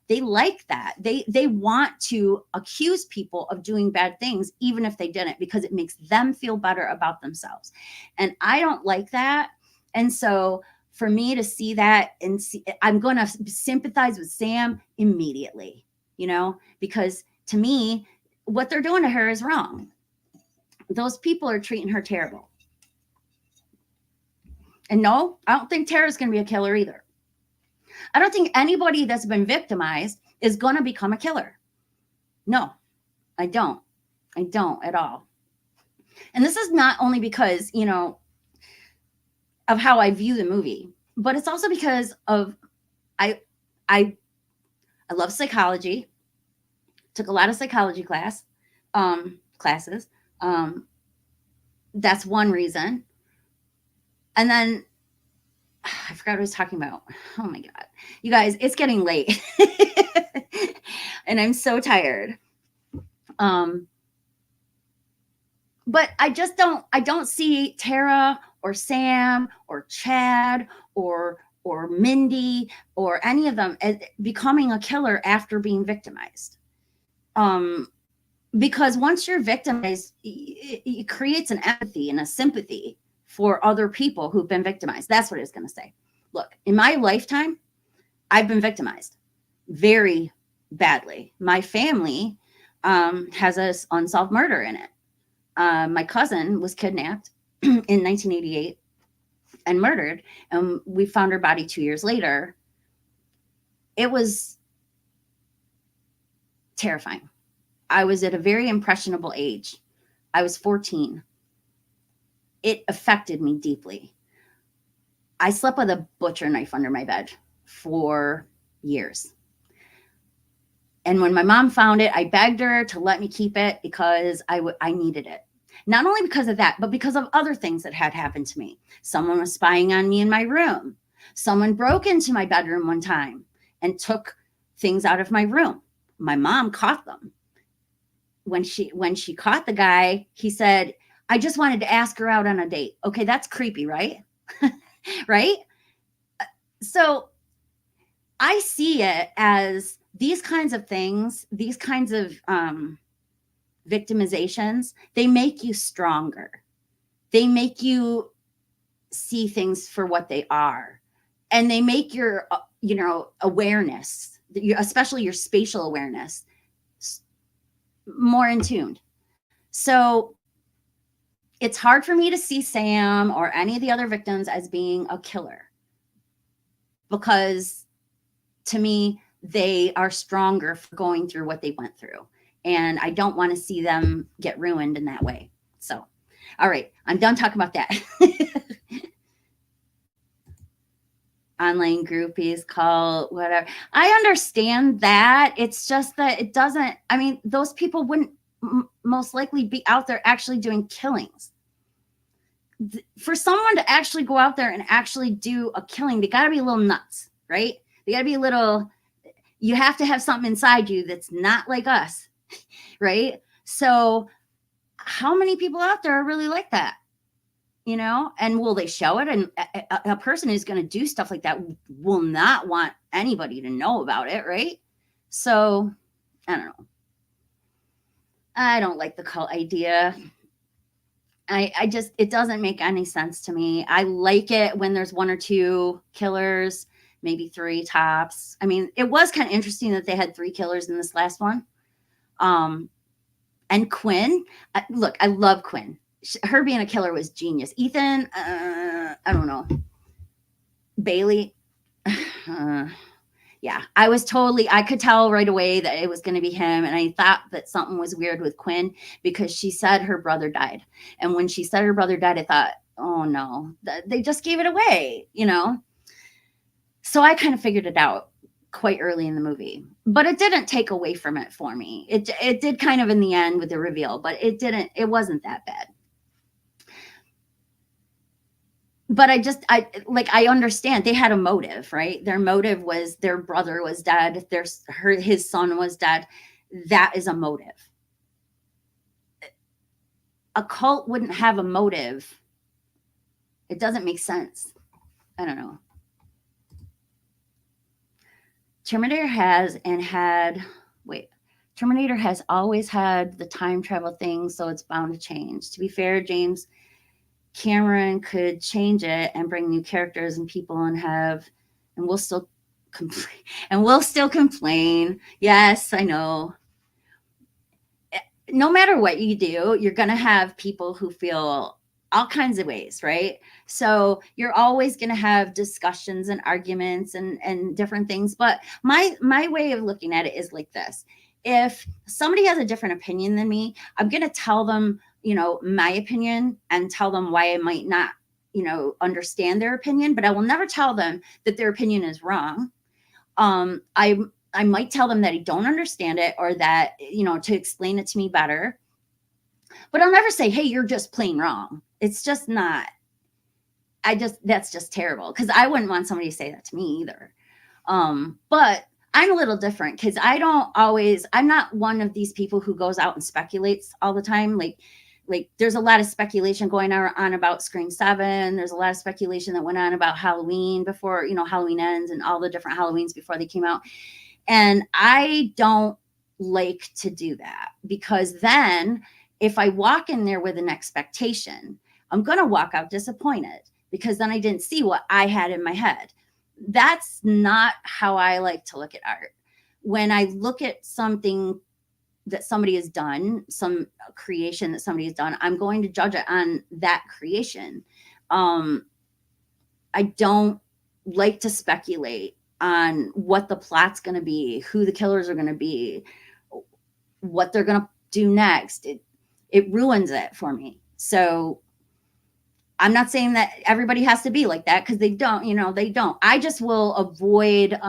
They like that. They want to accuse people of doing bad things, even if they didn't, because it makes them feel better about themselves. And I don't like that. And so for me to see that and I'm going to sympathize with Sam immediately, because to me, what they're doing to her is wrong. Those people are treating her terrible. And no, I don't think Tara's going to be a killer either. I don't think anybody that's been victimized is going to become a killer. No, I don't. I don't at all. And this is not only because, of how I view the movie, but it's also because of I love psychology. Took a lot of psychology classes. That's one reason. And then I forgot what I was talking about. Oh my God. You guys, it's getting late. And I'm so tired. But I don't see Tara or Sam or Chad or Mindy or any of them as becoming a killer after being victimized. Because once you're victimized, it creates an empathy and a sympathy for other people who've been victimized. That's what I was going to say. Look, in my lifetime, I've been victimized very badly. My family has an unsolved murder in it. My cousin was kidnapped in 1988 and murdered, and we found her body 2 years later. It was terrifying. I was at a very impressionable age. I was 14. It affected me deeply. I slept with a butcher knife under my bed for years. And when my mom found it, I begged her to let me keep it because I needed it. Not only because of that, but because of other things that had happened to me. Someone was spying on me in my room. Someone broke into my bedroom one time and took things out of my room. My mom caught them. When she caught the guy, he said, I just wanted to ask her out on a date. Okay, that's creepy, right? Right? So I see it as these kinds of things, these kinds of victimizations, they make you stronger. They make you see things for what they are. And they make your, awareness, especially your spatial awareness, more in tune. So it's hard for me to see Sam or any of the other victims as being a killer, because to me, they are stronger for going through what they went through. And I don't want to see them get ruined in that way. So, all right, I'm done talking about that. Online groupies, call, whatever. I understand that. It's just that it doesn't, those people wouldn't most likely be out there actually doing killings. For someone to actually go out there and actually do a killing, they got to be a little nuts, right? They got to be a little, you have to have something inside you that's not like us, right? So how many people out there are really like that? And will they show it? And a person who's going to do stuff like that will not want anybody to know about it, right? So I don't know. I don't like the cult idea. It doesn't make any sense to me. I like it when there's one or two killers, maybe three tops. It was kind of interesting that they had 3 killers in this last one. And Quinn, look, I love Quinn. Her being a killer was genius. Ethan, I don't know. Bailey, yeah, I could tell right away that it was going to be him. And I thought that something was weird with Quinn because she said her brother died. And when she said her brother died, I thought, oh no, they just gave it away, So I kind of figured it out quite early in the movie, but it didn't take away from it for me. It did kind of in the end with the reveal, but it wasn't that bad. but I understand they had a motive, right? Their motive was their brother was dead, his son was dead. That is a motive. A cult wouldn't have a motive. It doesn't make sense. I don't know. Terminator has and had, wait, Terminator has always had the time travel thing, so it's bound to change. To be fair, James Cameron could change it and bring new characters and people and we'll still complain. And we'll still complain. Yes, I know. No matter what you do, you're going to have people who feel all kinds of ways, right? So you're always going to have discussions and arguments and different things. But my way of looking at it is like this. If somebody has a different opinion than me, I'm going to tell them, my opinion and tell them why I might not, understand their opinion, but I will never tell them that their opinion is wrong. I might tell them that I don't understand it or that, to explain it to me better. But I'll never say, hey, you're just plain wrong. It's just not. That's just terrible, because I wouldn't want somebody to say that to me either. But I'm a little different because I'm not one of these people who goes out and speculates all the time. Like there's a lot of speculation going on about Scream 7. There's a lot of speculation that went on about Halloween before, Halloween Ends and all the different Halloweens before they came out. And I don't like to do that, because then if I walk in there with an expectation, I'm going to walk out disappointed, because then I didn't see what I had in my head. That's not how I like to look at art. When I look at something that somebody has done, some creation that somebody has done, I'm going to judge it on that creation. I don't like to speculate on what the plot's going to be, who the killers are going to be, what they're going to do next. It ruins it for me. So I'm not saying that everybody has to be like that, because they don't, they don't. I just will avoid,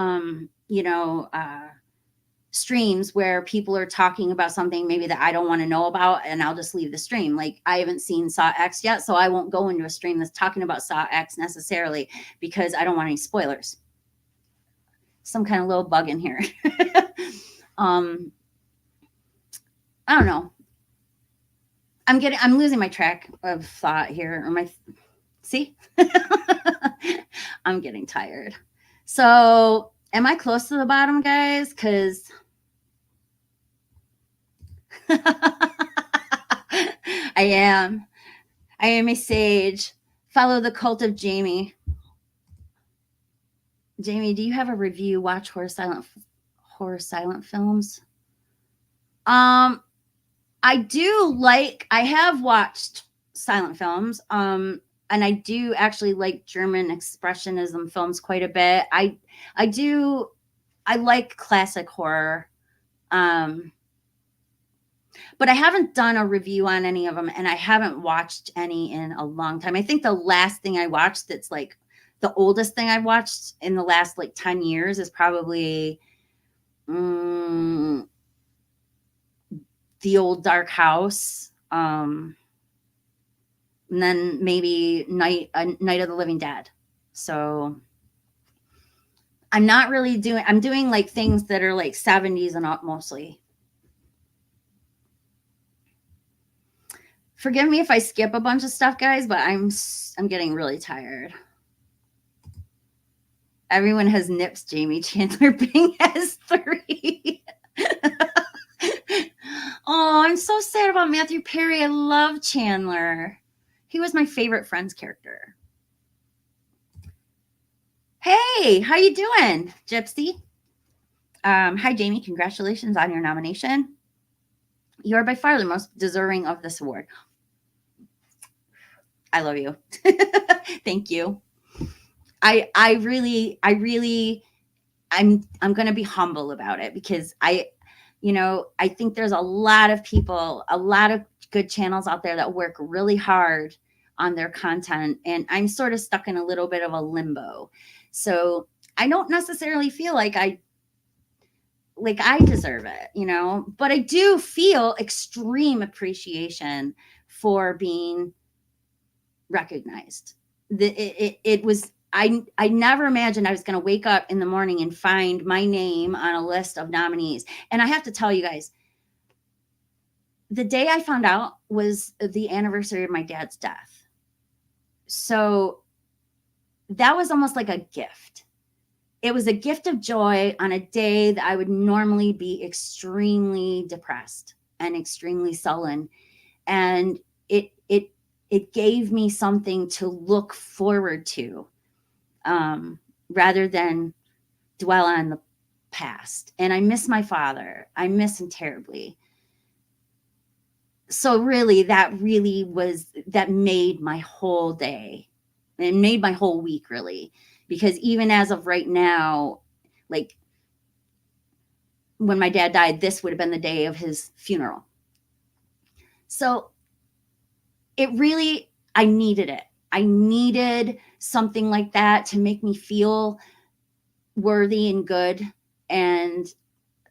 streams where people are talking about something maybe that I don't want to know about, and I'll just leave the stream. Like, I haven't seen Saw X yet, so I won't go into a stream that's talking about Saw X necessarily, because I don't want any spoilers. Some kind of little bug in here. I don't know. I'm losing my track of thought here, see? I'm getting tired. So, am I close to the bottom, guys? Because I am a sage. Follow the cult of Jamie. Jamie, do you have a review? Watch horror silent films. I have watched silent films. And I do actually like German expressionism films quite a bit. I like classic horror. But I haven't done a review on any of them, and I haven't watched any in a long time. I think the last thing I watched that's like the oldest thing I've watched in the last like 10 years is probably The Old Dark House. And then maybe Night of the Living Dead. So I'm not really I'm doing like things that are like 70s and up mostly. Forgive me if I skip a bunch of stuff, guys, but I'm getting really tired. Everyone has nips, Jamie. Chandler Bing has 3. Oh, I'm so sad about Matthew Perry. I love Chandler. He was my favorite Friends character. Hey, how you doing, Gypsy? Hi, Jamie. Congratulations on your nomination. You are by far the most deserving of this award. I love you. Thank you. I'm going to be humble about it, because I think there's a lot of people, a lot of good channels out there that work really hard on their content, and I'm sort of stuck in a little bit of a limbo. So I don't necessarily feel like I deserve it, but I do feel extreme appreciation for being recognized. it was, I never imagined I was going to wake up in the morning and find my name on a list of nominees. And I have to tell you guys, the day I found out was the anniversary of my dad's death. So that was almost like a gift. It was a gift of joy on a day that I would normally be extremely depressed and extremely sullen. And it gave me something to look forward to, rather than dwell on the past. And I miss my father. I miss him terribly. So really, that made my whole day. It made my whole week, really. Because even as of right now, like when my dad died, this would have been the day of his funeral. So it really, I needed it. I needed something like that to make me feel worthy and good. And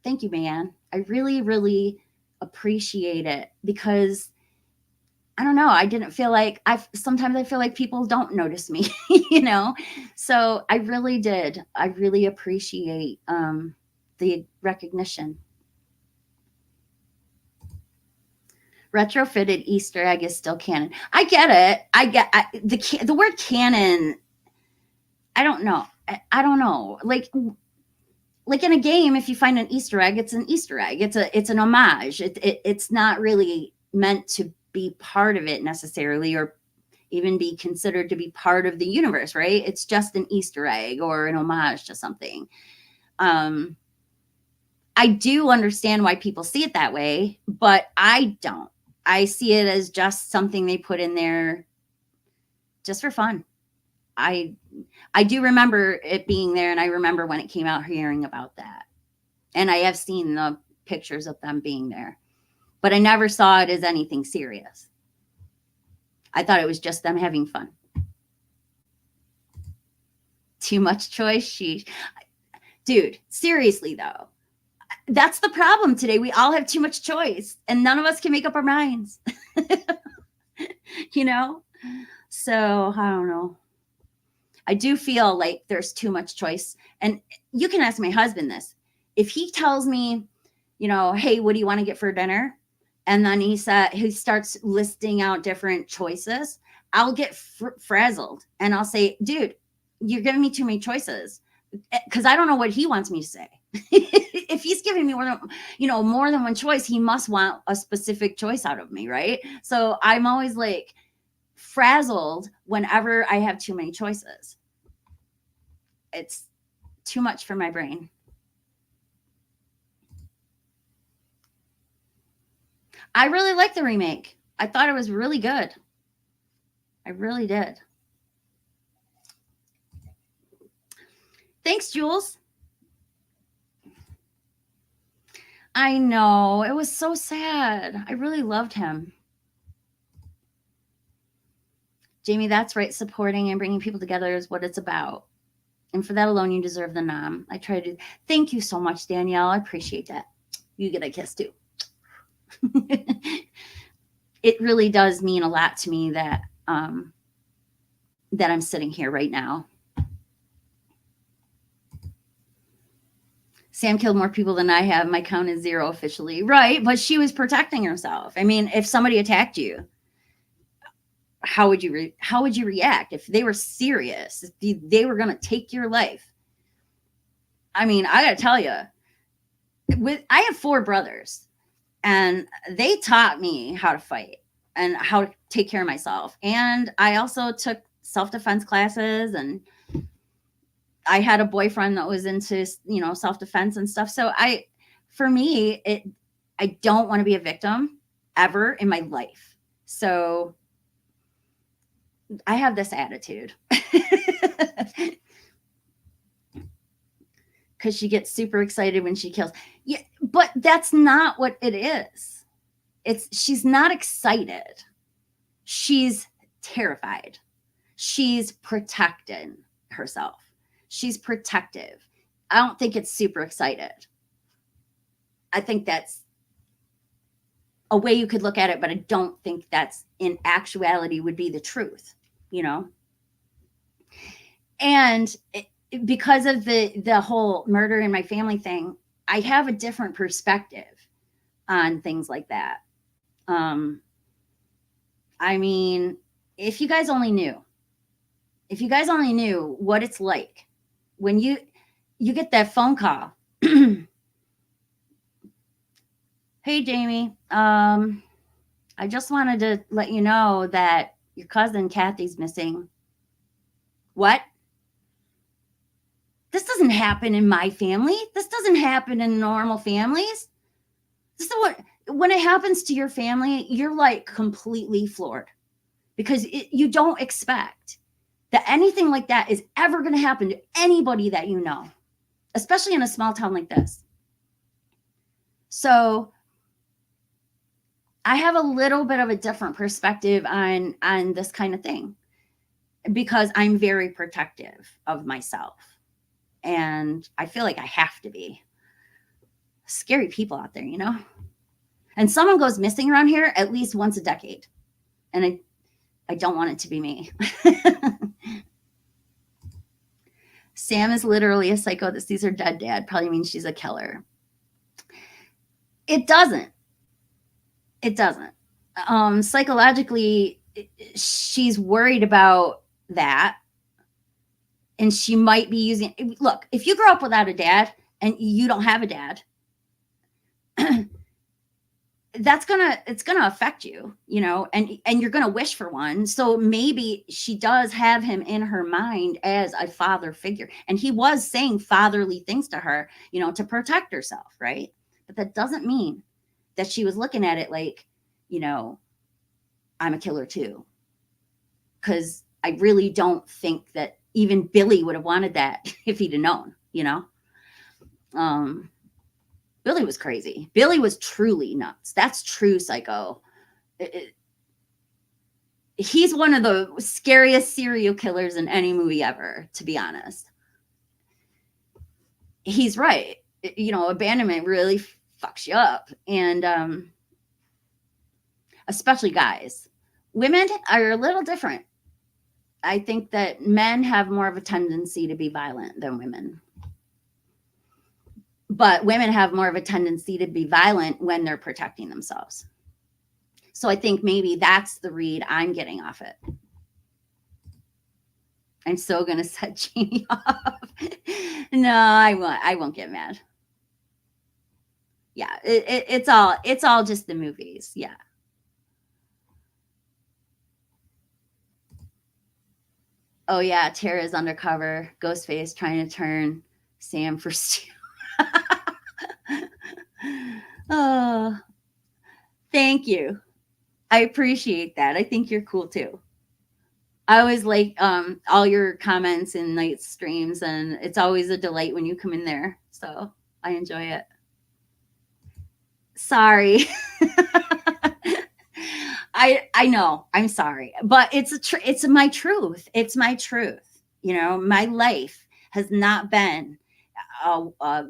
thank you, MayAnn. I really, really appreciate it, because I don't know, I didn't feel like sometimes I feel like people don't notice me, So I really did. I really appreciate the recognition. Retrofitted Easter egg is still canon. I get it. The word canon. I don't know. I don't know. Like in a game, if you find an Easter egg, it's an Easter egg. It's an homage. It's not really meant to be part of it necessarily, or even be considered to be part of the universe, right? It's just an Easter egg or an homage to something. I do understand why people see it that way, but I don't. I see it as just something they put in there just for fun. I do remember it being there, and I remember when it came out hearing about that. And I have seen the pictures of them being there, but I never saw it as anything serious. I thought it was just them having fun. Too much choice, sheesh. Dude, seriously though, that's the problem today. We all have too much choice, and none of us can make up our minds. So I don't know. I do feel like there's too much choice. And you can ask my husband this. If he tells me, hey, what do you want to get for dinner? And then he starts listing out different choices, I'll get frazzled, and I'll say, dude, you're giving me too many choices, because I don't know what he wants me to say. If he's giving me more than one choice, he must want a specific choice out of me, right? So I'm always like frazzled whenever I have too many choices. It's too much for my brain. I really liked the remake. I thought it was really good. I really did. Thanks, Jules. I know. It was so sad. I really loved him. Jamie, that's right. Supporting and bringing people together is what it's about. And for that alone, you deserve the nom. I try to. Thank you so much, Danielle. I appreciate that. You get a kiss too. It really does mean a lot to me that I'm sitting here right now. Sam killed more people than I have. My count is 0 officially. Right, but she was protecting herself. I mean, if somebody attacked you, how would you react? If they were serious, if they were going to take your life? I mean, I got to tell you, I have 4 brothers, and they taught me how to fight and how to take care of myself. And I also took self-defense classes, and I had a boyfriend that was into, self-defense and stuff. So for me, I don't want to be a victim ever in my life. So I have this attitude. Because she gets super excited when she kills. Yeah, but that's not what it is. She's not excited. She's terrified. She's protecting herself. She's protective. I don't think it's super excited. I think that's a way you could look at it, but I don't think that's in actuality would be the truth, And because of the whole murder in my family thing, I have a different perspective on things like that. Um, I mean, if you guys only knew, if you guys only knew what it's like when you get that phone call. Hey, Jamie. I just wanted to let you know that your cousin Kathy's missing. What? This doesn't happen in my family. This doesn't happen in normal families. This is what, when it happens to your family, you're like completely floored because you don't expect that anything like that is ever going to happen to anybody that you know, especially in a small town like this. So I have a little bit of a different perspective on this kind of thing because I'm very protective of myself. And I feel like I have to be. Scary people out there, you know? And someone goes missing around here at least once a decade. And I don't want it to be me. Sam is literally a psycho that sees her dead dad. Probably means she's a killer. It doesn't. It doesn't. Psychologically, she's worried about that. And she might be using, look, if you grow up without a dad and you don't have a dad, it's gonna affect you, you know, and you're gonna wish for one. So maybe she does have him in her mind as a father figure, and he was saying fatherly things to her, you know, to protect herself, right? But that doesn't mean that she was looking at it like, you know, I'm a killer too, because I really don't think that even Billy would have wanted that if he'd have known, you know. Billy was crazy. Billy was truly nuts. That's true psycho. He's one of the scariest serial killers in any movie ever, to be honest. He's right. You know, abandonment really fucks you up. And especially guys. Women are a little different. I think that men have more of a tendency to be violent than women. But women have more of a tendency to be violent when they're protecting themselves. So I think maybe that's the read I'm getting off it. I'm so gonna set Jamie off. No, I won't get mad. Yeah, it's all just the movies. Yeah. Oh yeah, Tara's undercover. Ghostface trying to turn Sam for Stu. Oh, thank you. I appreciate that. I think you're cool too. I always like all your comments and night streams, and it's always a delight when you come in there. So I enjoy it. Sorry. I know. I'm sorry, but it's my truth. It's my truth. You know, my life has not been a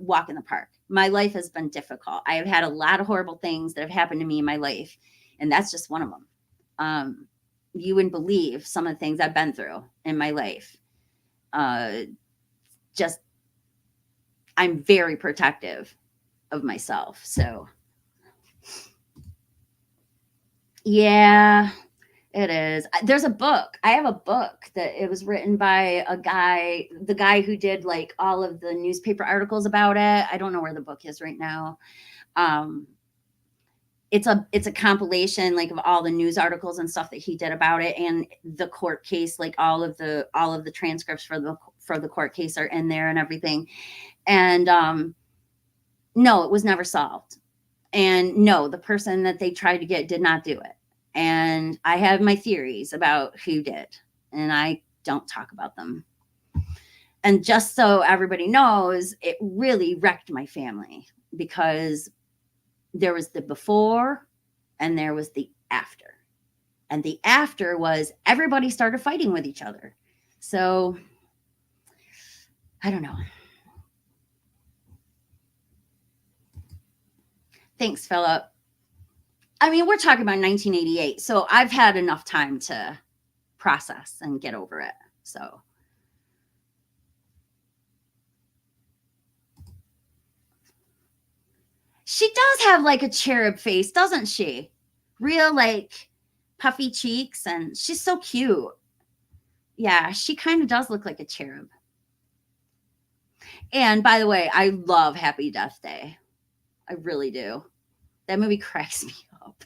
walk in the park. My life has been difficult. I have had a lot of horrible things that have happened to me in my life, and that's just one of them. You wouldn't believe some of the things I've been through in my life. Just, I'm very protective of myself. So, yeah, it is. There's a book. I have a book that it was written by the guy who did like all of the newspaper articles about it. I don't know where the book is right now. It's a compilation like of all the news articles and stuff that he did about it, and the court case, like all of the transcripts for the court case are in there and everything. And no, it was never solved. And no, the person that they tried to get did not do it. And I have my theories about who did, and I don't talk about them. And just so everybody knows, it really wrecked my family because there was the before and there was the after. And the after was everybody started fighting with each other. So I don't know. Thanks, Philip. I mean, we're talking about 1988. So I've had enough time to process and get over it. So She does have like a cherub face, doesn't she? Real like puffy cheeks, and she's so cute. Yeah, she kind of does look like a cherub. And by the way, I love Happy Death Day. I really do. That movie cracks me up.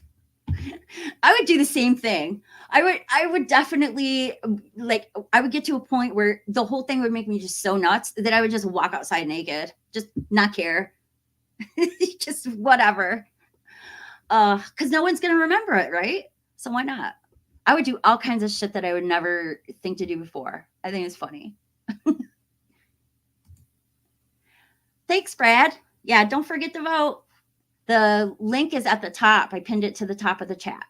I would do the same thing. I would definitely like I would get to a point where the whole thing would make me just so nuts that I would just walk outside naked, just not care. Just whatever. Cuz no one's going to remember it, right? So why not? I would do all kinds of shit that I would never think to do before. I think it's funny. Thanks, Brad. Yeah, don't forget to vote. The link is at the top. I pinned it to the top of the chat.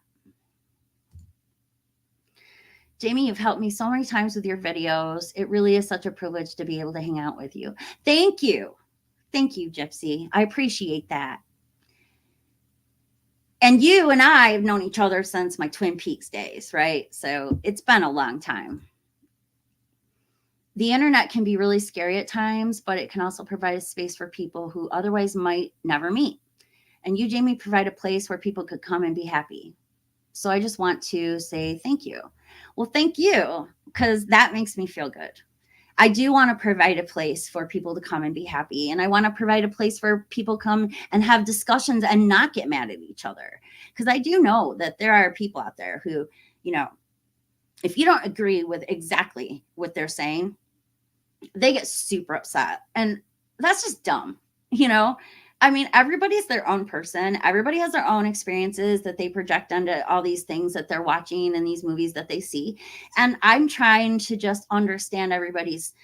Jamie, you've helped me so many times with your videos. It really is such a privilege to be able to hang out with you. Thank you. Thank you, Gypsy. I appreciate that. And you and I have known each other since my Twin Peaks days, right? So it's been a long time. The internet can be really scary at times, but it can also provide a space for people who otherwise might never meet. And you, Jamie, provide a place where people could come and be happy. So I just want to say thank you. Well, thank you, because that makes me feel good. I do want to provide a place for people to come and be happy. And I want to provide a place where people come and have discussions and not get mad at each other. Because I do know that there are people out there who, you know, if you don't agree with exactly what they're saying, they get super upset. And that's just dumb, you know? I mean, everybody's their own person. Everybody has their own experiences that they project onto all these things that they're watching and these movies that they see. And I'm trying to just understand everybody's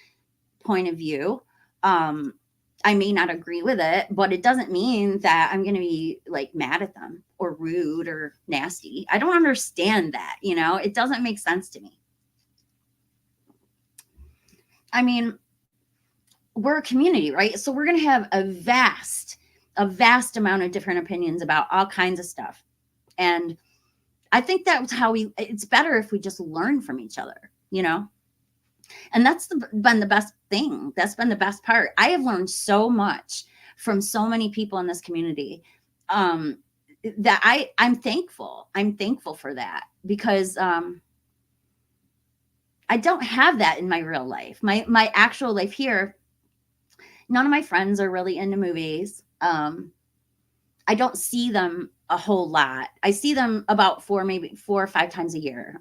point of view. I may not agree with it, but it doesn't mean that I'm going to be like mad at them or rude or nasty. I don't understand that, you know? It doesn't make sense to me. I mean, we're a community, right? So we're going to have a vast amount of different opinions about all kinds of stuff. And I think that's how it's better if we just learn from each other, you know? And that's been the best thing. That's been the best part. I have learned so much from so many people in this community that I'm thankful. I'm thankful for that because I don't have that in my real life. My actual life here, none of my friends are really into movies. I don't see them a whole lot. I see them about maybe 4 or 5 times a year.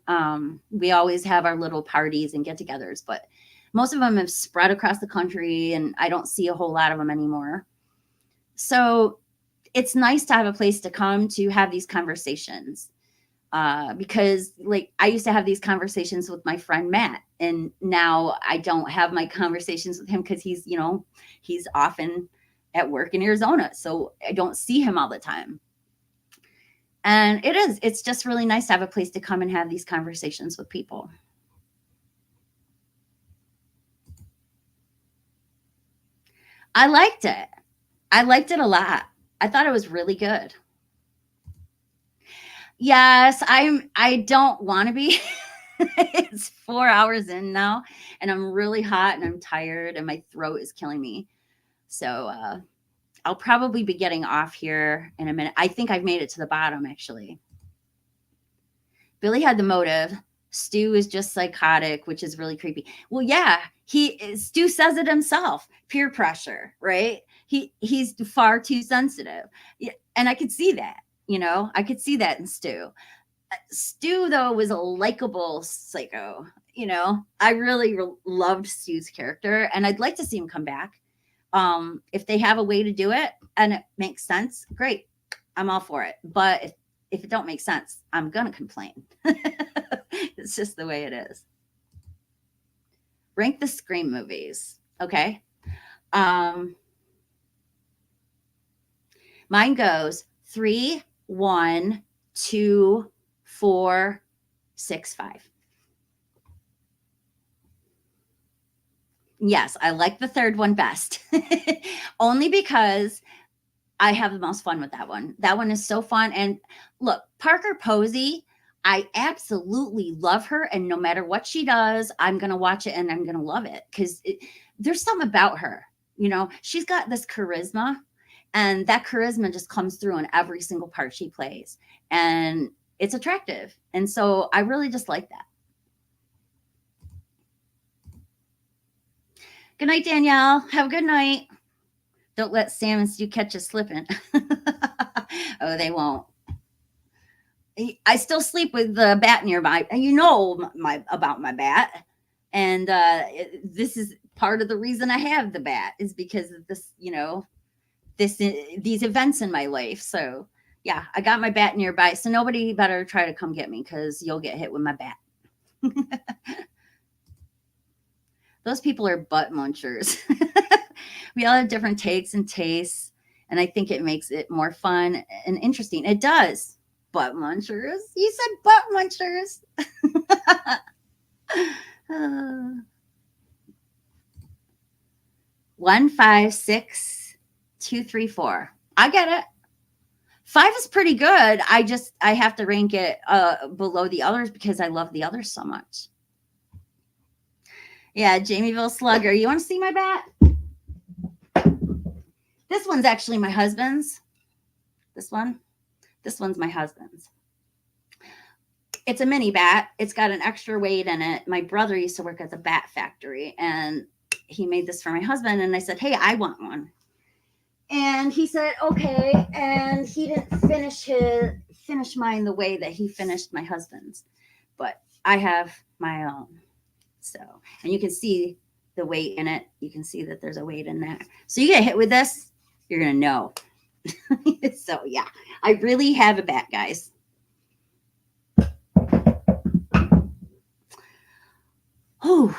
We always have our little parties and get-togethers, but most of them have spread across the country, and I don't see a whole lot of them anymore. So it's nice to have a place to come to have these conversations. Because like I used to have these conversations with my friend Matt, and now I don't have my conversations with him because he's often at work in Arizona. So I don't see him all the time. And it's just really nice to have a place to come and have these conversations with people. I liked it. I liked it a lot. I thought it was really good. Yes, I don't want to be. It's 4 hours in now, and I'm really hot and I'm tired and my throat is killing me. So I'll probably be getting off here in a minute. I think I've made it to the bottom, actually. Billy had the motive. Stu is just psychotic, which is really creepy. Well, yeah, Stu says it himself. Peer pressure, right? He's far too sensitive. Yeah, and I could see that. You know, I could see that in Stu. Stu, though, was a likable psycho. You know, I really loved Stu's character, and I'd like to see him come back. If they have a way to do it and it makes sense, great. I'm all for it. But if it don't make sense, I'm going to complain. It's just the way it is. Rank the Scream movies. Okay. Mine goes 3, 1, 2, 4, 6, 5. Yes, I like the third one best. Only because I have the most fun with that one. That one is so fun. And look, Parker Posey, I absolutely love her. And no matter what she does, I'm going to watch it and I'm going to love it because there's something about her. You know, she's got this charisma And that charisma just comes through in every single part she plays. And it's attractive. And so I really just like that. Good night, Danielle. Have a good night. Don't let Sam and Stu catch you slipping. Oh, they won't. I still sleep with the bat nearby. You know about my bat. And this is part of the reason I have the bat, is because of this, these events in my life. So yeah, I got my bat nearby. So nobody better try to come get me, because you'll get hit with my bat. Those people are butt munchers. We all have different takes and tastes, and I think it makes it more fun and interesting. It does. Butt munchers. You said butt munchers. 1, 5, 6, 2, 3, 4. I get it. 5 is pretty good. I have to rank it below the others because I love the others so much. Yeah, Jamieville Slugger. You want to see my bat? This one's actually my husband's. This one's my husband's. It's a mini bat. It's got an extra weight in it. My brother used to work at the bat factory, and he made this for my husband. And I said, hey, I want one. And he said, okay. And he didn't finish mine the way that he finished my husband's. But I have my own. So, and you can see the weight in it. You can see that there's a weight in there. So you get hit with this, you're going to know. So yeah, I really have a bat, guys. Oh,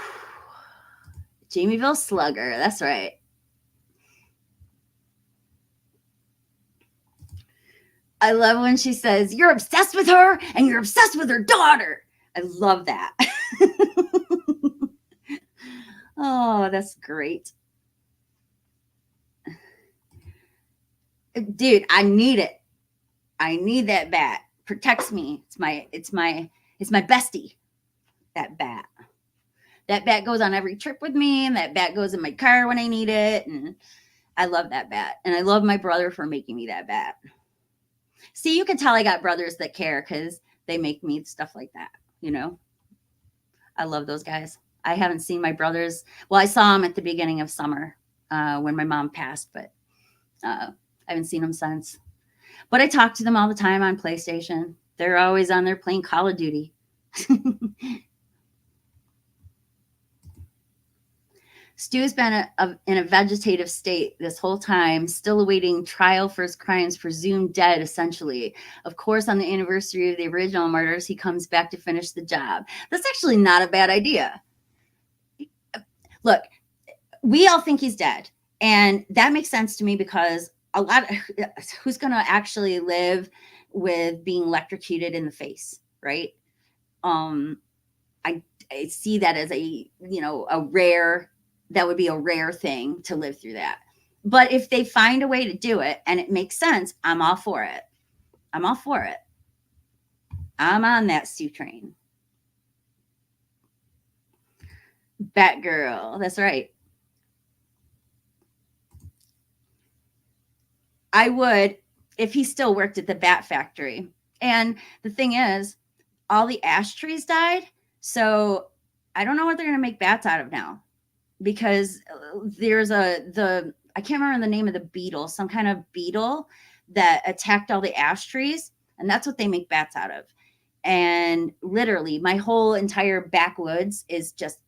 Jamieville Slugger. That's right. I love when she says, you're obsessed with her and you're obsessed with her daughter. I love that. Oh, that's great. Dude, I need it. I need that bat. Protects me. It's my bestie. That bat. That bat goes on every trip with me, and that bat goes in my car when I need it. And I love that bat. And I love my brother for making me that bat. See, you can tell I got brothers that care because they make me stuff like that, I love those guys. I haven't seen my brothers. Well, I saw them at the beginning of summer when my mom passed, but I haven't seen them since. But I talk to them all the time on PlayStation. They're always on there playing Call of Duty. Stu's been in a vegetative state this whole time, still awaiting trial for his crimes, presumed dead, essentially. Of course, on the anniversary of the original murders, he comes back to finish the job. That's actually not a bad idea. Look, we all think he's dead. And that makes sense to me because who's going to actually live with being electrocuted in the face, right? I see that as that would be a rare thing to live through that. But if they find a way to do it and it makes sense, I'm all for it. I'm on that Stu train. Batgirl, that's right. I would if he still worked at the bat factory. And the thing is, all the ash trees died. So I don't know what they're going to make bats out of now. Because there's I can't remember the name of the beetle, some kind of beetle that attacked all the ash trees. And that's what they make bats out of. And literally my whole entire backwoods is just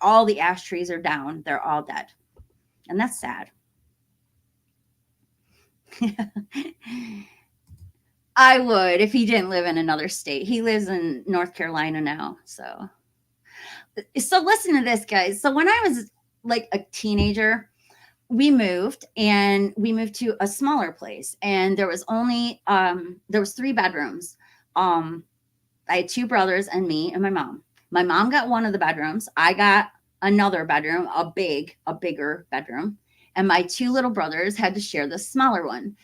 all the ash trees are down. They're all dead. And that's sad. I would if he didn't live in another state. He lives in North Carolina now. So listen to this, guys. So when I was like a teenager, we moved to a smaller place, and there was only there was 3 bedrooms. I had 2 brothers and me and my mom. My mom got one of the bedrooms. I got another bedroom, a bigger bedroom, and my 2 little brothers had to share the smaller one.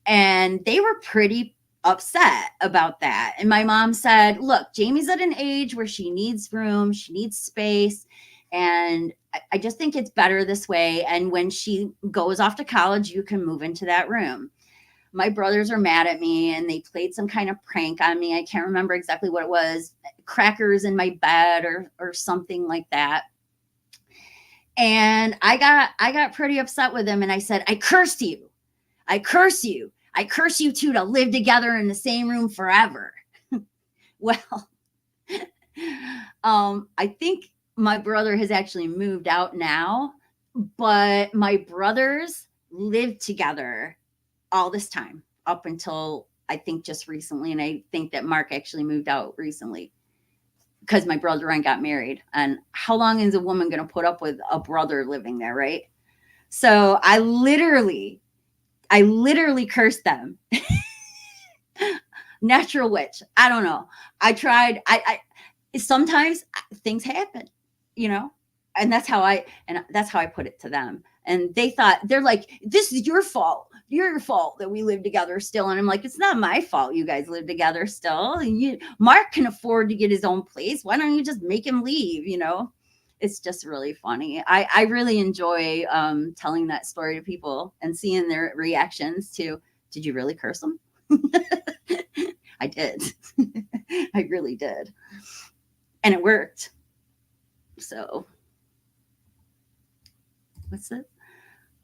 And they were pretty upset about that. And my mom said, look, Jamie's at an age where she needs room, she needs space. And I just think it's better this way. And when she goes off to college, you can move into that room. My brothers are mad at me and they played some kind of prank on me. I can't remember exactly what it was, crackers in my bed or something like that. And I got pretty upset with them and I said, I curse you. I curse you. I curse you two to live together in the same room forever. Well, I think my brother has actually moved out now, but my brothers lived together all this time up until I think just recently. And I think that Mark actually moved out recently because my brother and I got married. And how long is a woman going to put up with a brother living there, right? So I literally cursed them. Natural witch. I don't know. I tried. I sometimes things happen, you know, and that's how I put it to them. And they thought, they're like, this is your fault. Your fault that we live together still. And I'm like, it's not my fault you guys live together still. And Mark can afford to get his own place. Why don't you just make him leave? You know, it's just really funny. I really enjoy telling that story to people and seeing their reactions to, did you really curse them? I did. I really did. And it worked. So what's it?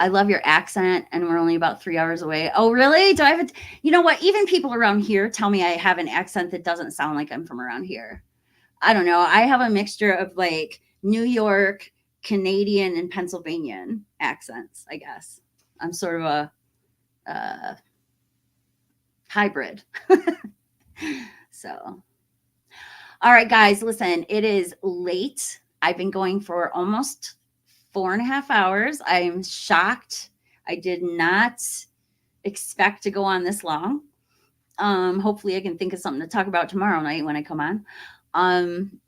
I love your accent and we're only about 3 hours away. Oh, really? Do I have you know what? Even people around here tell me I have an accent that doesn't sound like I'm from around here. I don't know. I have a mixture of like New York, Canadian, and Pennsylvanian accents, I guess. I'm sort of a hybrid. So, all right, guys, listen, it is late. I've been going for almost 4.5 hours. I'm shocked. I did not expect to go on this long. Hopefully I can think of something to talk about tomorrow night when I come on.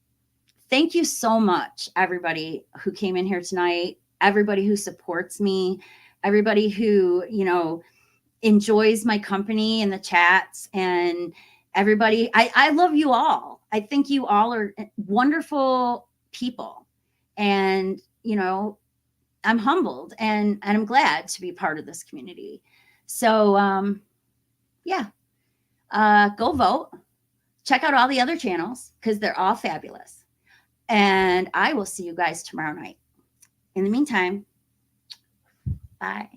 Thank you so much, everybody who came in here tonight, everybody who supports me, everybody who, you know, enjoys my company in the chats, and everybody. I love you all. I think you all are wonderful people. And, you know, I'm humbled and I'm glad to be part of this community. So, yeah, go vote. Check out all the other channels because they're all fabulous. And I will see you guys tomorrow night. In the meantime, bye.